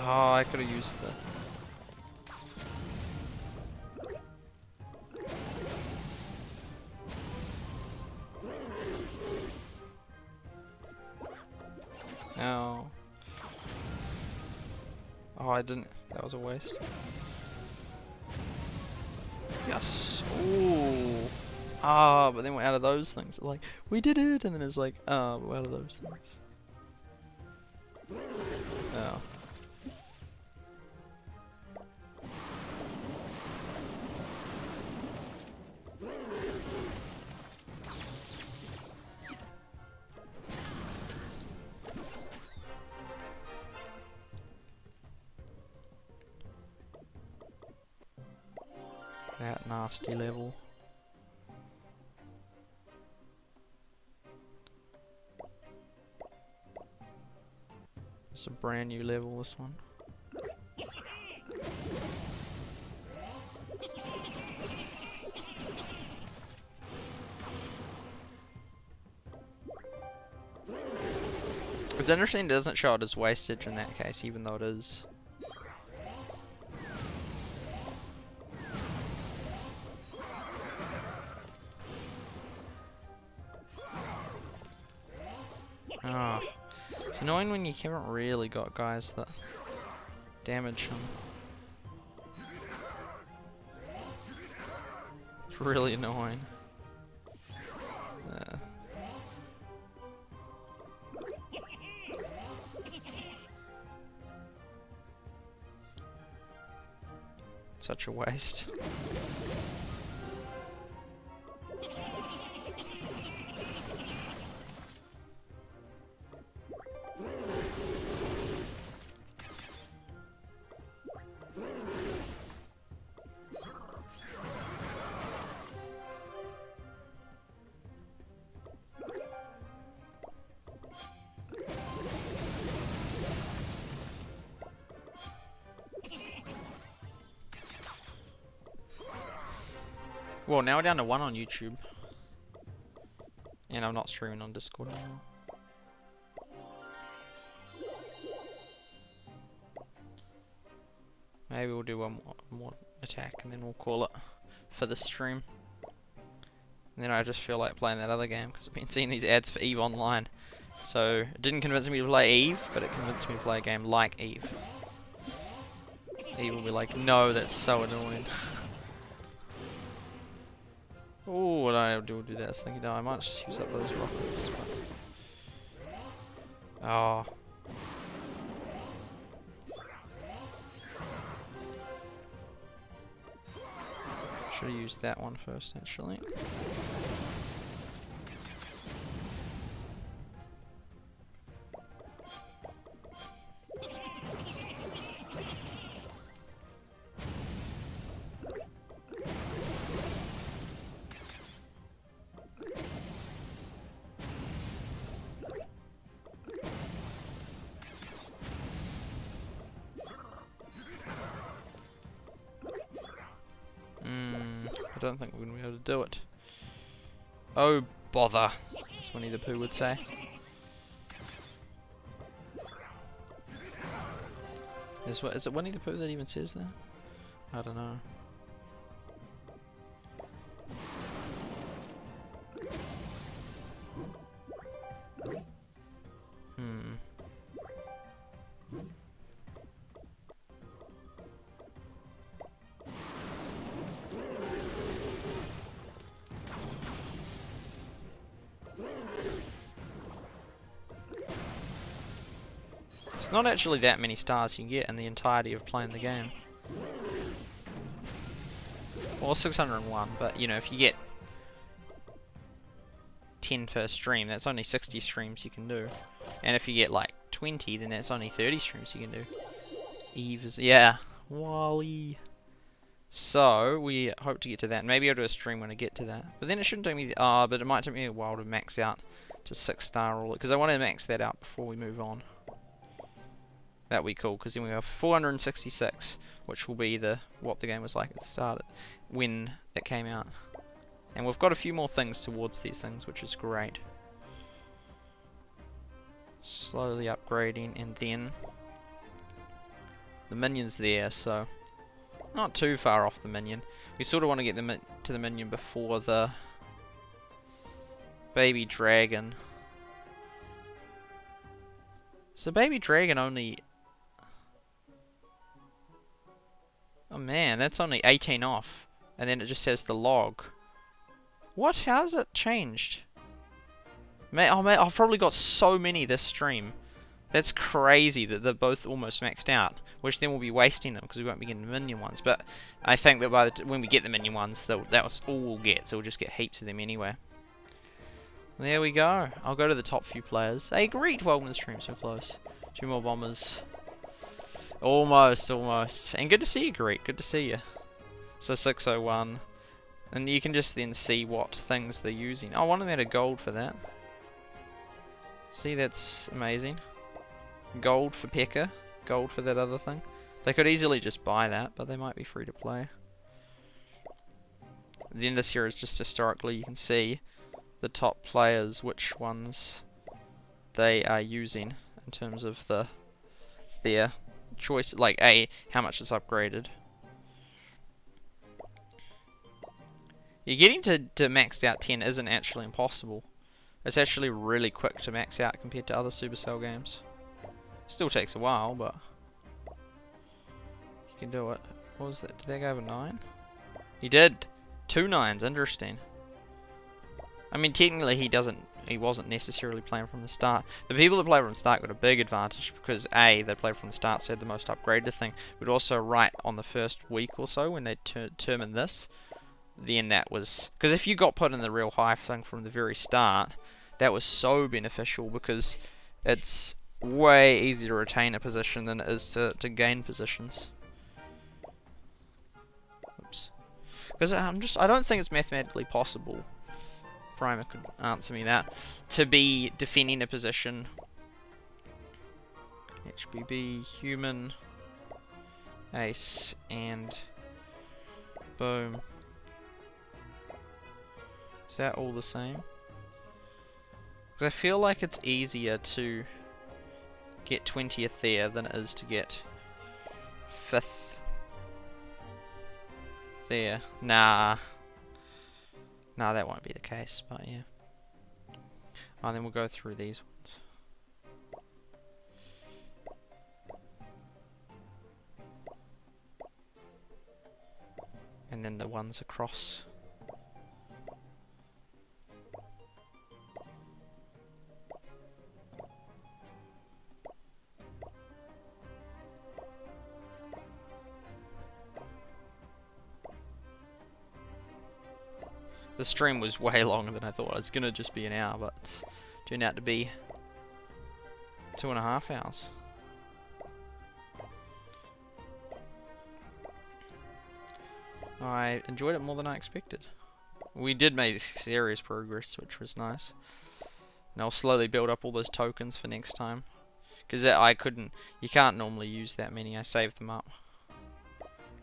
Oh, I could have used the... No. Oh, I didn't. That was a waste. Yes. Ooh. Ah, but then we're out of those things. Like, we did it, and then it's like, ah, we're out of those things. nasty level. It's a brand new level, this one. It's interesting it doesn't show it as wastage in that case, even though it is. Ah, it's annoying when you haven't really got guys that damage them. It's really annoying. Such a waste. Well, now we're down to 1 on YouTube. And I'm not streaming on Discord anymore. Maybe we'll do one more attack and then we'll call it for the stream. And then I just feel like playing that other game because I've been seeing these ads for EVE Online. So it didn't convince me to play EVE, but it convinced me to play a game like EVE. EVE will be like, no, that's so annoying. Oh, what I do that? I was thinking, no, I might just use up those rockets. But... oh. Should have used that one first, actually. I don't think we're going to be able to do it. Oh, bother, as Winnie the Pooh would say. Is it Winnie the Pooh that even says that? I don't know. It's not actually that many stars you can get in the entirety of playing the game. Well, 601, but you know, if you get 10 per stream, that's only 60 streams you can do. And if you get like 20, then that's only 30 streams you can do. EVE is, yeah, Wally. So, we hope to get to that. Maybe I'll do a stream when I get to that. But then it shouldn't take me, but it might take me a while to max out to 6-star all, because I want to max that out before we move on. That'd be cool, because then we have 466, which will be what the game was like at the start, when it came out. And we've got a few more things towards these things, which is great. Slowly upgrading, and then the minion's there, so not too far off the minion. We sort of want to get to the minion before the baby dragon. So baby dragon only... oh man, that's only 18 off. And then it just says the log. What? How's it changed? Oh man, I've probably got so many this stream. That's crazy that they're both almost maxed out. Which then we'll be wasting them because we won't be getting the minion ones. But I think that by when we get the minion ones, that was all we'll get. So we'll just get heaps of them anyway. There we go. I'll go to the top few players. Hey, great! Welcome to the stream, so close. 2 more bombers. Almost. And good to see you, Greek. Good to see you. So 601. And you can just then see what things they're using. Oh, one of them had a gold for that. See, that's amazing. Gold for P.E.K.K.A. Gold for that other thing. They could easily just buy that, but they might be free to play. Then this here is just historically, you can see the top players, which ones they are using in terms of their choice, like how much it's upgraded. Yeah, getting to maxed out 10 isn't actually impossible. It's actually really quick to max out compared to other Supercell games. Still takes a while, but you can do it. What was that? Did they go over 9? He did! 2 9s, interesting. I mean, technically he wasn't necessarily playing from the start. The people that play from the start got a big advantage because A, they played from the start, so they had the most upgraded thing, but also right on the first week or so when they determined this, then that was... Because if you got put in the real high thing from the very start, that was so beneficial because it's way easier to retain a position than it is to gain positions. Oops. Because I don't think it's mathematically possible, Primer could answer me that, to be defending a position. HBB, human, ace, and boom. Is that all the same? Because I feel like it's easier to get 20th there than it is to get 5th there. Nah, that won't be the case, but yeah. And then we'll go through these ones. And then the ones across. The stream was way longer than I thought. It's gonna just be an hour, but it's turned out to be 2.5 hours. I enjoyed it more than I expected. We did make serious progress, which was nice. And I'll slowly build up all those tokens for next time. Because you can't normally use that many. I saved them up.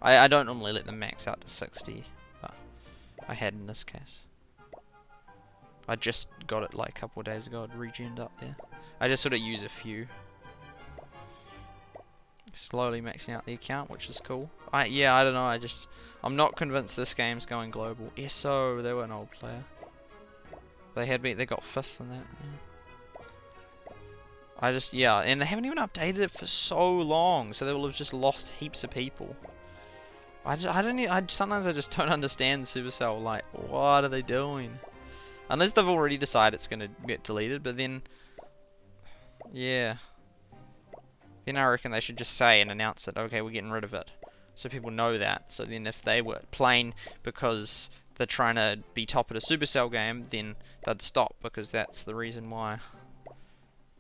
I don't normally let them max out to 60. I had in this case. I just got it like a couple of days ago. I'd regened up there. I just sort of use a few. Slowly maxing out the account, which is cool. Yeah, I don't know. I'm not convinced this game's going global. ESO, they were an old player. They got 5th in that. Yeah. And they haven't even updated it for so long, so they will have just lost heaps of people. Sometimes I just don't understand Supercell. Like, what are they doing? Unless they've already decided it's gonna get deleted, but then, yeah. Then I reckon they should just say and announce it. Okay, we're getting rid of it, so people know that. So then, if they were playing because they're trying to be top at a Supercell game, then they'd stop because that's the reason why.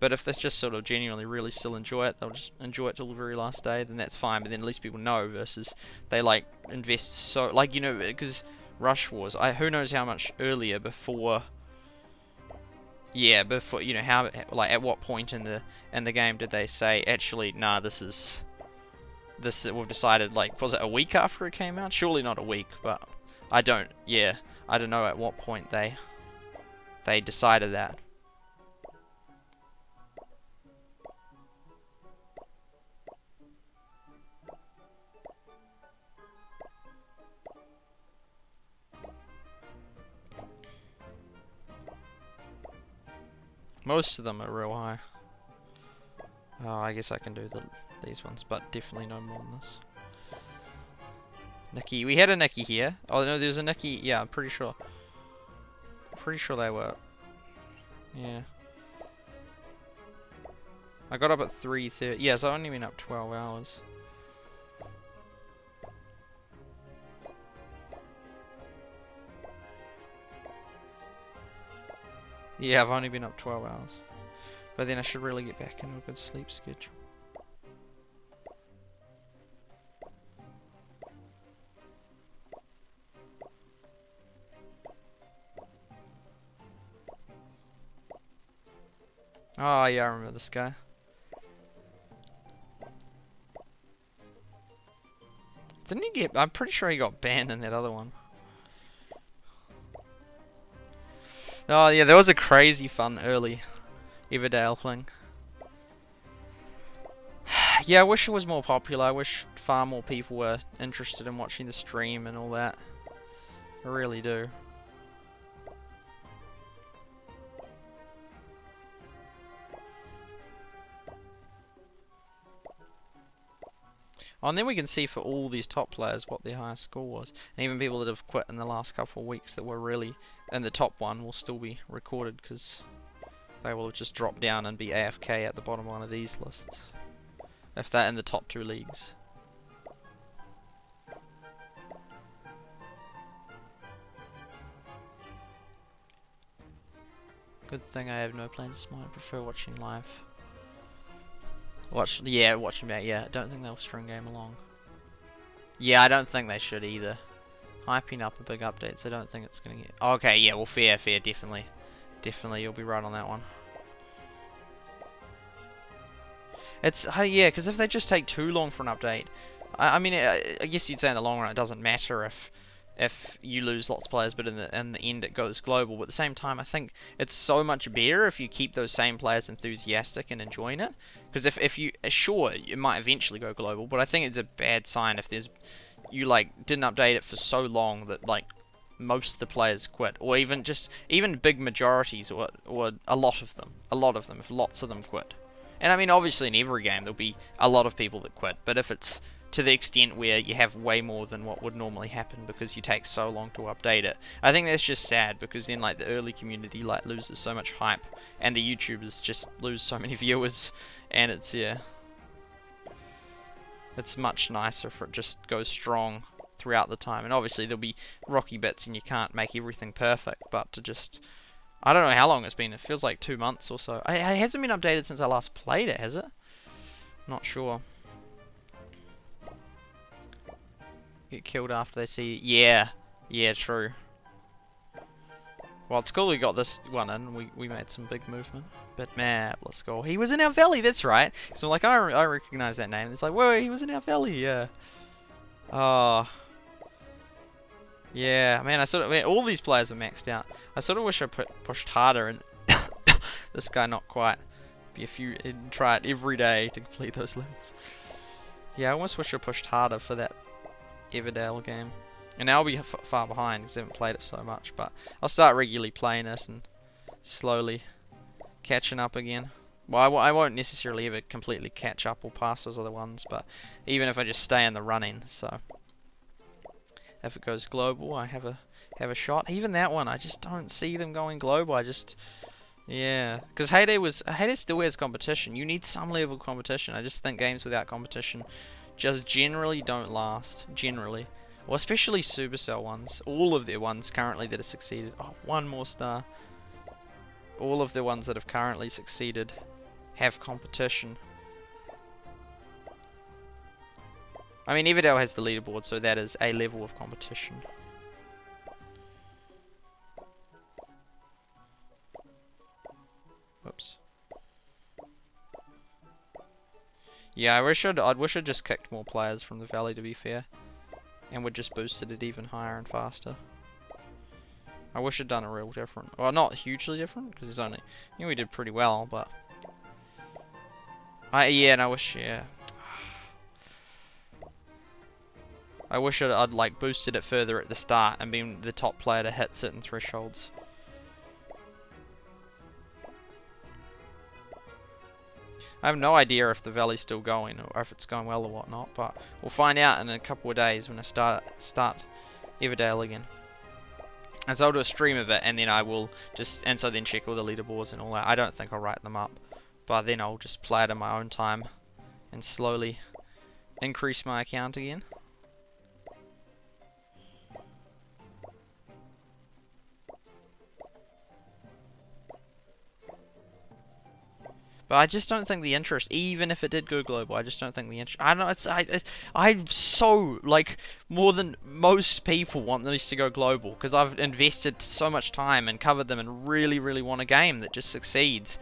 But if they just sort of genuinely really still enjoy it, they'll just enjoy it till the very last day, then that's fine, but then at least people know, versus they like invest so, like, you know, because Rush Wars, who knows how much earlier before, yeah, before, you know, how, like, at what point in the game did they say, actually, nah, this we've decided, like, was it a week after it came out? Surely not a week, but I don't know at what point they decided that. Most of them are real high. Oh, I guess I can do these ones, but definitely no more than this. Nikki, we had a Nikki here. Oh no, there's a Nikki. Yeah, I'm pretty sure. Pretty sure they were. Yeah. I got up at 3:30. Yeah, so I've only been up 12 hours. Yeah, I've only been up 12 hours. But then I should really get back into a good sleep schedule. Oh yeah, I remember this guy. Didn't he get... I'm pretty sure he got banned in that other one. Oh yeah, there was a crazy fun early Everdale thing. Yeah, I wish it was more popular. I wish far more people were interested in watching the stream and all that. I really do. Oh, and then we can see for all these top players what their highest score was. And even people that have quit in the last couple of weeks that were really in the top one will still be recorded because they will have just dropped down and be AFK at the bottom one of these lists. If they're in the top 2 leagues. Good thing I have no plans tomorrow. I prefer watching live. Watching back, yeah. I don't think they'll string game along. Yeah, I don't think they should either. Hyping up a big update, so I don't think it's gonna get... Okay, yeah, well, fair, definitely. Definitely, you'll be right on that one. It's, yeah, because if they just take too long for an update... I mean, I guess you'd say in the long run it doesn't matter if you lose lots of players, but in the end it goes global. But at the same time, I think it's so much better if you keep those same players enthusiastic and enjoying it. Because if you, sure, it might eventually go global, but I think it's a bad sign if you like didn't update it for so long that like most of the players quit, or even big majorities, or a lot of them, if lots of them quit. And I mean, obviously in every game there'll be a lot of people that quit, but if it's to the extent where you have way more than what would normally happen because you take so long to update it, I think that's just sad, because then like the early community like loses so much hype and the YouTubers just lose so many viewers, and it's, yeah, it's much nicer if it just goes strong throughout the time. And obviously there'll be rocky bits and you can't make everything perfect, but to just, I don't know how long it's been, it feels like 2 months or so. It hasn't been updated since I last played it, has it? Not sure. Get killed after they see... Yeah. Yeah, true. Well, it's cool we got this one in. We made some big movement. But map, let's go. He was in our valley, that's right. So like, I recognize that name. It's like, whoa, he was in our valley, yeah. Oh. Yeah, man, all these players are maxed out. I sort of wish I pushed harder, and this guy not quite. He'd try it every day to complete those levels. Yeah, I almost wish I pushed harder for that Everdale game. And now I'll be far behind because I haven't played it so much, but I'll start regularly playing it and slowly catching up again. Well, I won't necessarily ever completely catch up or pass those other ones, but even if I just stay in the running, so if it goes global, I have a shot. Even that one, I just don't see them going global. Yeah, because Heyday still has competition. You need some level of competition. I just think games without competition just generally don't last. Generally. Well, especially Supercell ones. All of their ones currently that have succeeded. Oh, one more star. All of the ones that have currently succeeded have competition. I mean, Everdale has the leaderboard, so that is a level of competition. Whoops. Yeah, I wish I'd just kicked more players from the valley, to be fair, and would just boosted it even higher and faster. I wish I'd done a real different. Well, not hugely different, because it's only, I think we did pretty well, but yeah, and I wish, yeah, I wish I'd like boosted it further at the start and been the top player to hit certain thresholds. I have no idea if the valley's still going or if it's going well or whatnot, but we'll find out in a couple of days when I start Everdale again. And so I'll do a stream of it, and then I will then check all the leaderboards and all that. I don't think I'll write them up, but then I'll just play it in my own time and slowly increase my account again. But I just don't think the interest, even if it did go global, I just don't think the interest. I don't know. I'm so like more than most people want these to go global because I've invested so much time and covered them and really, really want a game that just succeeds.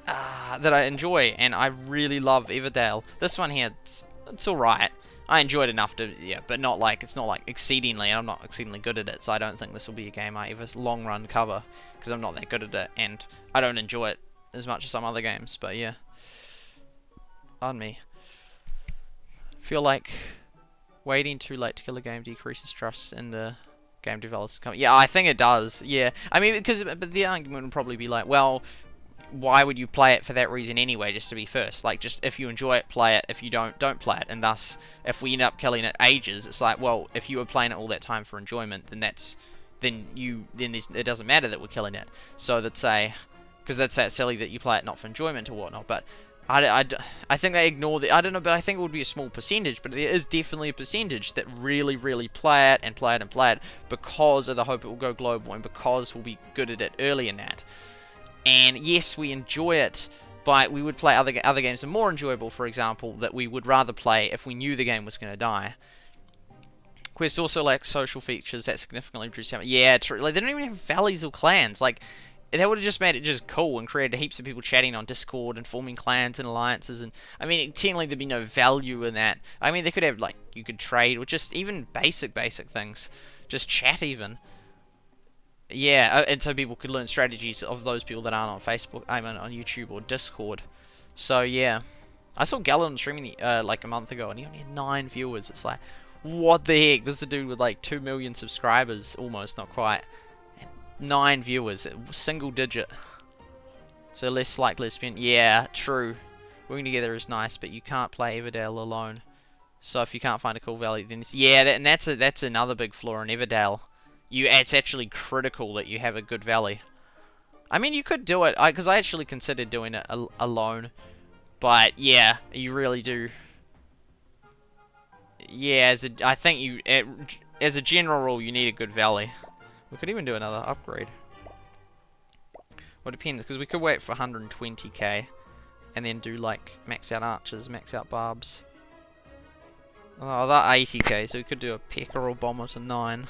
that I enjoy, and I really love Everdale. This one here, it's alright. I enjoyed enough to, yeah, but not like, it's not like exceedingly, and I'm not exceedingly good at it, so I don't think this will be a game I ever long run cover, because I'm not that good at it, and I don't enjoy it as much as some other games, but yeah. Pardon me. Feel like waiting too late to kill a game decreases trust in the game developers. Yeah, I think it does, yeah. I mean, but the argument would probably be like, well, why would you play it for that reason anyway, just to be first? Like, just if you enjoy it, play it. If you don't play it. And thus, if we end up killing it ages, it's like, well, if you were playing it all that time for enjoyment, then it doesn't matter that we're killing it. So that's because that's that silly that you play it not for enjoyment or whatnot. But I think they ignore the, I don't know, but I think it would be a small percentage, but there is definitely a percentage that really, really play it and play it and play it because of the hope it will go global and because we'll be good at it early in that. And yes, we enjoy it, but we would play other games that are more enjoyable, for example, that we would rather play if we knew the game was going to die. Quest also lacks social features that significantly reduce damage. Yeah, true. Like, they don't even have valleys or clans. Like, that would have just made it just cool and created heaps of people chatting on Discord and forming clans and alliances. And I mean, technically there'd be no value in that. I mean, they could have, like, you could trade or just even basic things. Just chat even. Yeah, and so people could learn strategies of those people that aren't on Facebook, I mean on YouTube or Discord. So yeah, I saw Gallon streaming like a month ago, and he only had 9 viewers. It's like, what the heck? This is a dude with like 2 million subscribers, almost, not quite, and 9 viewers, single digit. So less like lesbian. Yeah, true. Working together is nice, but you can't play Everdale alone. So if you can't find a cool valley, then it's, yeah, and that's another big flaw in Everdale. It's actually critical that you have a good valley. I mean, you could do it, because I actually considered doing it alone. But, yeah, you really do. Yeah, I think as a general rule, you need a good valley. We could even do another upgrade. Well, it depends, because we could wait for 120k. And then do, like, max out archers, max out barbs. Oh, that 80k, so we could do a peckerel bomber to 9.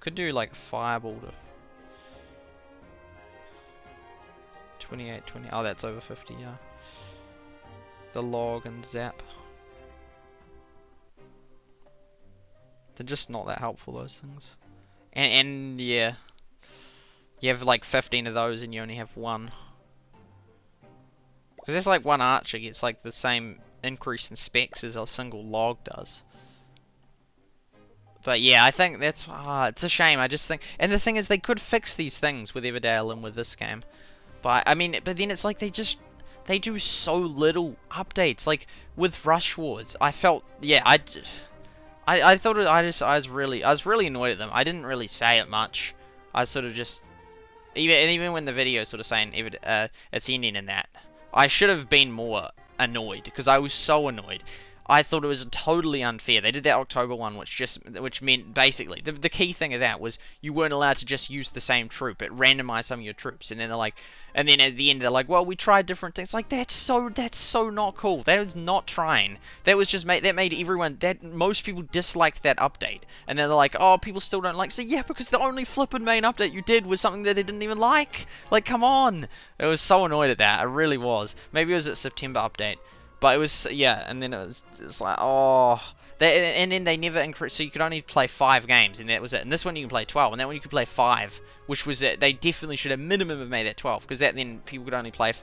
Could do like a fireball to 28, 20. Oh, that's over 50, yeah. The log and zap. They're just not that helpful, those things. And yeah. You have like 15 of those and you only have 1. Because that's like 1 archer gets like the same increase in specs as a single log does. But yeah, I think that's, it's a shame. I just think, and the thing is, they could fix these things with Everdale and with this game. But I mean, but then it's like they do so little updates. Like with Rush Wars, I felt, yeah, I thought I was really annoyed at them. I didn't really say it much. I sort of just, even when the video sort of saying it's ending in that, I should have been more annoyed because I was so annoyed. I thought it was totally unfair. They did that October one, which meant basically the key thing of that was you weren't allowed to just use the same troop. It randomized some of your troops, and then they're like, and then at the end they're like, well, we tried different things. Like that's so not cool. That was not trying. That was just made everyone, that most people disliked that update, and then they're like, oh, people still don't like. So yeah, because the only flippin' main update you did was something that they didn't even like. Like, come on. I was so annoyed at that. I really was. Maybe it was a September update. But it was, yeah, and then it's like, oh. And then they never increased, so you could only play 5 games, and that was it. And this one you can play 12, and that one you could play 5, which was it. They definitely should have minimum have made that 12, because that then people could only play,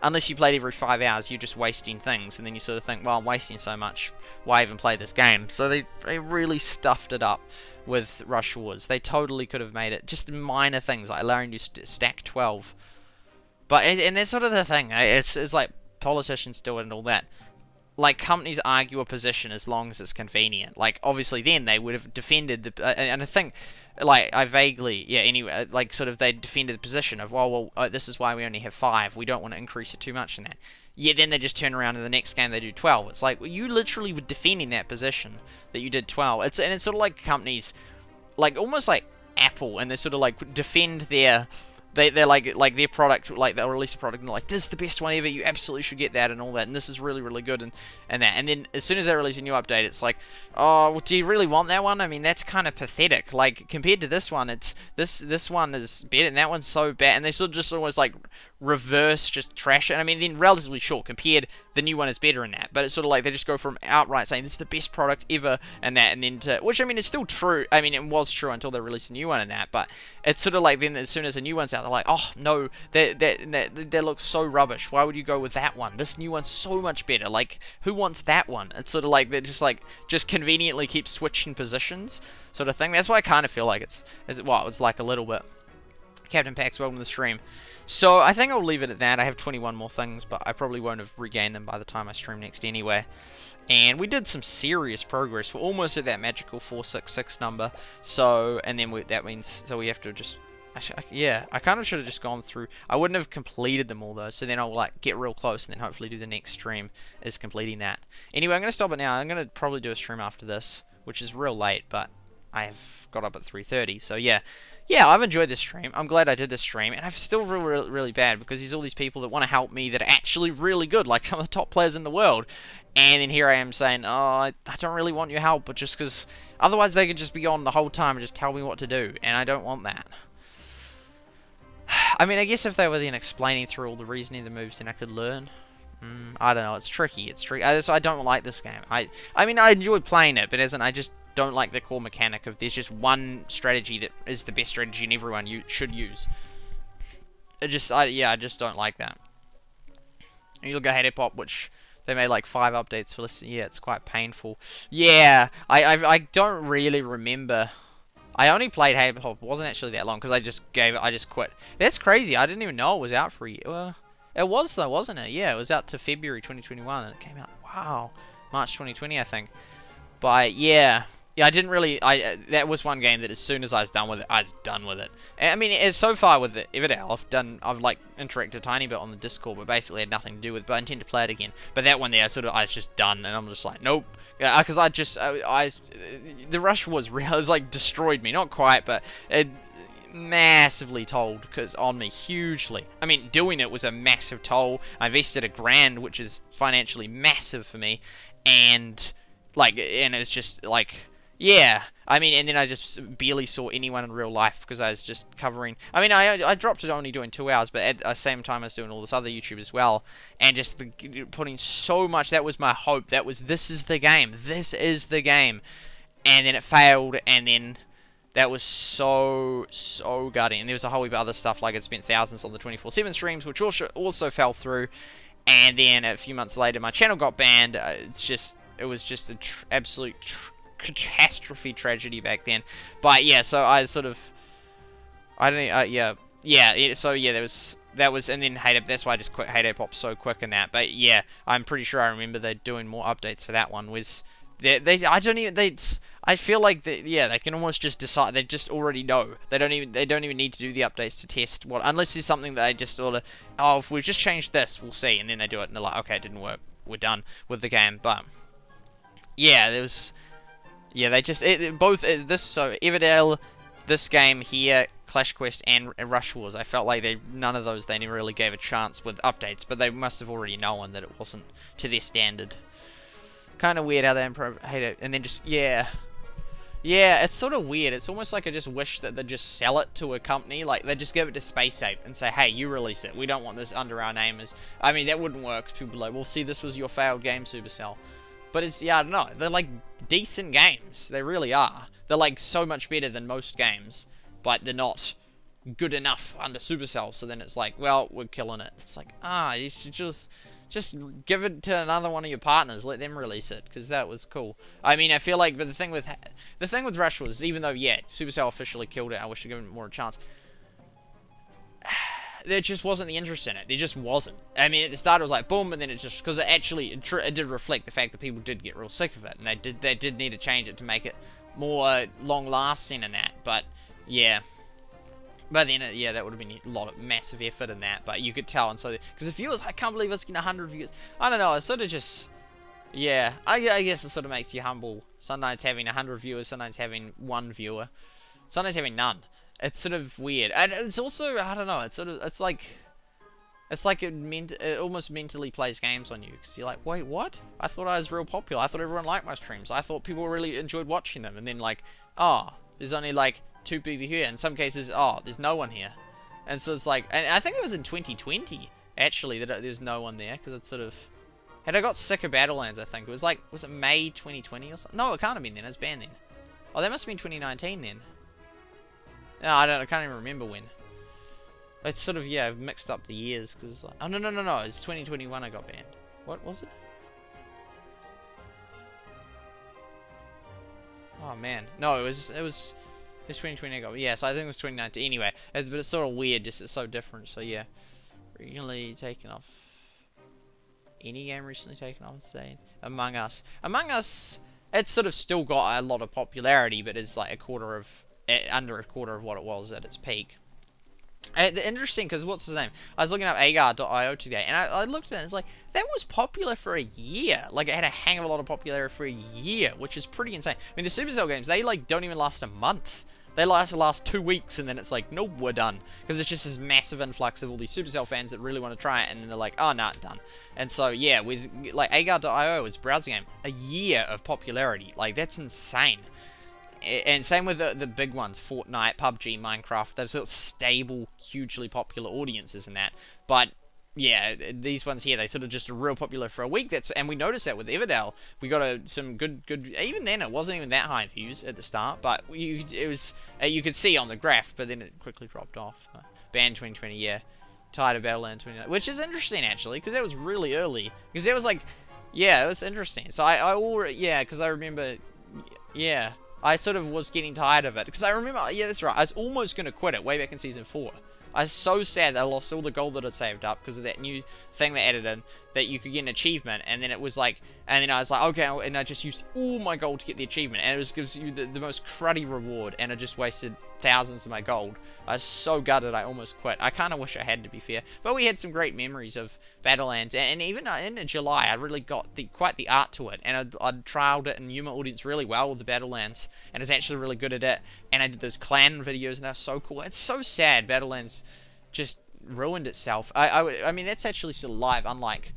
unless you played every 5 hours, you're just wasting things, and then you sort of think, well, I'm wasting so much, why even play this game? So they really stuffed it up with Rush Wars. They totally could have made it just minor things, like allowing you to stack 12. But, and that's sort of the thing, it's like, politicians do it and all that. Like, companies argue a position as long as it's convenient. Like, obviously then they would have defended the... and I think, like, I vaguely... Yeah, anyway, like, sort of they defended the position of, well, this is why we only have 5. We don't want to increase it too much in that. Yeah, then they just turn around in the next game they do 12. It's like, well, you literally were defending that position that you did 12. And it's sort of like companies... Like, almost like Apple, and they sort of, like, defend their they're like their product, like they'll release a product and they're like, this is the best one ever, you absolutely should get that and all that, and this is really, really good and that. And then as soon as they release a new update, it's like, oh, well, do you really want that one? I mean, that's kind of pathetic. Like, compared to this one, it's this one is better and that one's so bad, and they sort of just almost like reverse just trash it. And I mean, then relatively short compared, the new one is better in that, but it's sort of like they just go from outright saying this is the best product ever and that, and then to, which I mean is still true. I mean, it was true until they released a new one and that, but it's sort of like then as soon as a new one's out, they're like, oh no, that looks so rubbish, why would you go with that one? This new one's so much better. Like, who wants that one? It's sort of like they just conveniently keep switching positions sort of thing. That's why I kind of feel like it's like a little bit. Captain Pax, welcome to the stream. So I think I'll leave it at that. I have 21 more things, but I probably won't have regained them by the time I stream next anyway. And we did some serious progress. We're almost at that magical 466 number. So, and then that means, so we have to just, yeah, I kind of should have just gone through. I wouldn't have completed them all though. So then I'll like get real close and then hopefully do the next stream is completing that. Anyway, I'm going to stop it now. I'm going to probably do a stream after this, which is real late, but I've got up at 3:30. So yeah. Yeah, I've enjoyed this stream. I'm glad I did this stream, and I'm still really bad because there's all these people that want to help me that are actually really good, like some of the top players in the world. And then here I am saying, oh, I don't really want your help, but just because otherwise they could just be on the whole time and just tell me what to do, and I don't want that. I mean, I guess if they were then explaining through all the reasoning of the moves, then I could learn. I don't know. It's tricky. It's tricky. I don't like this game. I mean, I enjoy playing it, but I just don't like the core mechanic of there's just one strategy that is the best strategy and everyone should use. I just don't like that. And you look at Hate Pop, which they made like 5 updates for this. Yeah, it's quite painful. Yeah, I don't really remember. I only played Hate Pop. It wasn't actually that long because I just quit. That's crazy. I didn't even know it was out for a year. Well, it was though, wasn't it? Yeah, it was out to February 2021 and it came out. Wow, March 2020, I think. But yeah. Yeah, I didn't really. That was one game that as soon as I was done with it, I was done with it. I mean, it's so far with it, I've like interacted a tiny bit on the Discord, but basically had nothing to do with it. But I intend to play it again. But that one there, I was just done, and I'm just like, nope. Because the rush was real. It was like destroyed me, not quite, but it massively told on me hugely. I mean, doing it was a massive toll. I invested $1,000, which is financially massive for me, and it's just like. Yeah, I mean, and then I just barely saw anyone in real life because I was just covering. I mean, I dropped it only doing 2 hours, but at the same time I was doing all this other YouTube as well, and just putting so much. That was my hope. That was this is the game, and then it failed, and then that was so gutting. And there was a whole heap of other stuff, like I spent thousands on the 24/7 streams, which also fell through, and then a few months later my channel got banned. It was just an absolute catastrophe tragedy back then. But yeah, so I sort of that was and then Hate Up. That's why I just quit Hate Pop so quick in that. But yeah, I'm pretty sure I remember they doing more updates for that one. I feel like they can almost just decide. They just already know. They don't even need to do the updates to test unless there's something that they just sort of, oh, if we've just changed this, we'll see, and then they do it and they're like, okay, it didn't work, we're done with the game. But yeah, there was. Yeah, they just Everdell, this game here, Clash Quest, and Rush Wars. I felt like none of those they never really gave a chance with updates, but they must have already known that it wasn't to their standard. Kind of weird how they hate it, and then just yeah, it's sort of weird. It's almost like I just wish that they'd just sell it to a company, like they just give it to Space Ape and say, hey, you release it. We don't want this under our name. I mean, that wouldn't work. People are like, well, see, this was your failed game, Supercell. But I don't know. They're like decent games. They really are. They're like so much better than most games, but they're not good enough under Supercell. So then it's like, well, we're killing it. It's like, you should just give it to another one of your partners. Let them release it, because that was cool. I mean, I feel like, but the thing with Rush was, even though Supercell officially killed it, I wish I'd given it more a chance. There just wasn't the interest in it. There just wasn't. I mean, at the start it was like boom, and then it just because it did reflect the fact that people did get real sick of it, and they did need to change it to make it more long lasting and that. But yeah, but then that would have been a lot of massive effort in that. But you could tell, and so because the viewers, I can't believe it's getting 100 views. I don't know. It's sort of just I guess it sort of makes you humble. Sometimes having 100 viewers, sometimes having 1 viewer, sometimes having none. It's sort of weird, and it's also, I don't know, it's like it almost mentally plays games on you, because you're like, wait, what? I thought I was real popular. I thought everyone liked my streams. I thought people really enjoyed watching them, and then like, oh, there's only like 2 people here. In some cases, oh, there's no one here, and so it's like, and I think it was in 2020 actually that there's no one there, because it's sort of, had I got sick of Battlelands, I think it was like, was it May 2020 or something? No, it can't have been then. It was banned then. Oh, that must have been 2019 then. No, I can't even remember when. It's sort of, yeah, I've mixed up the years, because it's like, oh, no, it's 2021 I got banned. What was it? Oh, man. No, it was 2020 I got, yeah, so I think it was 2019. Anyway, but it's sort of weird, just it's so different, so yeah. Recently taken off. Any game recently taken off today? Among Us. Among Us, it's sort of still got a lot of popularity, but it's like under a quarter of what it was at its peak. Interesting, because what's his name? I was looking up at.io today, and I looked at it, and it's like, that was popular for a year. Like, it had a hang of a lot of popularity for a year, which is pretty insane. I mean, the Supercell games, they, like, don't even last a month. They last 2 weeks, and then it's like, nope, we're done. Because it's just this massive influx of all these Supercell fans that really want to try it, and then they're like, oh, nah, done. And so, yeah, it was, like, Agar.io was a browser game. A year of popularity. Like, that's insane. And same with the big ones, Fortnite, PUBG, Minecraft. Those sort of stable, hugely popular audiences and that. But yeah, these ones here, they sort of just real popular for a week. And we noticed that with Everdell. We got some good. Even then, it wasn't even that high views at the start, but you could see on the graph. But then it quickly dropped off. Banned 2020, yeah. Tired of Battlelands 2019, which is interesting actually, because that was really early. Because that was like, yeah, it was interesting. So I already, yeah, because I remember, yeah. I sort of was getting tired of it. Because I remember, yeah, that's right. I was almost going to quit it way back in Season 4. I was so sad that I lost all the gold that I'd saved up because of that new thing they added in that you could get an achievement. And then it was like, and then I was like, okay, and I just used all my gold to get the achievement. And it gives you the most cruddy reward. And I just wasted thousands of my gold. I was so gutted I almost quit. I kind of wish I had, to be fair. But we had some great memories of Battlelands. And even in July, I really got quite the art to it. And I'd trialed it in Yuma Audience really well with the Battlelands. And I was actually really good at it. And I did those clan videos and they're so cool. It's so sad Battlelands just ruined itself. I mean, that's actually still alive, unlike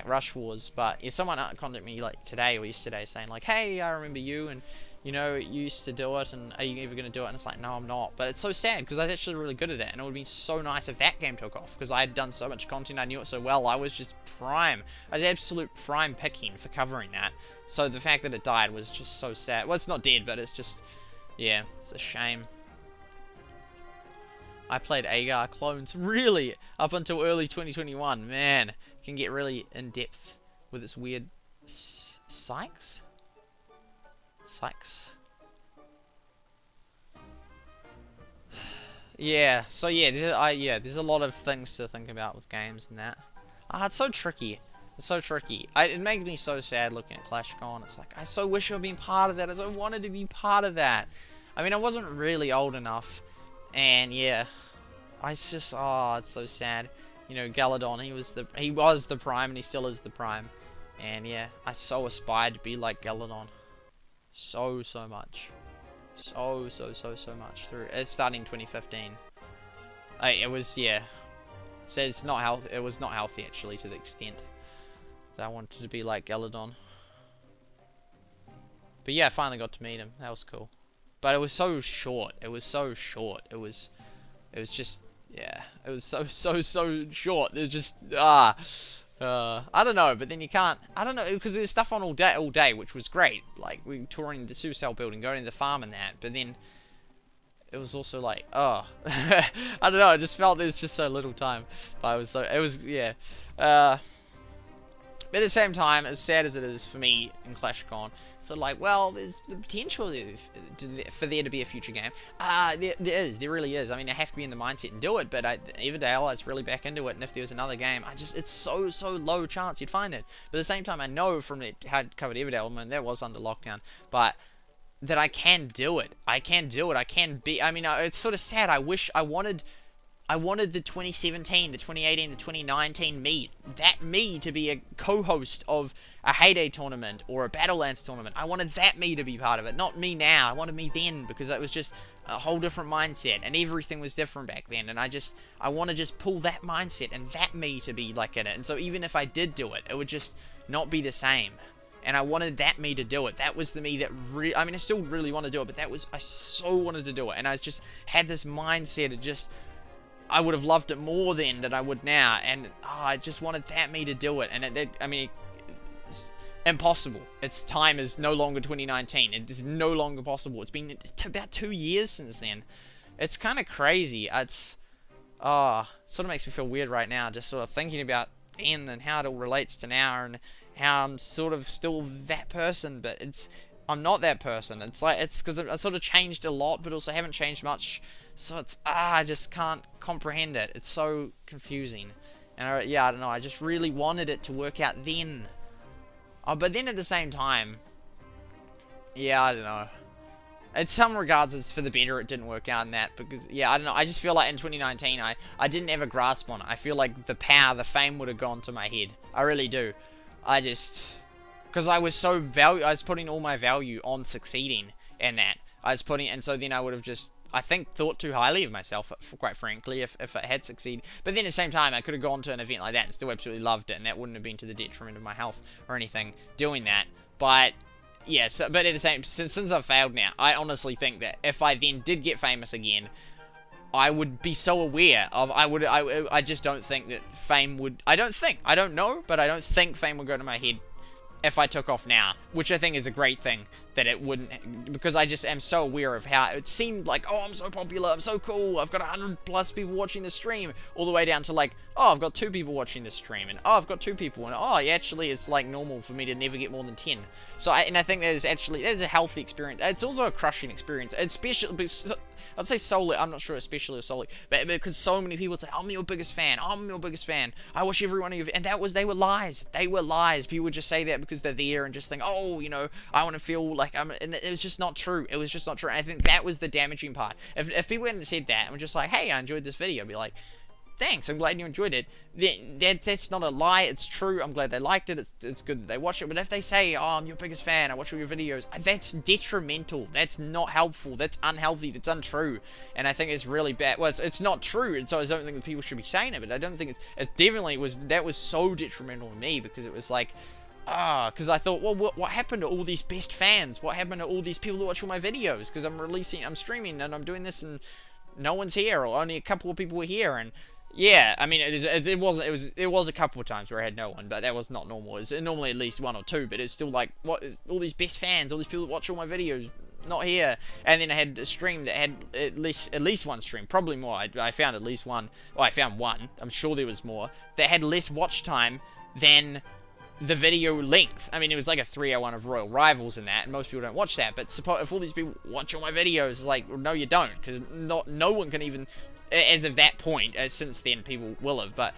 Rush Wars. But if someone contacted me like today or yesterday saying like, hey, I remember you, and you know, you used to do it, and are you ever going to do it? And it's like, no, I'm not. But it's so sad, because I was actually really good at it, and it would be so nice if that game took off, because I had done so much content, I knew it so well, I was just prime. I was absolute prime picking for covering that. So the fact that it died was just so sad. Well, it's not dead, but it's just, yeah, it's a shame. I played Agar clones, really, up until early 2021. Man, it can get really in-depth with its weird Sykes? Yeah, so yeah, there's a lot of things to think about with games and that. It's so tricky. It's so tricky. It makes me so sad looking at ClashCon. It's like, I so wish I'd been part of that. I so wanted to be part of that. I mean, I wasn't really old enough. And yeah, it's just, oh, it's so sad. You know, Galadon, he was the prime, and he still is the prime. And yeah, I so aspired to be like Galadon. So much. So much. It's starting 2015. It was, yeah. So it's not healthy. It was not healthy, actually, to the extent that I wanted to be like Galadon. But yeah, I finally got to meet him. That was cool. But it was so short. It was just, yeah. It was so short. It was just, I don't know, but then you can't, I don't know, because there's stuff on all day, which was great. Like, we touring the Supercell building, going to the farm and that, but then it was also like, oh, I don't know, I just felt there's just so little time. But yeah. But at the same time, as sad as it is for me in ClashCon, it's sort of like, well, there's the potential for there to be a future game. There really is. I mean, I have to be in the mindset and do it, but Everdale, I was really back into it, and if there was another game, it's so low chance you'd find it. But at the same time, I know from how I covered Everdale, I mean, that was under lockdown, but that I can do it. I can be, I mean, it's sort of sad. I I wanted the 2017, the 2018, the 2019 me to be a co-host of a Heyday tournament or a Battlelands tournament. I wanted that me to be part of it, not me now. I wanted me then, because it was just a whole different mindset, and everything was different back then, and I want to just pull that mindset and that me to be like in it. And so even if I did do it, it would just not be the same. And I wanted that me to do it. That was the me that I mean, I still really want to do it, but I so wanted to do it. And I just had this mindset of just, I would have loved it more then than I would now. And I just wanted that me to do it. And I mean, it's impossible. Time is no longer 2019. It is no longer possible. It's been about 2 years since then. It's kind of crazy. Sort of makes me feel weird right now, just sort of thinking about then and how it all relates to now, and how I'm sort of still that person, but I'm not that person. It's because I sort of changed a lot, but also haven't changed much. So I just can't comprehend it. It's so confusing. And I don't know. I just really wanted it to work out then. But then at the same time, yeah, I don't know. In some regards, it's for the better it didn't work out in that, because, yeah, I don't know. I just feel like in 2019, I didn't have a grasp on it. I feel like the power, the fame would have gone to my head. I really do. Because I was I was putting all my value on succeeding in that. And so then I would have just, I think, thought too highly of myself, quite frankly, if it had succeeded. But then at the same time, I could have gone to an event like that and still absolutely loved it, and that wouldn't have been to the detriment of my health or anything doing that. But yeah, but at the same, since I've failed now, I honestly think that if I then did get famous again, I would be so aware of, I just don't think that fame would, I don't know, but I don't think fame would go to my head if I took off now, which I think is a great thing that it wouldn't, because I just am so aware of how it seemed like, oh, I'm so popular, I'm so cool, I've got 100+ people watching the stream, all the way down to like, oh, I've got 2 people watching the stream, and oh, I've got 2 people, and oh, actually, it's like normal for me to never get more than 10. So I think that is a healthy experience. It's also a crushing experience, especially, I'd say solely, I'm not sure especially or solely, but because so many people say, I'm your biggest fan, I watch every one of you, and they were lies. People would just say that because they're there and just think, oh, you know, I want to feel like and it was just not true. It was just not true. And I think that was the damaging part. If people hadn't said that and were just like, hey, I enjoyed this video, I'd be like, thanks, I'm glad you enjoyed it. That's not a lie, it's true. I'm glad they liked it, it's good that they watched it. But if they say, oh, I'm your biggest fan, I watch all your videos, that's detrimental, that's not helpful, that's unhealthy, that's untrue. And I think it's really bad. Well, it's not true, and so I don't think that people should be saying it, but I don't think it's definitely that was so detrimental to me, because it was like, because I thought, well, what happened to all these best fans? What happened to all these people that watch all my videos? Because I'm streaming and I'm doing this and no one's here, or only a couple of people were here. And yeah, I mean, it was a couple of times where I had no one, but that was not normal. It's normally at least 1 or 2, but it's still like, what is all these best fans, all these people that watch all my videos, not here. And then I had a stream that had at least one stream, probably more. I found at least one. Oh, I found one. I'm sure there was more that had less watch time than the video length. I mean, it was like a 3-hour one of Royal Rivals in that, and most people don't watch that. But if all these people watch all my videos, it's like, well, no, you don't, because no one can even, as of that point, since then people will have, but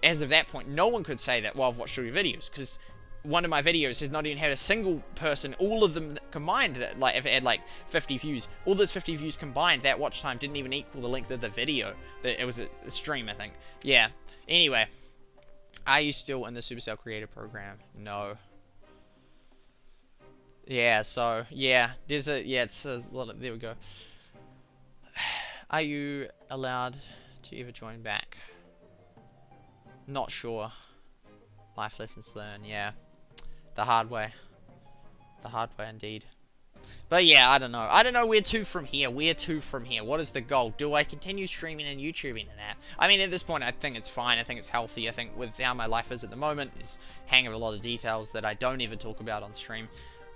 as of that point, no one could say that, well, I've watched all your videos, because one of my videos has not even had a single person, all of them combined, that, like, if it had like 50 views, all those 50 views combined, that watch time didn't even equal the length of the video. It was a stream, I think. Yeah. Anyway. Are you still in the Supercell Creator Program? No. Yeah, so, yeah, it's a lot of, there we go. Are you allowed to ever join back? Not sure. Life lessons learned, yeah. The hard way. The hard way indeed. But yeah, I don't know. I don't know where to from here. What is the goal? Do I continue streaming and YouTubing and that? I mean, at this point, I think it's fine. I think it's healthy. I think with how my life is at the moment, is hang of a lot of details that I don't ever talk about on stream.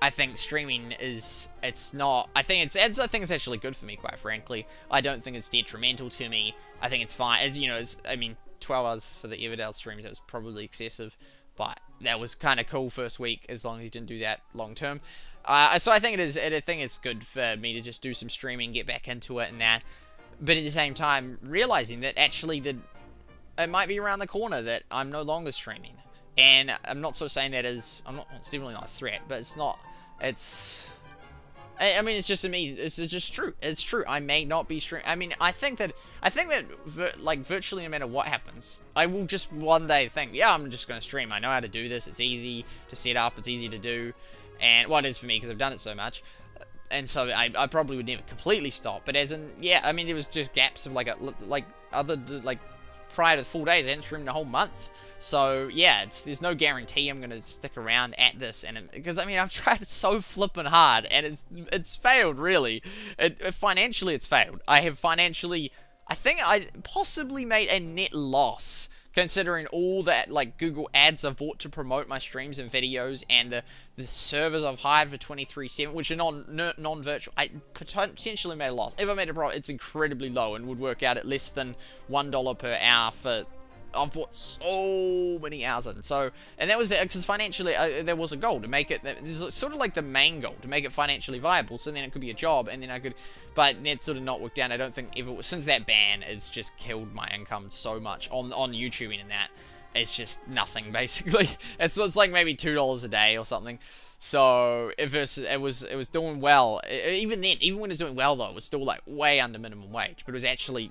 I think streaming it's not, I think it's actually good for me, quite frankly. I don't think it's detrimental to me. I think it's fine. As you know, I mean, 12 hours for the Everdale streams, that was probably excessive, but that was kind of cool first week, as long as you didn't do that long term. So I think it's good for me to just do some streaming, get back into it and that. But at the same time, realizing that actually it might be around the corner that I'm no longer streaming. And I'm not so saying that as, it's definitely not a threat, but it's I mean, it's just me. It's just true. It's true. I may not be streaming. I mean, I think that like virtually no matter what happens, I will just one day think, yeah, I'm just gonna stream. I know how to do this. It's easy to set up. It's easy to do, and well, it is for me because I've done it so much. And so I probably would never completely stop. But as in, yeah, I mean, there was just gaps of like prior to the full days, I hadn't streamed a whole month. So yeah, there's no guarantee I'm gonna stick around at this, and because I mean I've tried so flippin' hard, and it's failed really. Financially, it's failed. I think I possibly made a net loss considering all that like Google ads I've bought to promote my streams and videos, and the servers I've hired for 24/7, which are non-virtual. I potentially made a loss. If I made a profit, it's incredibly low and would work out at less than $1 per hour for. I've bought so many hours in, so, and that was because financially there was a goal to make it. This is sort of like the main goal to make it financially viable. So then it could be a job, and then I could, but that sort of not worked out. I don't think ever since that ban, it's just killed my income so much on YouTube and that. It's just nothing basically. It's like maybe $2 a day or something. So if it was doing well, even then, even when it was doing well though, it was still like way under minimum wage, but it was actually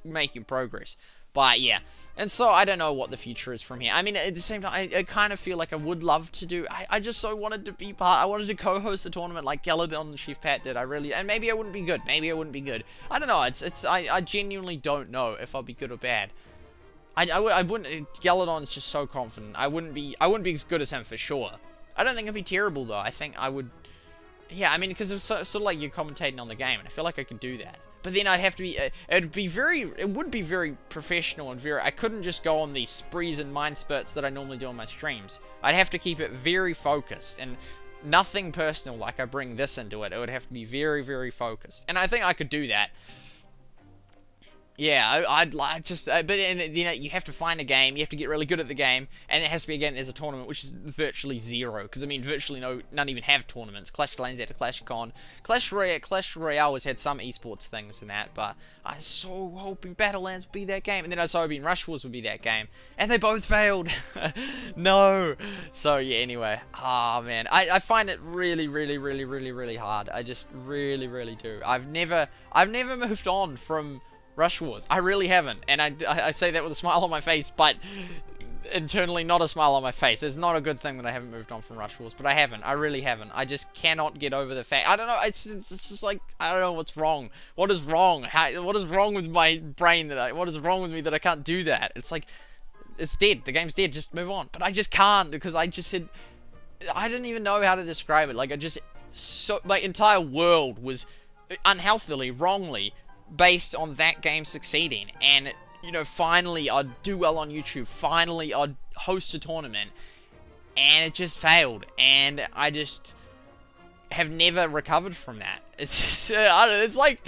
making progress. But yeah, and so I don't know what the future is from here. I mean, at the same time, I kind of feel like I would love to do. I just so wanted to be part. I wanted to co-host a tournament like Galadon and Chief Pat did. And maybe I wouldn't be good. Maybe I wouldn't be good. I don't know. I genuinely don't know if I'll be good or bad. I wouldn't. Galadon's just so confident. I wouldn't be as good as him for sure. I don't think I'd be terrible though. I think I would. Yeah, I mean, because it's sort of like you're commentating on the game, and I feel like I could do that. But then I'd have to be, it would be very professional and I couldn't just go on these sprees and mind spurts that I normally do on my streams. I'd have to keep it very focused and nothing personal like I bring this into it. It would have to be very, very focused. And I think I could do that. Yeah, I'd like just, but then, you know, you have to find a game, you have to get really good at the game, and it has to be again as a tournament, which is virtually zero, because I mean, virtually none even have tournaments. Clash at ClashCon, Clash Royale has had some esports things and that, but I was so hoping Battlelands would be that game, and then I was hoping Rush Wars would be that game, and they both failed. No. So yeah, anyway, man, I find it really, really, really, really, really hard. I just really, really do. I've never moved on from Rush Wars. I really haven't, and I say that with a smile on my face, but internally not a smile on my face. It's not a good thing that I haven't moved on from Rush Wars, but I haven't. I really haven't. I just cannot get over the fact. I don't know. It's just like I don't know what's wrong. What is wrong? What is wrong with my brain what is wrong with me that I can't do that? It's like it's dead. The game's dead. Just move on. But I just can't because I didn't even know how to describe it. Like my entire world was unhealthily, wrongly based on that game succeeding, and you know, finally I'd do well on YouTube, finally I'd host a tournament, and it just failed, and I just have never recovered from that. It's just, it's like,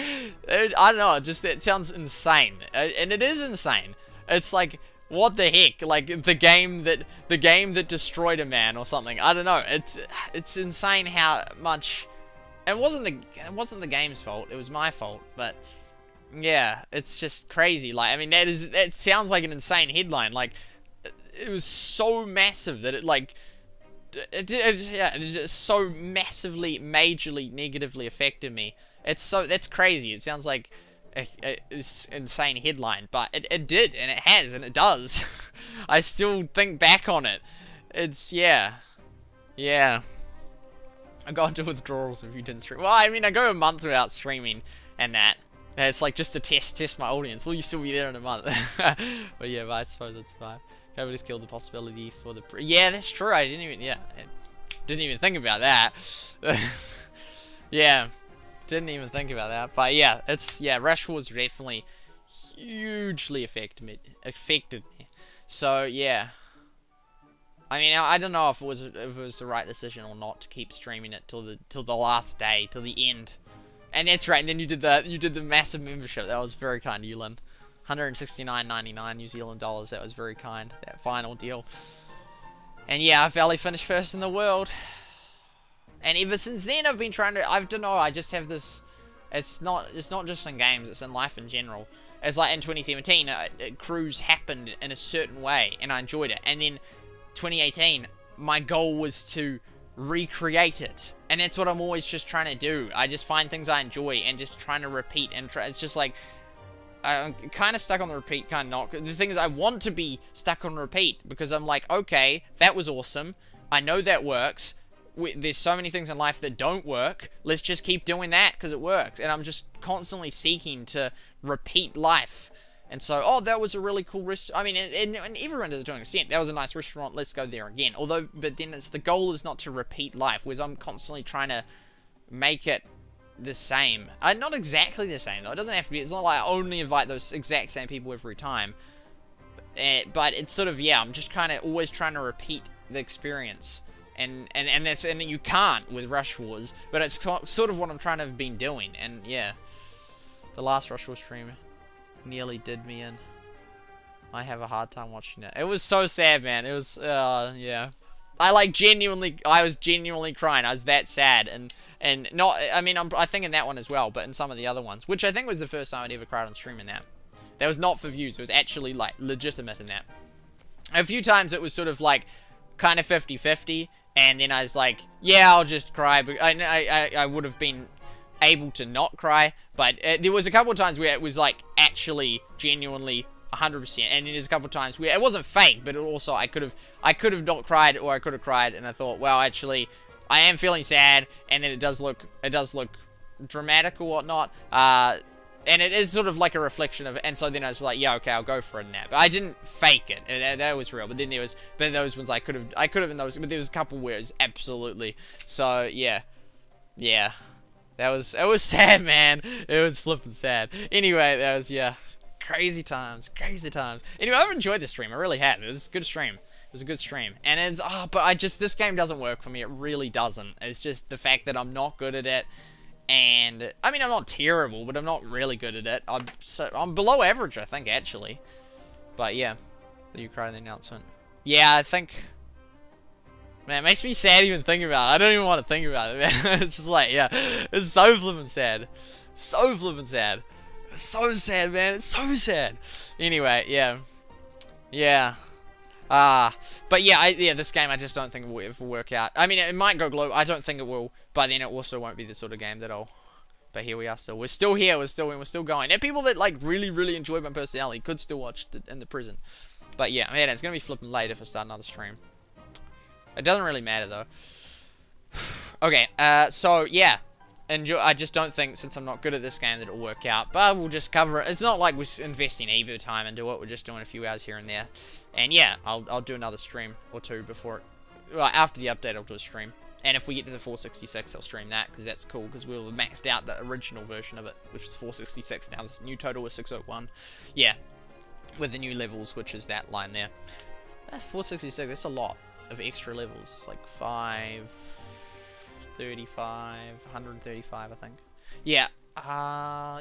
I don't know, it sounds insane, and it is insane. It's like, what the heck, like the game that destroyed a man or something. I don't know. It's insane how much. It wasn't the game's fault. It was my fault, but. Yeah, it's just crazy. Like, I mean, that sounds like an insane headline. Like, it was so massive that it just so massively, majorly, negatively affected me. That's crazy. It sounds like it's insane headline, but it did, and it has, and it does. I still think back on it. Yeah. I got into withdrawals if you didn't stream. Well, I mean, I go a month without streaming, and that. And it's like just to test my audience. Will you still be there in a month? But yeah, but I suppose it's fine. COVID has killed the possibility for the. Yeah, that's true. I didn't even think about that. Yeah, didn't even think about that. But yeah, Rush Wars definitely hugely affected me. So yeah. I mean, I don't know if it was the right decision or not to keep streaming it till the last day, till the end. And that's right. And then you did the massive membership. That was very kind of you, Lynn. $169.99 New Zealand dollars. That was very kind. That final deal. And yeah, I've barely finished first in the world. And ever since then, I've been trying to. I don't know. I just have this. It's not just in games. It's in life in general. It's like in 2017, crews happened in a certain way, and I enjoyed it. And then 2018, my goal was to recreate it. And that's what I'm always just trying to do. I just find things I enjoy and just trying to repeat and try. It's just like, I'm kind of stuck on the repeat, kind of not. The thing is, I want to be stuck on repeat because I'm like, okay, that was awesome. I know that works. There's so many things in life that don't work. Let's just keep doing that because it works. And I'm just constantly seeking to repeat life. And so, oh, that was a really cool restaurant. I mean, and everyone does it to an extent. That was a nice restaurant. Let's go there again. Although, but then the goal is not to repeat life, whereas I'm constantly trying to make it the same. Not exactly the same, though. It doesn't have to be. It's not like I only invite those exact same people every time. But it's sort of, yeah, I'm just kind of always trying to repeat the experience. And you can't with Rush Wars, but it's sort of what I'm trying to have been doing. And yeah, the last Rush Wars stream nearly did me in. I have a hard time watching it. It was so sad, man. It was, yeah. I was genuinely crying. I was that sad, and not. I mean, I think in that one as well, but in some of the other ones, which I think was the first time I'd ever cried on stream in that. That was not for views. It was actually like legitimate in that. A few times it was sort of like kind of 50-50. And then I was like, yeah, I'll just cry. But I would have been able to not cry. But there was a couple of times where it was like actually genuinely 100%. And then there's a couple of times where it wasn't fake, but it also I could have not cried, or I could have cried. And I thought, well, actually, I am feeling sad. And then it does look dramatic or whatnot. And it is sort of like a reflection of it. And so then I was like, yeah, okay, I'll go for it in that. But I didn't fake it. That was real. But then those ones I could have in those. But there was a couple where it was absolutely. So yeah. Yeah. It was sad, man. It was flipping sad. Anyway, that was, yeah. Crazy times. Crazy times. Anyway, I've enjoyed this stream. I really have. It was a good stream. It was a good stream. And it's, but this game doesn't work for me. It really doesn't. It's just the fact that I'm not good at it. And, I mean, I'm not terrible, but I'm not really good at it. I'm below average, I think, actually. But, yeah. The Ukraine announcement. Yeah, I think... Man, it makes me sad even thinking about it. I don't even want to think about it, man. It's just like, yeah. It's so flippin' sad. So flippin' sad. So sad, man. It's so sad. Anyway, yeah. Yeah. But yeah, this game I just don't think it will ever work out. I mean, it might go global. I don't think it will, but then it also won't be the sort of game that I'll. But here we are still. We're still here. We're still going. And people that like really enjoy my personality could still watch in the prison. But yeah, man, it's gonna be flipping late if I start another stream. It doesn't really matter though. Okay, so yeah. I just don't think, since I'm not good at this game, that it'll work out. But we'll just cover it. It's not like we're investing a bit of time into it. We're just doing a few hours here and there. And yeah, I'll do another stream or two before it. Well, after the update, I'll do a stream. And if we get to the 466, I'll stream that, because that's cool, because we'll have maxed out the original version of it, which was 466. Now this new total is 601. Yeah, with the new levels, which is that line there. That's 466. That's a lot of extra levels. Like 135, I think. Yeah,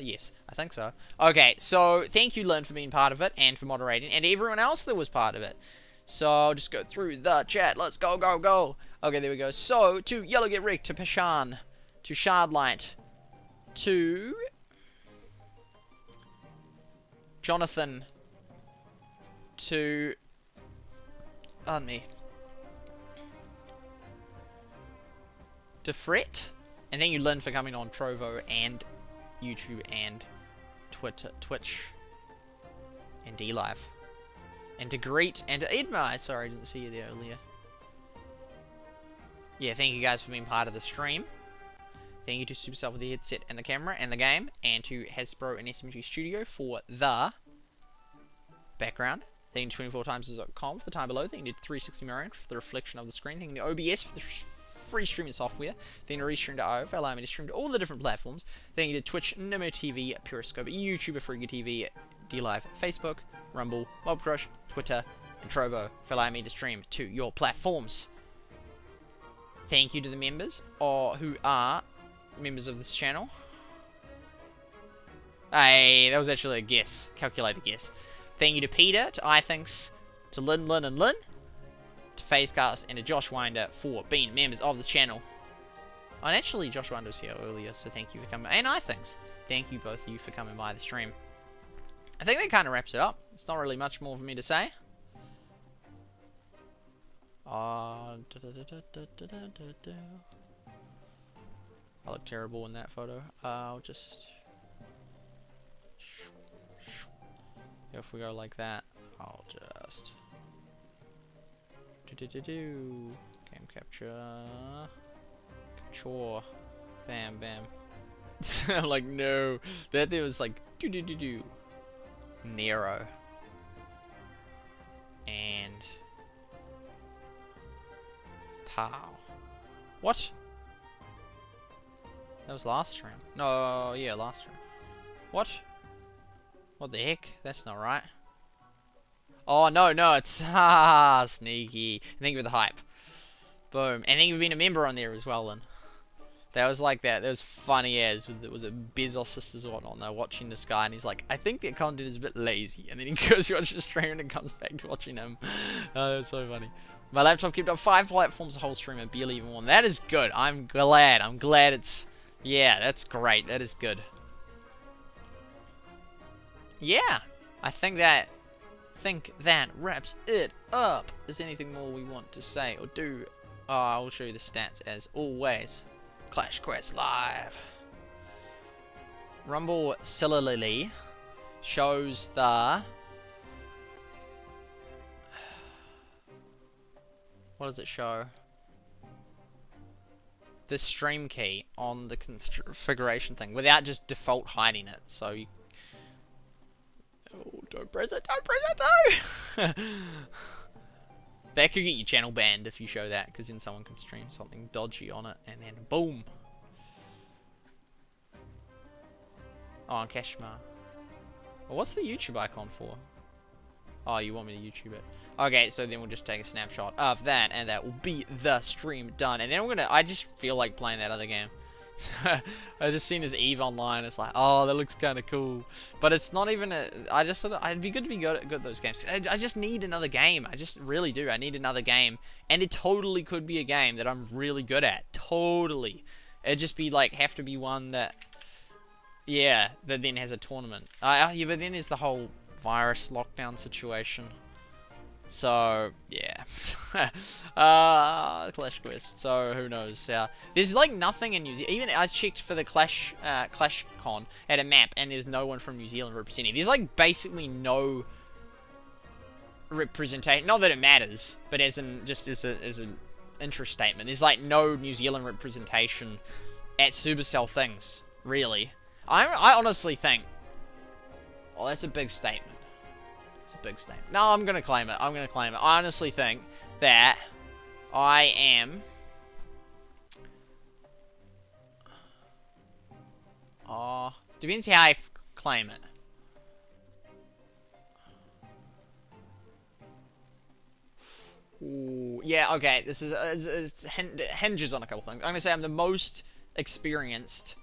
yes, I think so. Okay, so thank you, Lynn, for being part of it, and for moderating, and everyone else that was part of it. So I'll just go through the chat. Let's go, go, go. Okay, there we go. So, to Yellow Get Rick, to Pashan, to Shardlight, to Jonathan, to, pardon me, to Fret, and thank you, Lynn, for coming on Trovo and YouTube and Twitter, Twitch, and DLive, and to Greet, and to Edmar. Sorry, I didn't see you there earlier. Yeah, thank you guys for being part of the stream. Thank you to Supercell for the headset and the camera and the game, and to Hasbro and SMG Studio for the background. Thank you to 24times.com for the time below. Thank you to 360 Marion for the reflection of the screen. Thank you to OBS for the free streaming software. Thank you to Restream.io for allowing me to stream to all the different platforms. Thank you to Twitch, Nimo TV, Periscope, YouTube, Afriga TV, DLive, Facebook, Rumble, Mobcrush, Twitter, and Trovo for allowing me to stream to your platforms. Thank you to the members who are members of this channel. Hey, that was actually a guess. Calculated guess. Thank you to Peter, to iThinks, to Lynn, and Lynn, to Phasecast, and to Josh Winder for being members of this channel. And actually, Josh Winder was here earlier, so thank you for coming. And iThinks, thank you both of you for coming by the stream. I think that kind of wraps it up. It's not really much more for me to say. I look terrible in that photo. I'll just... If we go like that, I'll just... Game capture... Capture... Bam, bam. I'm like, no. That there was like... Nero. And... Pow. What? That was last stream. No, yeah, last stream. What? What the heck? That's not right. Oh, no, it's sneaky. Thank you for the hype. Boom. And then you've been a member on there as well, then. That was like that. That was funny as. Was it Bezos sisters or whatnot? And they're watching this guy, and he's like, I think their content is a bit lazy. And then he goes to watch the stream and comes back to watching him. Oh, that's so funny. My laptop kept up 5 platforms the whole stream and barely even one. That is good. I'm glad. I'm glad it's... Yeah, that's great. That is good. Yeah. I think that wraps it up. Is there anything more we want to say or do? Oh, I'll show you the stats as always. Clash Quest Live. Rumble similarly shows the... What does it show? The stream key on the configuration thing without just default hiding it. So you... Oh, don't press it, no! That could get your channel banned if you show that, because then someone can stream something dodgy on it, and then boom! Oh, Kashmir. Well, what's the YouTube icon for? Oh, you want me to YouTube it? Okay, so then we'll just take a snapshot of that, and that will be the stream done. And then I just feel like playing that other game. I just seen this EVE online. It's like, oh, that looks kind of cool, but it's not even a. I just thought I'd be good to be good at those games. I just need another game. I just really do. I need another game, and it totally could be a game that I'm really good at. Totally, it'd just be like have to be one that, yeah, that then has a tournament. Yeah, but then there's the whole virus lockdown situation. So yeah, Clash Quest. So who knows? There's like nothing in New Zealand. Even I checked for the Clash Con at a map, and there's no one from New Zealand representing. There's like basically no representation. Not that it matters, but as an just as an interest statement, there's like no New Zealand representation at Supercell things. Really, I honestly think. Well, that's a big statement. It's a big statement. No, I'm gonna claim it. I'm gonna claim it. I honestly think that I am... Oh, depends how I claim it. Ooh, yeah, okay. This is it hinges on a couple things. I'm gonna say I'm the most experienced...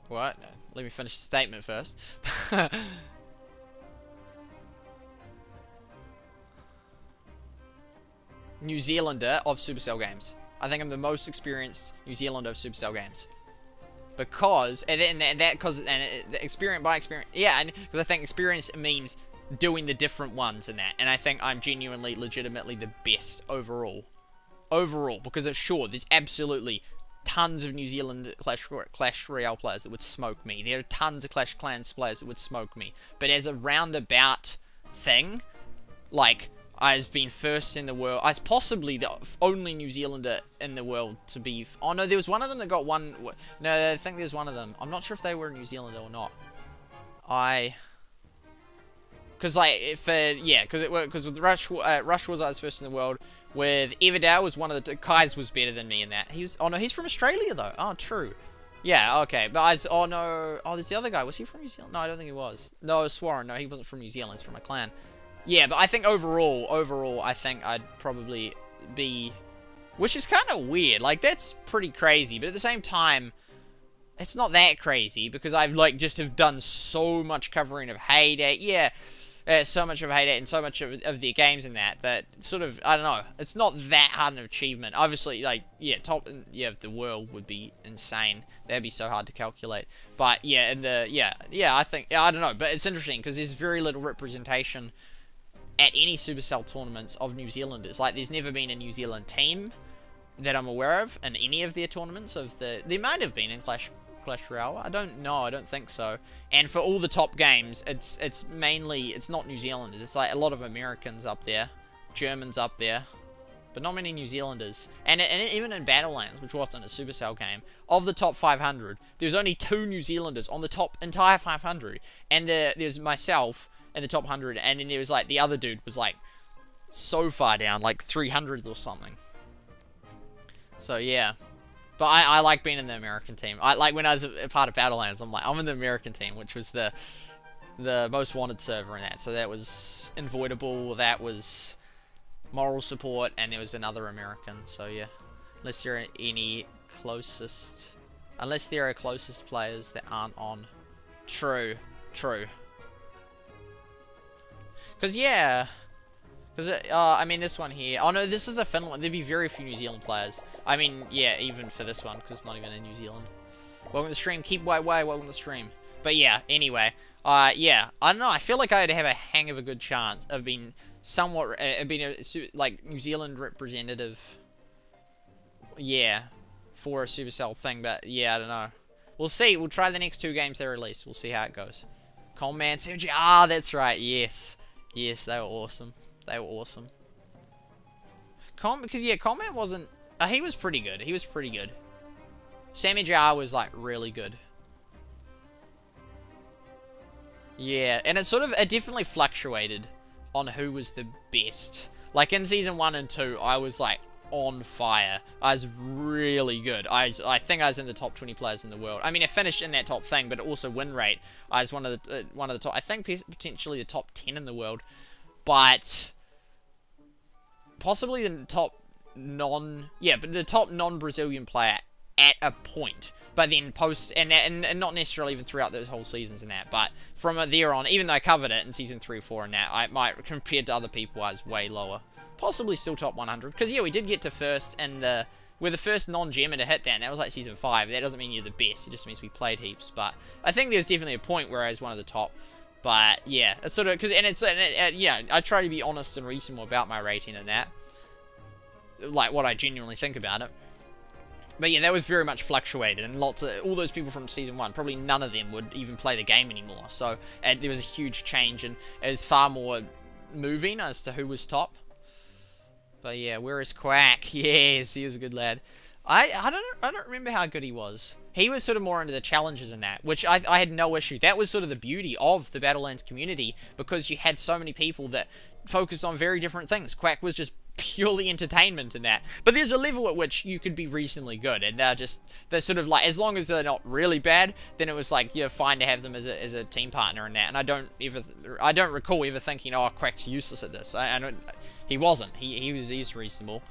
What? Let me finish the statement first. New Zealander of Supercell games. I think I'm the most experienced New Zealander of Supercell games. Because, experience by experience, yeah, because I think experience means doing the different ones in that, and I think I'm genuinely, legitimately the best overall. Because sure, there's absolutely tons of New Zealand Clash Royale players that would smoke me. There are tons of Clash Clans players that would smoke me. But as a roundabout thing, like, I've been first in the world. I was possibly the only New Zealander in the world to be... Oh, no, there was one of them that got one... No, I think there's one of them. I'm not sure if they were New Zealander or not. Because, like, because with Rush was I was first in the world. With Everdale was one of the... Kai's was better than me in that. He was... Oh, no, he's from Australia, though. Oh, true. Yeah, okay. But oh, no. Oh, there's the other guy. Was he from New Zealand? No, I don't think he was. No, it was Swarren. No, he wasn't from New Zealand. He's from a clan. Yeah, but I think overall, I think I'd probably be... Which is kind of weird. Like, that's pretty crazy. But at the same time, it's not that crazy. Because I've, like, just have done so much covering of Heyday. Yeah. So much of Heyday and so much of their games in that sort of, I don't know, it's not that hard an achievement. Obviously, like, yeah, top of the world would be insane. That'd be so hard to calculate. But, yeah, I think, I don't know, but it's interesting because there's very little representation at any Supercell tournaments of New Zealanders. Like, there's never been a New Zealand team that I'm aware of in any of their tournaments. There might have been in Clash Royale. I don't know. I don't think so. And for all the top games, it's mainly, it's not New Zealanders. It's like a lot of Americans up there, Germans up there, but not many New Zealanders. And even in Battlelands, which wasn't a Supercell game, of the top 500, there's only 2 New Zealanders on the top entire 500. And there's myself in the top 100, and then there was like the other dude was like so far down, like 300 or something. So yeah. But I like being in the American team. I like when I was a part of Battlelands, I'm in the American team, which was the most wanted server in that. So that was Unvoidable, that was Moral Support, and there was another American. So yeah, unless there are closest players that aren't on. True. Because yeah. Because, I mean, this one here... Oh, no, this is a Finland one. There'd be very few New Zealand players. I mean, yeah, even for this one, because it's not even in New Zealand. Welcome to the stream. Keep way, welcome to the stream. But, yeah, anyway. Yeah, I don't know. I feel like I'd have a hang of a good chance of being somewhat... like, New Zealand representative. Yeah. For a Supercell thing, but, yeah, I don't know. We'll see. We'll try the next 2 games they release. We'll see how it goes. Coleman, Sergio... Ah, that's right. Yes. Yes, they were awesome. They were awesome. Because, yeah, Coleman wasn't... he was pretty good. He was pretty good. Sammy Jar was, like, really good. Yeah, and it definitely fluctuated on who was the best. Like, in Season 1 and 2, I was, like, on fire. I was really good. I think I was in the top 20 players in the world. I mean, I finished in that top thing, but also win rate. I was one of the top... I think potentially the top 10 in the world. But possibly the top the top non-Brazilian player at a point. But then and not necessarily even throughout those whole seasons and that. But from there on, even though I covered it in Season 3 or 4 and that, compared to other people, I was way lower. Possibly still top 100. Because, yeah, we did get to first, and we're the first non-gemmer to hit that, and that was like Season 5. That doesn't mean you're the best, it just means we played heaps. But I think there's definitely a point where I was one of the top. But, yeah, it's sort of, yeah, I try to be honest and reasonable about my rating and that. Like, what I genuinely think about it. But, yeah, that was very much fluctuated, and all those people from Season 1, probably none of them would even play the game anymore. So, there was a huge change, and it was far more moving as to who was top. But, yeah, where is Quack? Yes, he was a good lad. I don't remember how good he was. He was sort of more into the challenges and that, which I had no issue. That was sort of the beauty of the Battlelands community, because you had so many people that focused on very different things. Quack was just purely entertainment in that. But there's a level at which you could be reasonably good, and they're sort of like, as long as they're not really bad, then it was like, yeah, fine to have them as a team partner in that. And I don't recall ever thinking, oh, Quack's useless at this. He wasn't. He's reasonable.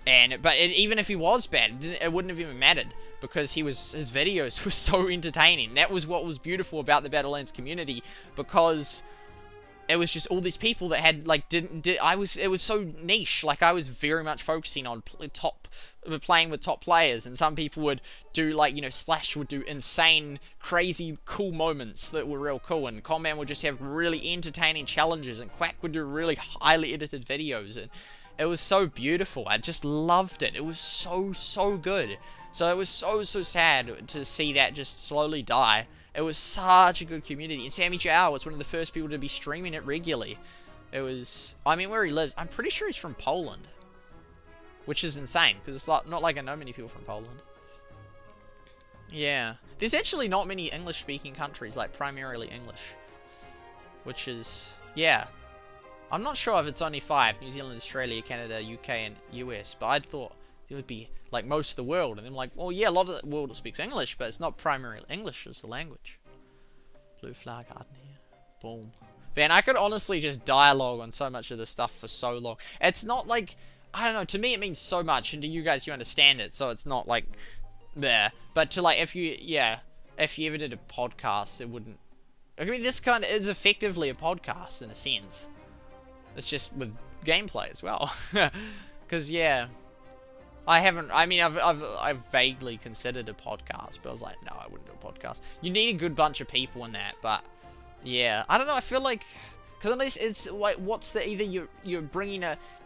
But even if he was bad, it wouldn't have even mattered, because his videos were so entertaining. That was what was beautiful about the Battlelands community, because it was just all these people that had, like, it was so niche. Like, I was very much focusing on playing with top players, and some people would do, like, you know, Slash would do insane, crazy, cool moments that were real cool, and Conman would just have really entertaining challenges, and Quack would do really highly edited videos, and it was so beautiful. I just loved it. It was so good. So it was so sad to see that just slowly die. It was such a good community. And Sammy Chow was one of the first people to be streaming it regularly. It was... I mean, where he lives, I'm pretty sure he's from Poland. Which is insane, because it's not like I know many people from Poland. Yeah. There's actually not many English-speaking countries, like primarily English. Which is... Yeah. I'm not sure if it's only 5. New Zealand, Australia, Canada, UK, and US. But I'd thought it would be, like, most of the world. And I'm like, well, yeah, a lot of the world speaks English, but it's not primarily English as the language. Blue flag garden here. Boom. Man, I could honestly just dialogue on so much of this stuff for so long. It's not like... I don't know, to me it means so much, and to you guys, you understand it, so it's not, like, there. But to, like, if you ever did a podcast, it wouldn't... I mean, this kind of is effectively a podcast, in a sense. It's just with gameplay as well. Because, yeah, I've vaguely considered a podcast, but I was like, no, I wouldn't do a podcast. You need a good bunch of people in that, but, yeah. I don't know, I feel like Because unless it's like, what's the, either you're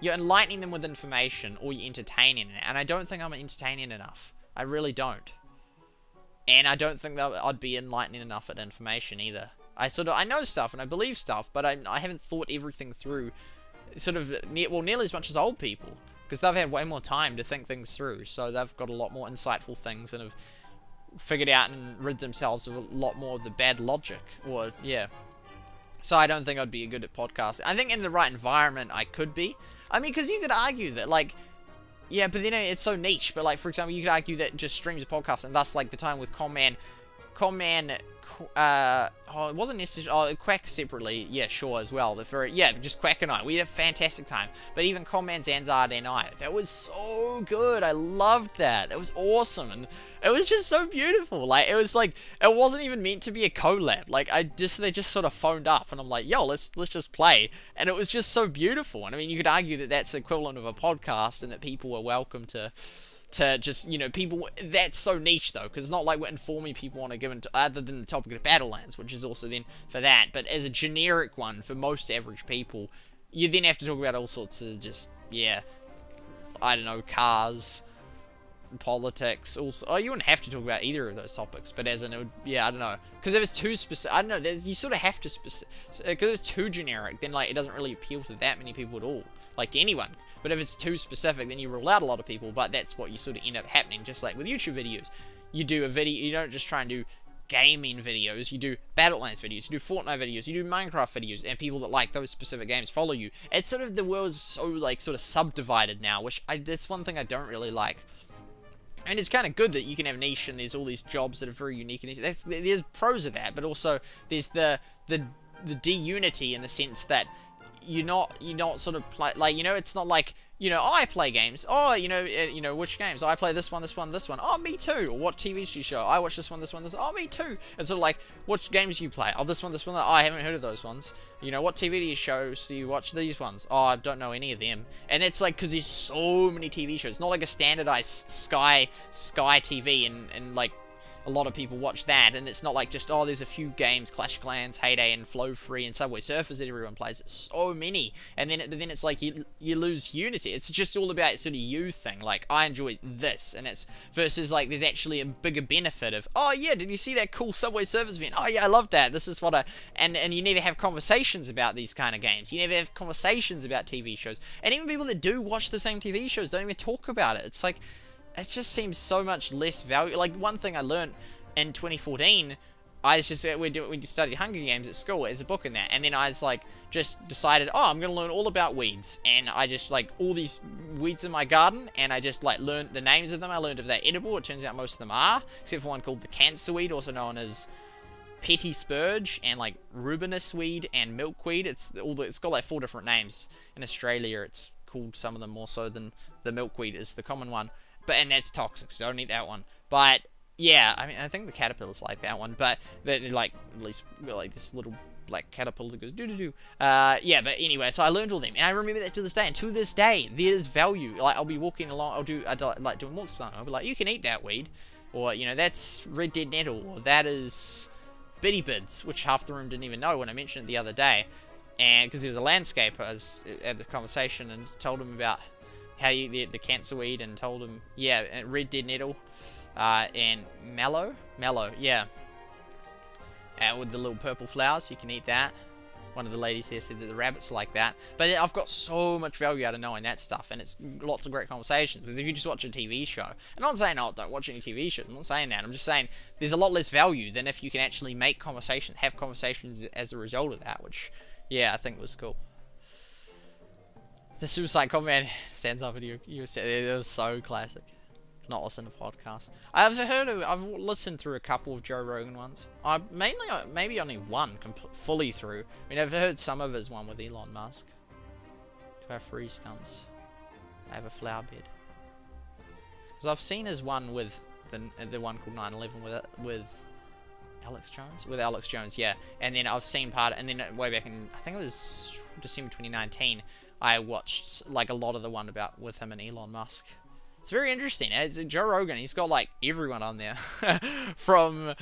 enlightening them with information, or you're entertaining them. And I don't think I'm entertaining enough. I really don't. And I don't think that I'd be enlightening enough at information either. I know stuff and I believe stuff, but I haven't thought everything through, sort of, nearly as much as old people, because they've had way more time to think things through. So they've got a lot more insightful things and have figured out and rid themselves of a lot more of the bad logic. Or yeah. So I don't think I'd be good at podcasting. I think in the right environment I could be. I mean, because you could argue that, like, yeah, but then it's so niche. But, like, for example, you could argue that just streams a podcast, and thus, like, the time with Conman, oh, it wasn't necessarily, Quack separately, yeah, sure, as well. Just Quack and I, we had a fantastic time. But even Conman, Zanzard, and I, that was so good. I loved that. That was awesome, and it was just so beautiful. Like, it was like, it wasn't even meant to be a collab. Like, they just sort of phoned up, and I'm like, yo, let's just play. And it was just so beautiful. And I mean, you could argue that that's the equivalent of a podcast, and that people are welcome to just, you know, people, that's so niche though, because it's not like we're informing people on a given, other than the topic of Battlelands, which is also then for that, but as a generic one for most average people, you then have to talk about all sorts of just, yeah, I don't know, cars, politics, also, oh, you wouldn't have to talk about either of those topics, but as in, it would, yeah, I don't know, because if it's too specific, I don't know, you sort of have to because if it's too generic, then, like, it doesn't really appeal to that many people at all, like, to anyone. But if it's too specific, then you rule out a lot of people, but that's what you sort of end up happening, just like with YouTube videos. You do a video, you don't just try and do gaming videos, you do Battlelands videos, you do Fortnite videos, you do Minecraft videos, and people that like those specific games follow you. It's sort of, the world's so, like, sort of subdivided now, which that's one thing I don't really like. And it's kind of good that you can have niche, and there's all these jobs that are very unique, and there's pros of that, but also there's the de-unity in the sense that you're not sort of like, you know, it's not like, you know, I play games. Oh, you know, which games? I play this one. Oh, me too. Or what TV do you show? I watch this one. Oh, me too. It's sort of like, which games do you play? Oh, this one. Oh, I haven't heard of those ones. You know, what TV do you show? So you watch these ones? Oh, I don't know any of them. And it's like, because there's so many TV shows. It's not like a standardized Sky TV and like, a lot of people watch that, and it's not like just, oh, there's a few games, Clash of Clans, Heyday, and Flow Free, and Subway Surfers that everyone plays. It's so many, and then it's like you lose unity. It's just all about sort of you thing. Like, I enjoy this, and it's versus like there's actually a bigger benefit of, oh yeah, did you see that cool Subway Surfers event? Oh yeah, I love that. This is what and you never have conversations about these kind of games. You never have conversations about TV shows, and even people that do watch the same TV shows don't even talk about it. It's like, it just seems so much less value. Like, one thing I learned in 2014, I was just, we studied Hunger Games at school as a book in that, and then I was like, just decided, oh, I'm gonna learn all about weeds, and I just, like, all these weeds in my garden, and I just, like, learned the names of them. I learned if they're edible. It turns out most of them are, except for one called the cancer weed, also known as petty spurge, and like rubinus weed and milkweed. It's got like 4 different names. In Australia, it's called some of them more so than the milkweed is the common one. And that's toxic, so don't eat that one. But yeah, I mean, I think the caterpillars like that one, but they're like, at least like this little black caterpillar that goes doo-doo-doo. Yeah, but anyway, so I learned all them, and I remember that to this day, and to this day, there's value. Like, I'll be walking along, I like doing walks, I'll be like, you can eat that weed, or, you know, that's red dead nettle, or that is bitty bids, which half the room didn't even know when I mentioned it the other day, and because there was a landscaper, I was at this conversation, and told him about how you the cancer weed, and told him, yeah, red dead nettle, and mallow, yeah, with the little purple flowers, you can eat that. One of the ladies here said that the rabbits like that. But I've got so much value out of knowing that stuff, and it's lots of great conversations. Because if you just watch a TV show, I'm not saying, oh, don't watch any TV shows, I'm not saying that, I'm just saying there's a lot less value than if you can actually make conversations, have conversations as a result of that, which, yeah, I think was cool. The SuperSight comment stands up video, you said it was so classic. Not listen to podcasts. I've listened through a couple of Joe Rogan ones. Maybe only one fully through. I mean, I've heard some of his one with Elon Musk. To our free scums, I have a flower bed. Because I've seen his one with the one called 9/11 with Alex Jones. With Alex Jones, yeah. And then I've seen part, and then way back in, I think it was December 2019, I watched like a lot of the one with him and Elon Musk. It's very interesting. It's Joe Rogan. He's got like everyone on there, from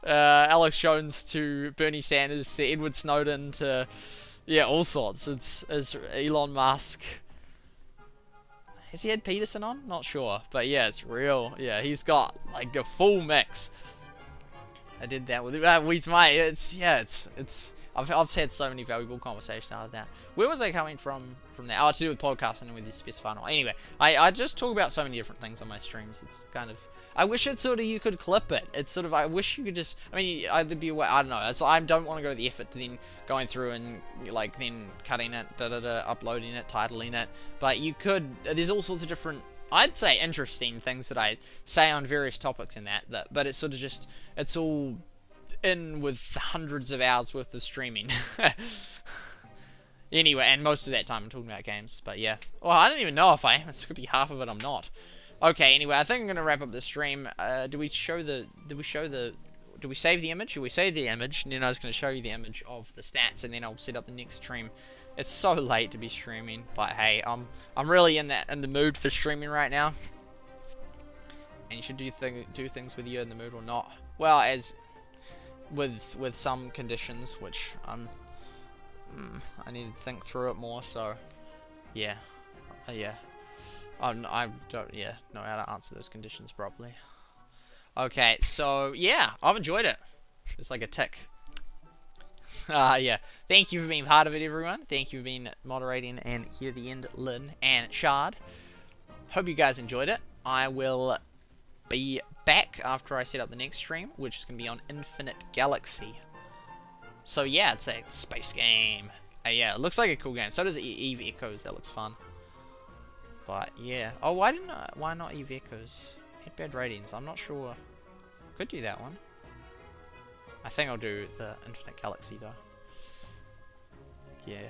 Alex Jones to Bernie Sanders to Edward Snowden to Yeah, all sorts. It's Elon Musk. Has he had Peterson on? Not sure. But yeah, it's real. Yeah, he's got like a full mix. I did that with mate. It's. I've had so many valuable conversations out of that. Where was I coming from that? Oh, to do with podcasting and with this specified one. Anyway, I just talk about so many different things on my streams. It's kind of. I wish it sort of you could clip it. It's sort of I wish you could just. I mean, either be away. I don't know. It's I don't want to go to the effort to then going through and like then cutting it, uploading it, titling it. But you could. There's all sorts of different. I'd say interesting things that I say on various topics in that. But it's sort of just. It's all in with hundreds of hours worth of streaming. Anyway, and most of that time I'm talking about games. But yeah. Well, I don't even know if I am. This could be half of it. I'm not. Okay, anyway, I think I'm gonna wrap up the stream. Do we save the image? We save the image, and then I was gonna show you the image of the stats, and then I'll set up the next stream. It's so late to be streaming, but hey, I'm really in the mood for streaming right now. And you should do things whether you're in the mood or not. Well, as with some conditions, which I need to think through it more. So, yeah, yeah. I don't know how to answer those conditions properly. Okay, so yeah, I've enjoyed it. It's like a tick. Yeah. Thank you for being part of it, everyone. Thank you for being moderating and here at the end, Lynn and Shard. Hope you guys enjoyed it. I will be back after I set up the next stream, which is going to be on Infinite Galaxy. So yeah, it's a space game. Yeah, it looks like a cool game. So does Eve Echoes. That looks fun. But yeah. Oh, why not Eve Echoes? Had bad ratings. I'm not sure. Could do that one. I think I'll do the Infinite Galaxy though. Yeah.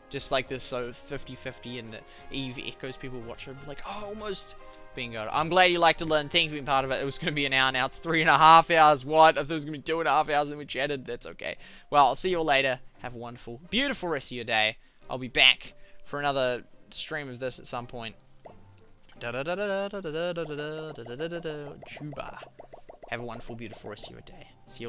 Just like this, so 50-50 and the Eve Echoes people watch it, like, oh, almost bingo. I'm glad you liked it, Lynn. Thank you for being part of it. It was going to be an hour now. It's 3.5 hours. What? I thought it was going to be 2.5 hours and then we chatted. That's okay. Well, I'll see you all later. Have a wonderful, beautiful rest of your day. I'll be back for another stream of this at some point. Juba. Have a wonderful, beautiful rest of your day. See you all later.